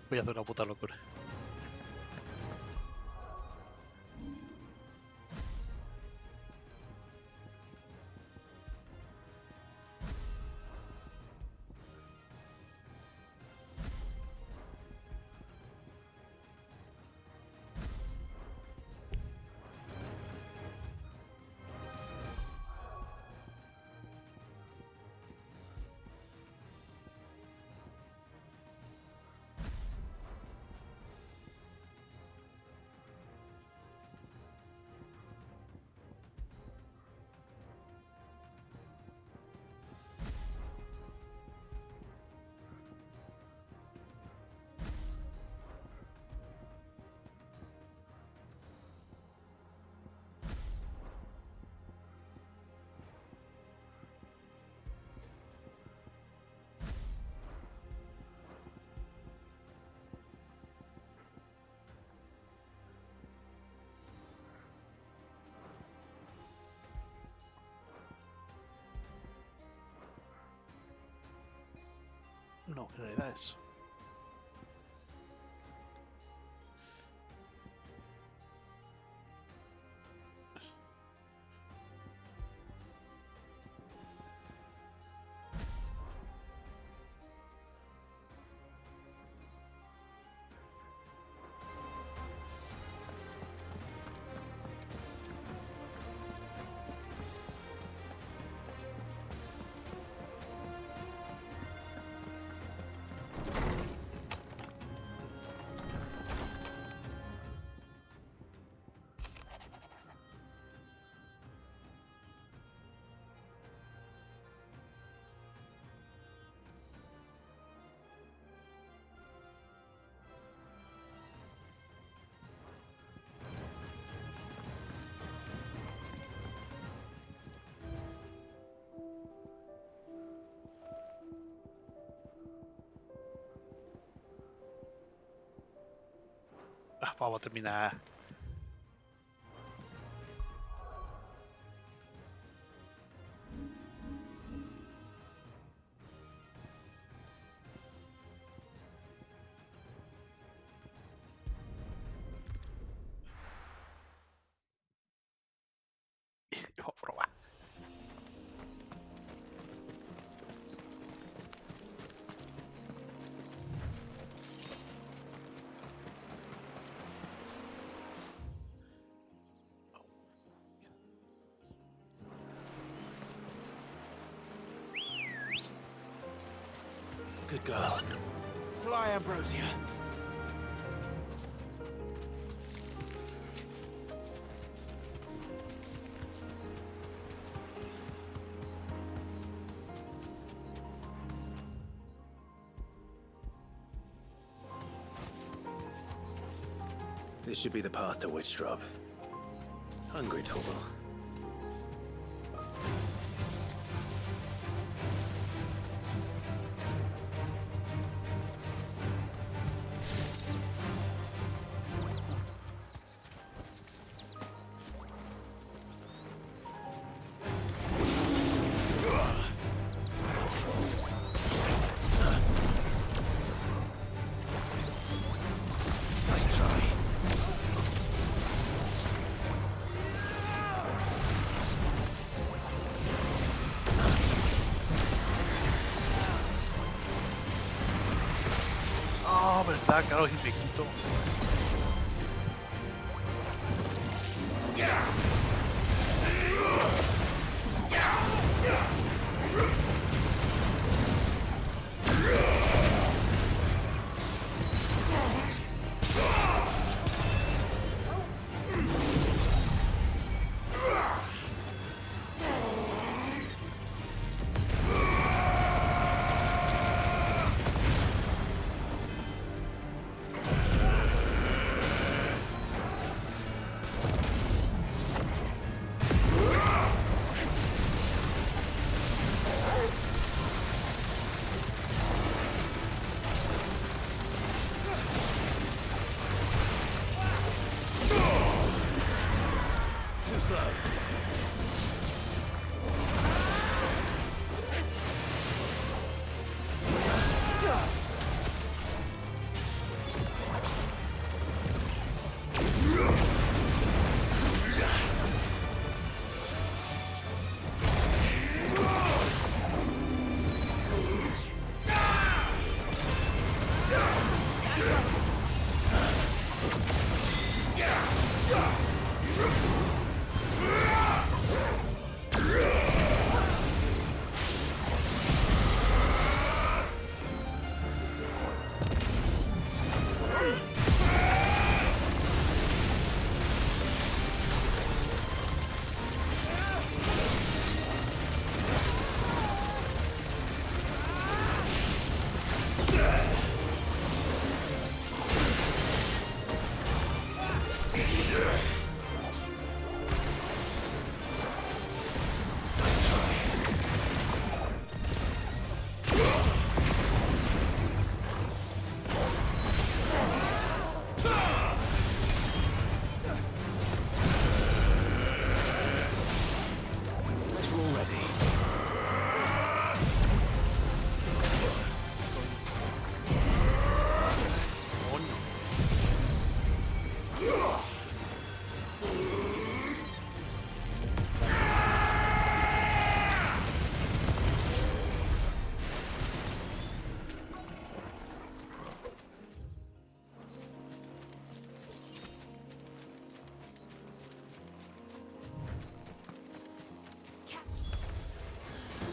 Voy a hacer una puta locura. No, en realidad es. vamos a terminar. Vamos a probar. Good girl. Fly, Ambrosia. This should be the path to Witchdrop. Hungry, Torval. Nice try. Ah, verdad, claro, es infinito. Too slow.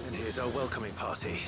And here's our welcoming party.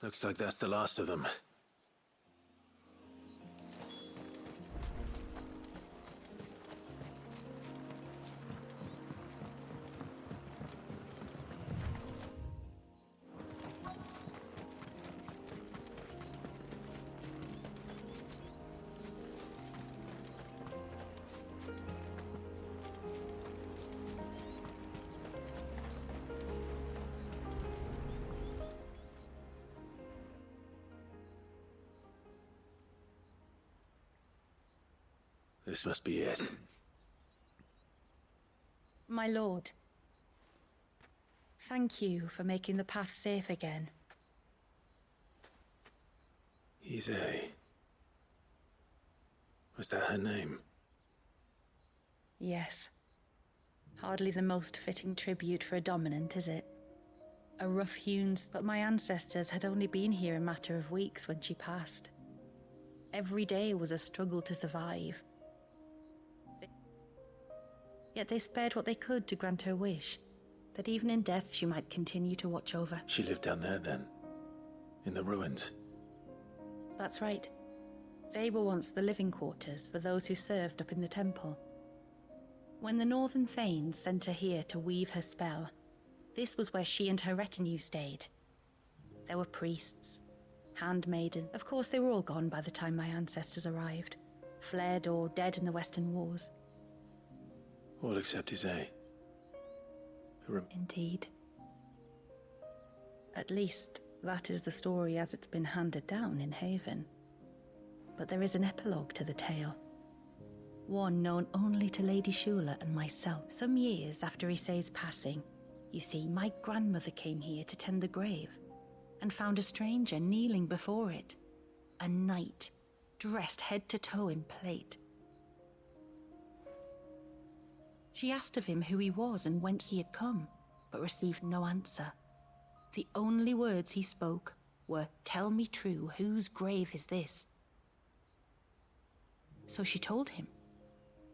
Looks like that's the last of them. This must be it. My lord, thank you for making the path safe again. XVI. Was that her name? Yes. Hardly the most fitting tribute for a dominant, is it? A rough-hewn, but my ancestors had only been here a matter of weeks when she passed. Every day was a struggle to survive. Yet they spared what they could to grant her wish, that even in death she might continue to watch over. She lived down there then? In the ruins? That's right. They were once the living quarters for those who served up in the temple. When the Northern Thanes sent her here to weave her spell, this was where she and her retinue stayed. There were priests, handmaiden. Of course, they were all gone by the time my ancestors arrived, fled or dead in the Western Wars. All except XVI. Indeed. At least, that is the story as it's been handed down in Haven. But there is an epilogue to the tale. One known only to Lady Shula and myself. Some years after XVI's passing, you see, my grandmother came here to tend the grave, and found a stranger kneeling before it. A knight, dressed head to toe in plate. She asked of him who he was and whence he had come, but received no answer. The only words he spoke were, "Tell me true, whose grave is this?" So she told him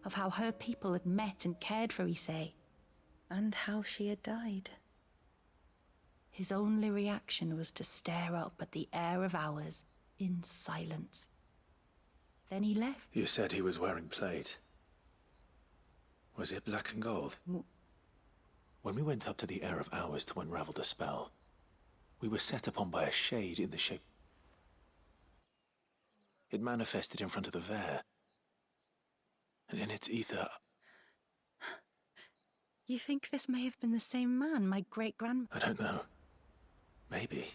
of how her people had met and cared for XVII, and how she had died. His only reaction was to stare up at the air of hours in silence. Then he left. You said he was wearing plate. Was it black and gold? When we went up to the Air of Hours to unravel the spell, we were set upon by a shade in the shape. It manifested in front of the Vare. And in its ether... You think this may have been the same man, my great-grand... I don't know. Maybe.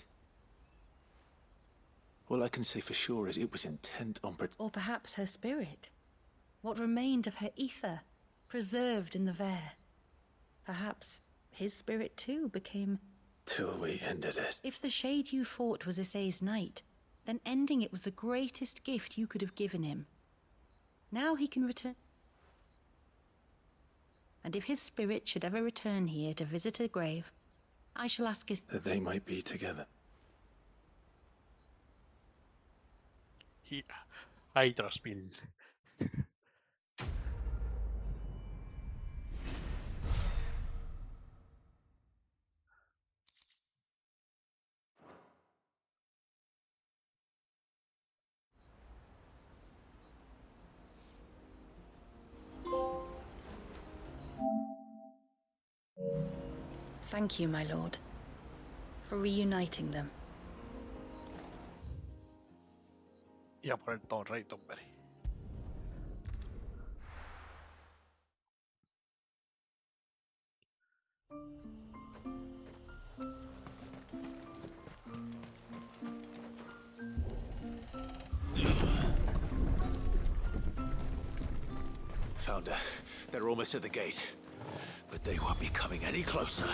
All I can say for sure is it was intent on... Or perhaps her spirit. What remained of her ether, preserved in the Vare. Perhaps his spirit too became... Till we ended it. If the shade you fought was XVI's knight, then ending it was the greatest gift you could have given him. Now he can return. And if his spirit should ever return here to visit her grave, I shall ask his... That they might be together. I trust me. Thank you, my lord, for reuniting them. Y a por el todo rey, hombre. Found her. They're almost at the gate. But they won't be coming any closer.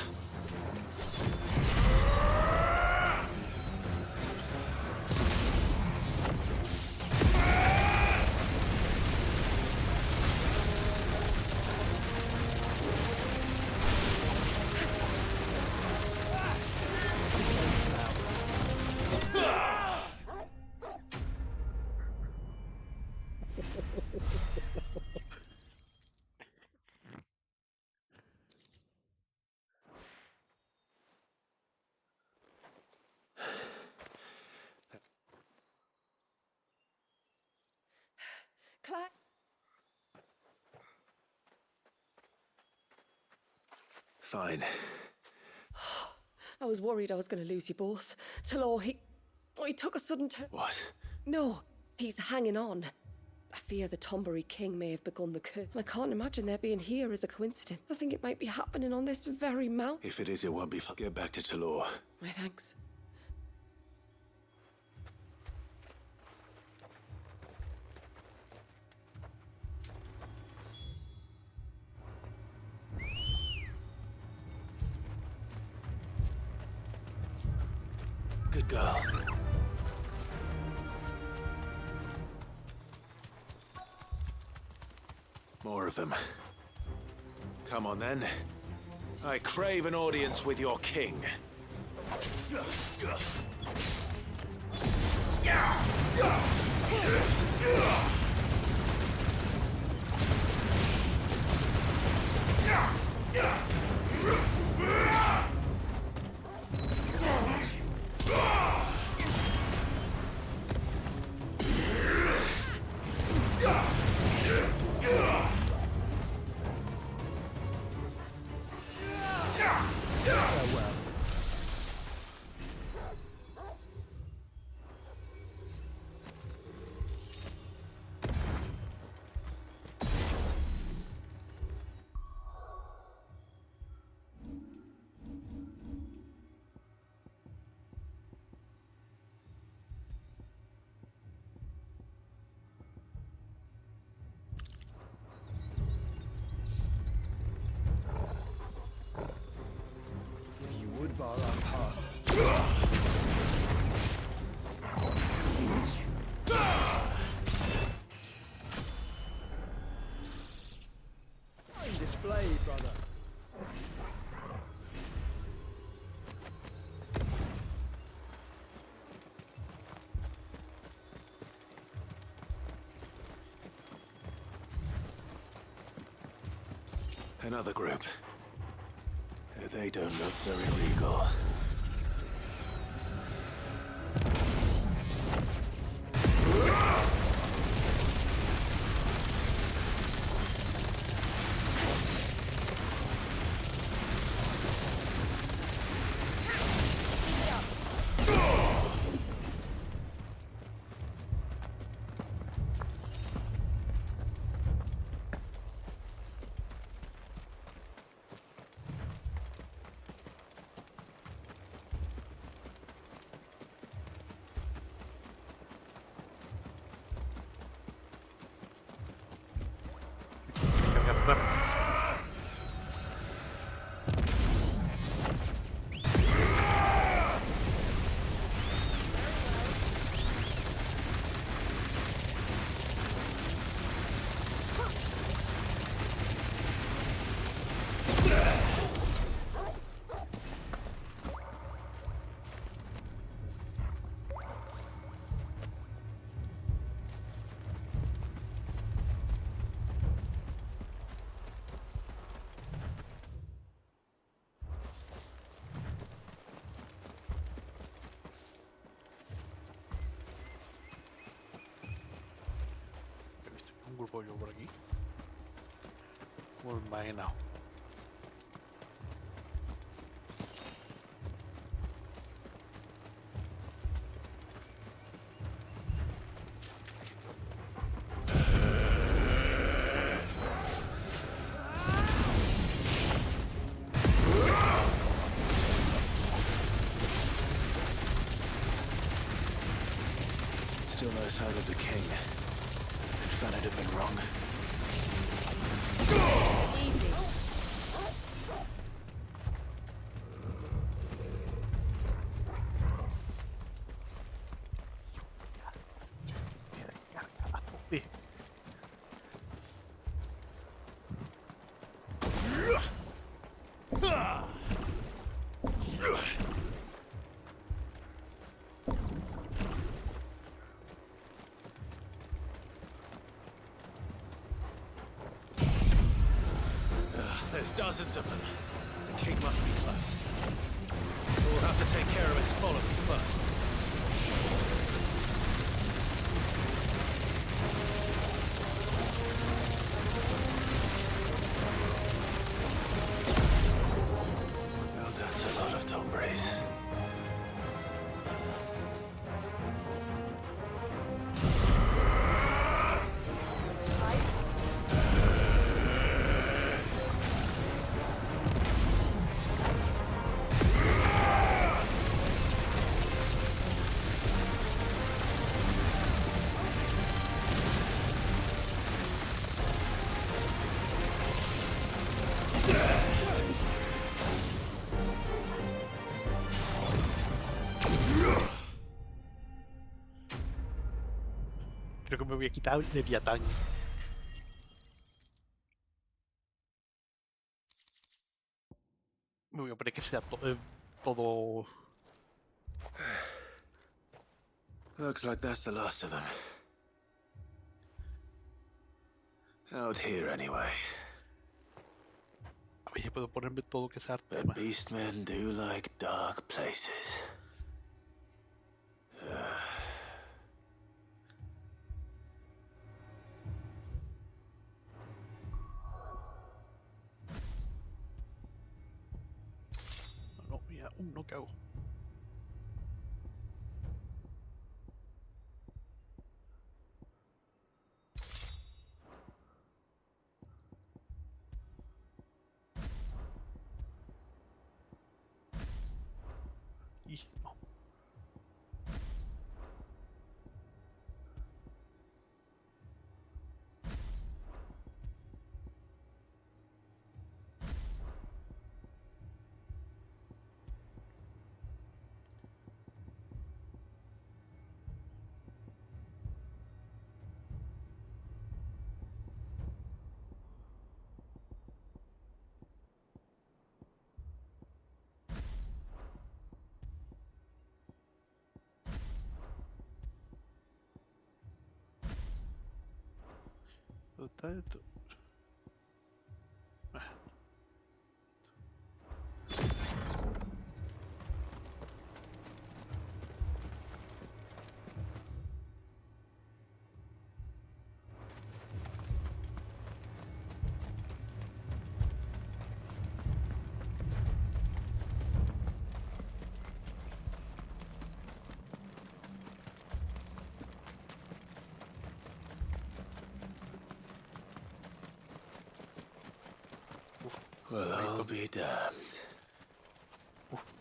Fine. I was worried I was going to lose you both. Talor, he took a sudden turn. What? No, he's hanging on. I fear the Tombury King may have begun the coup, and I can't imagine their being here as a coincidence. I think it might be happening on this very mountain. If it is, it won't be. Get back to Talor. My thanks. Good girl. More of them. Come on, then. I crave an audience with your king. Bar our path. Fine display, brother. Another group. They don't look very regal. Un grupo yo por aquí. Muy imaginado. Still no sign of the king. Thought I'd have been wrong. Easy. There's dozens of them. The king must be close. We'll have to take care of his followers first. Creo que me voy a quitar el leviatán. Me voy a poner que sea todo... Looks like that's the last of them. Out here, anyway. A ver si puedo ponerme todo que sea arte. But beastmen do like dark places. No, mira, no cago. Y no. ¿Dónde está esto? Well, I'll be damned.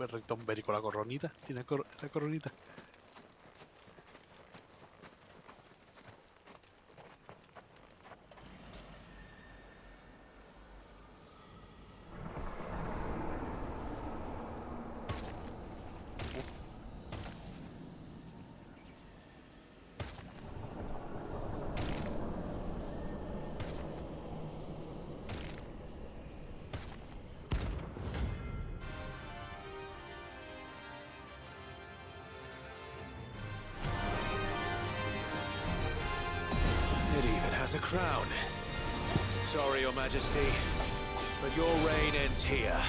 El rectón Berry con la coronita. Tiene la coronita. It even has a crown. Sorry, Your Majesty, but your reign ends here.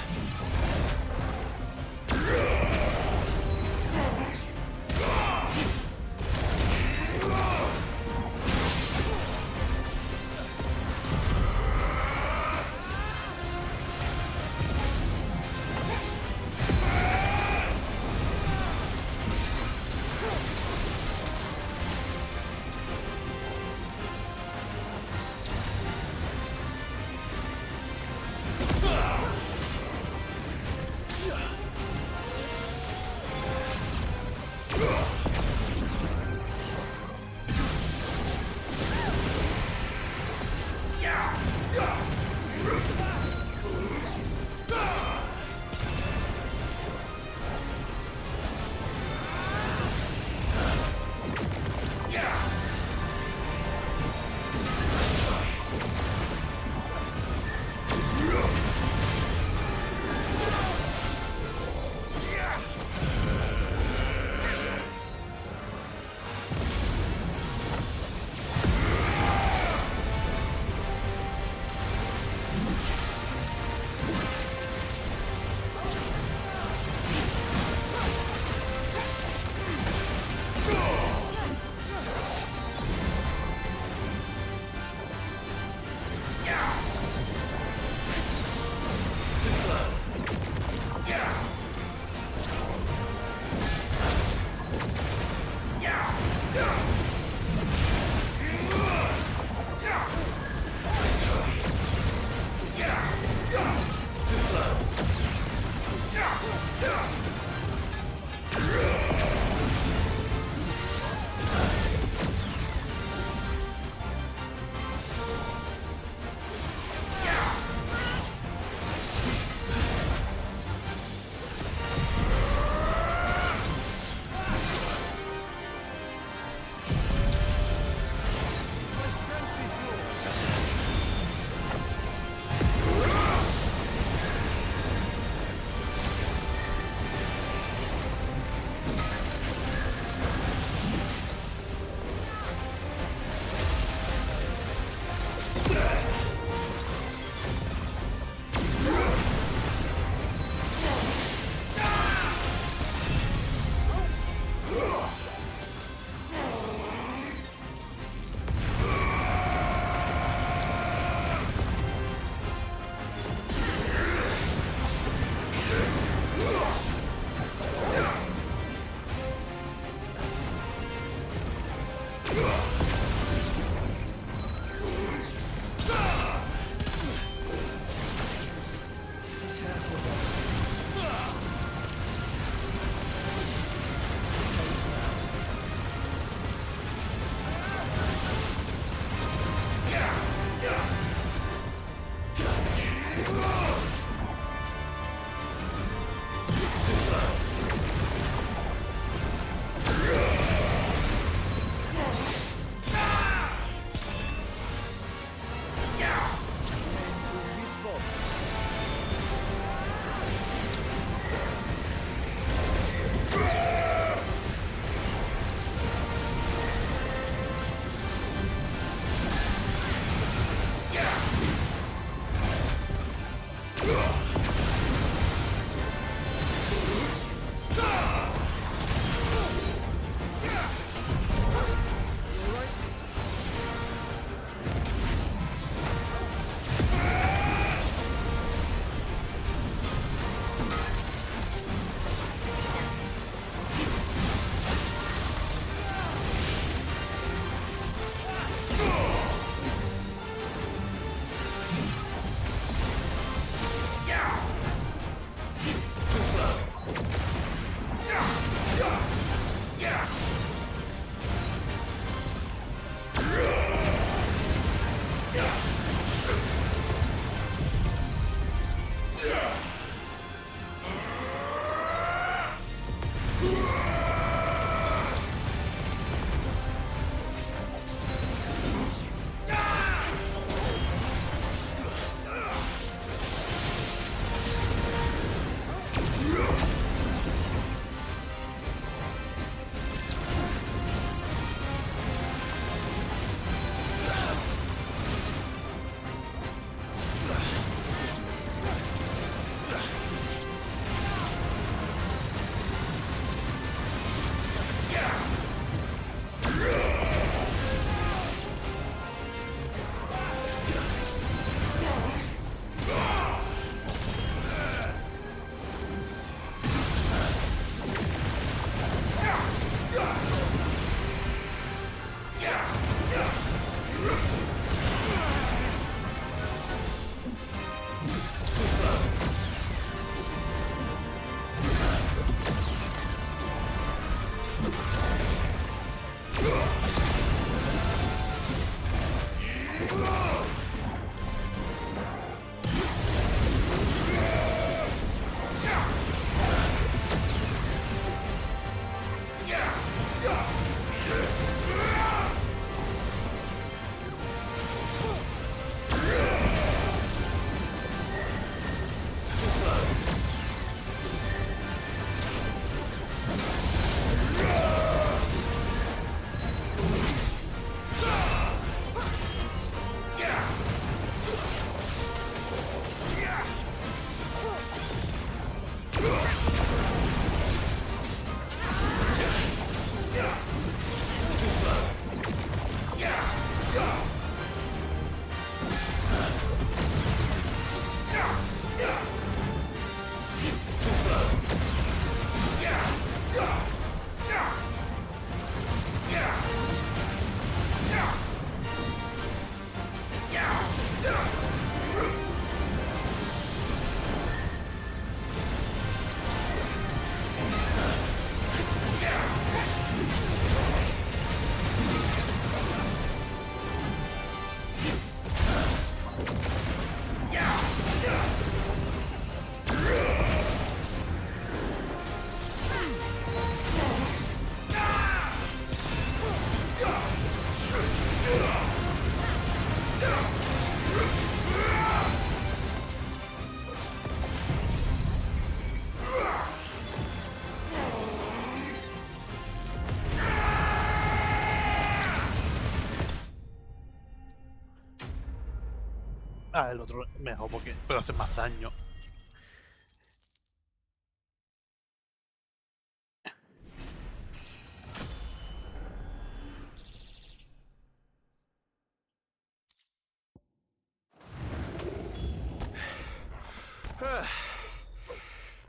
Ah, el otro mejor porque puede hacer más daño.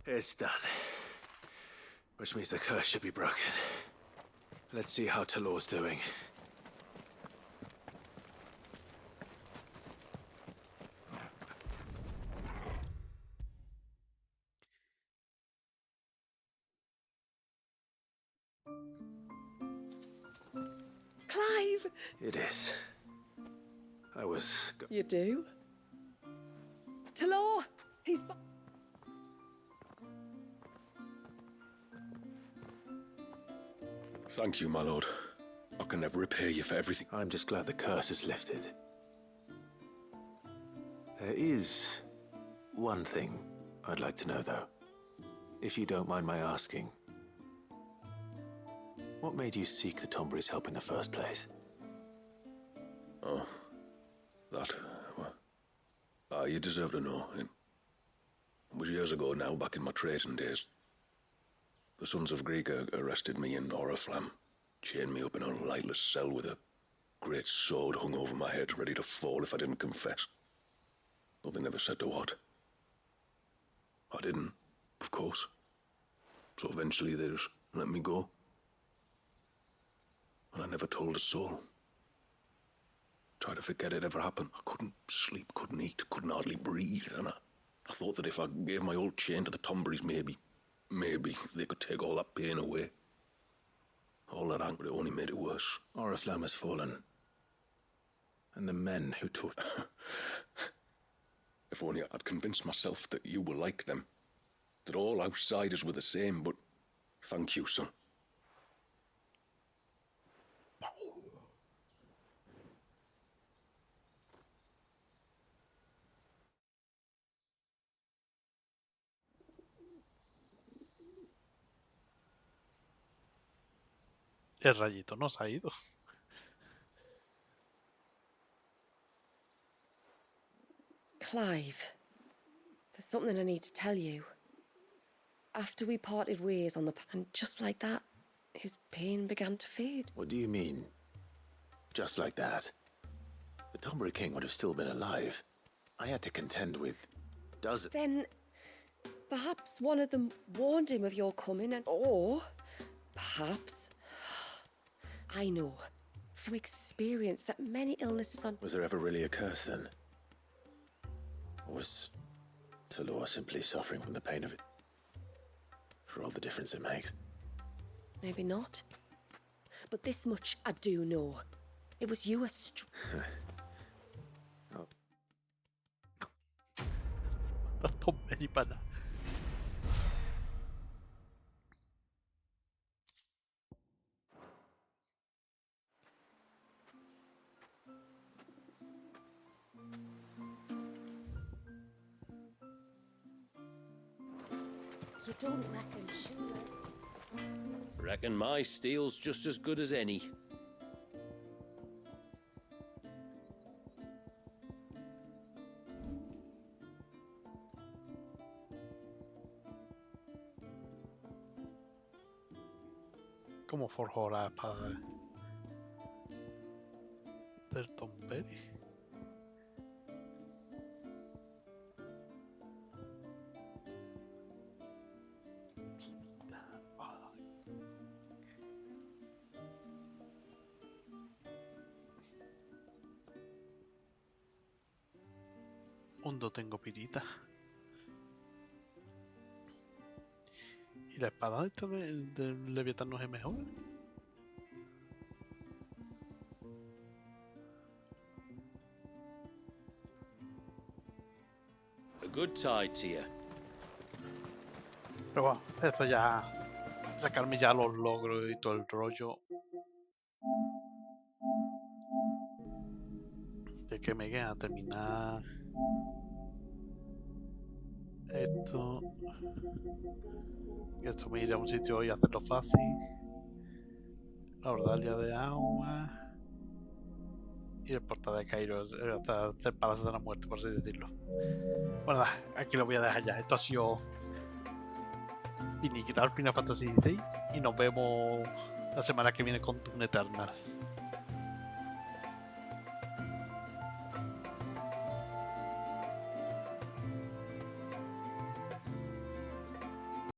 It's done. Which means the curse should be broken. Let's see how Talor's doing. Clive! It is. I was... You do? Talor! He's... Thank you, my lord. I can never repay you for everything. I'm just glad the curse is lifted. There is one thing I'd like to know, though. If you don't mind my asking. What made you seek the Tombry's help in the first place? Oh, that... well, you deserve to know. It was years ago now, back in my trading days. The Sons of Greek arrested me in Oriflamme, chained me up in a lightless cell with a great sword hung over my head, ready to fall if I didn't confess. Though they never said to what. I didn't, of course. So eventually they just let me go. And I never told a soul. Tried to forget it ever happened. I couldn't sleep, couldn't eat, couldn't hardly breathe, and I thought that if I gave my old chain to the Tombrys, maybe they could take all that pain away. All that anger, it only made it worse. Oriflamme has fallen. And the men who taught... If only I'd convinced myself that you were like them. That all outsiders were the same, but thank you, son. El rayito no se ha ido. Clive, there's something I need to tell you. After we parted ways on the... and just like that, his pain began to fade. What do you mean? Just like that? The Tombry King would have still been alive. I had to contend with dozens... Then, perhaps one of them warned him of your coming and... Or, perhaps... I know, from experience, that many illnesses on... Was there ever really a curse, then? Or was Talor simply suffering from the pain of it? For all the difference it makes. Maybe not. But this much I do know. It was you Oh. Tanto many para. You don't reckon Shula's... Reckon my steel's just as good as any. ¿Cómo forjó la espada del Tomberi? Hondo tengo pirita. ¿Y la espada esta del leviatán no es mejor? A good tide to you. Pero bueno, eso ya... sacarme ya los logros y todo el rollo. De que me queda terminar... esto me irá a un sitio y hacerlo fácil. La ordalia de agua Y el portal de Cairo es el Palacio de la Muerte, por así decirlo. Bueno, aquí lo voy a dejar ya. Esto ha sido finiquitar Final Fantasy XVI y nos vemos la semana que viene con Doom Eternal.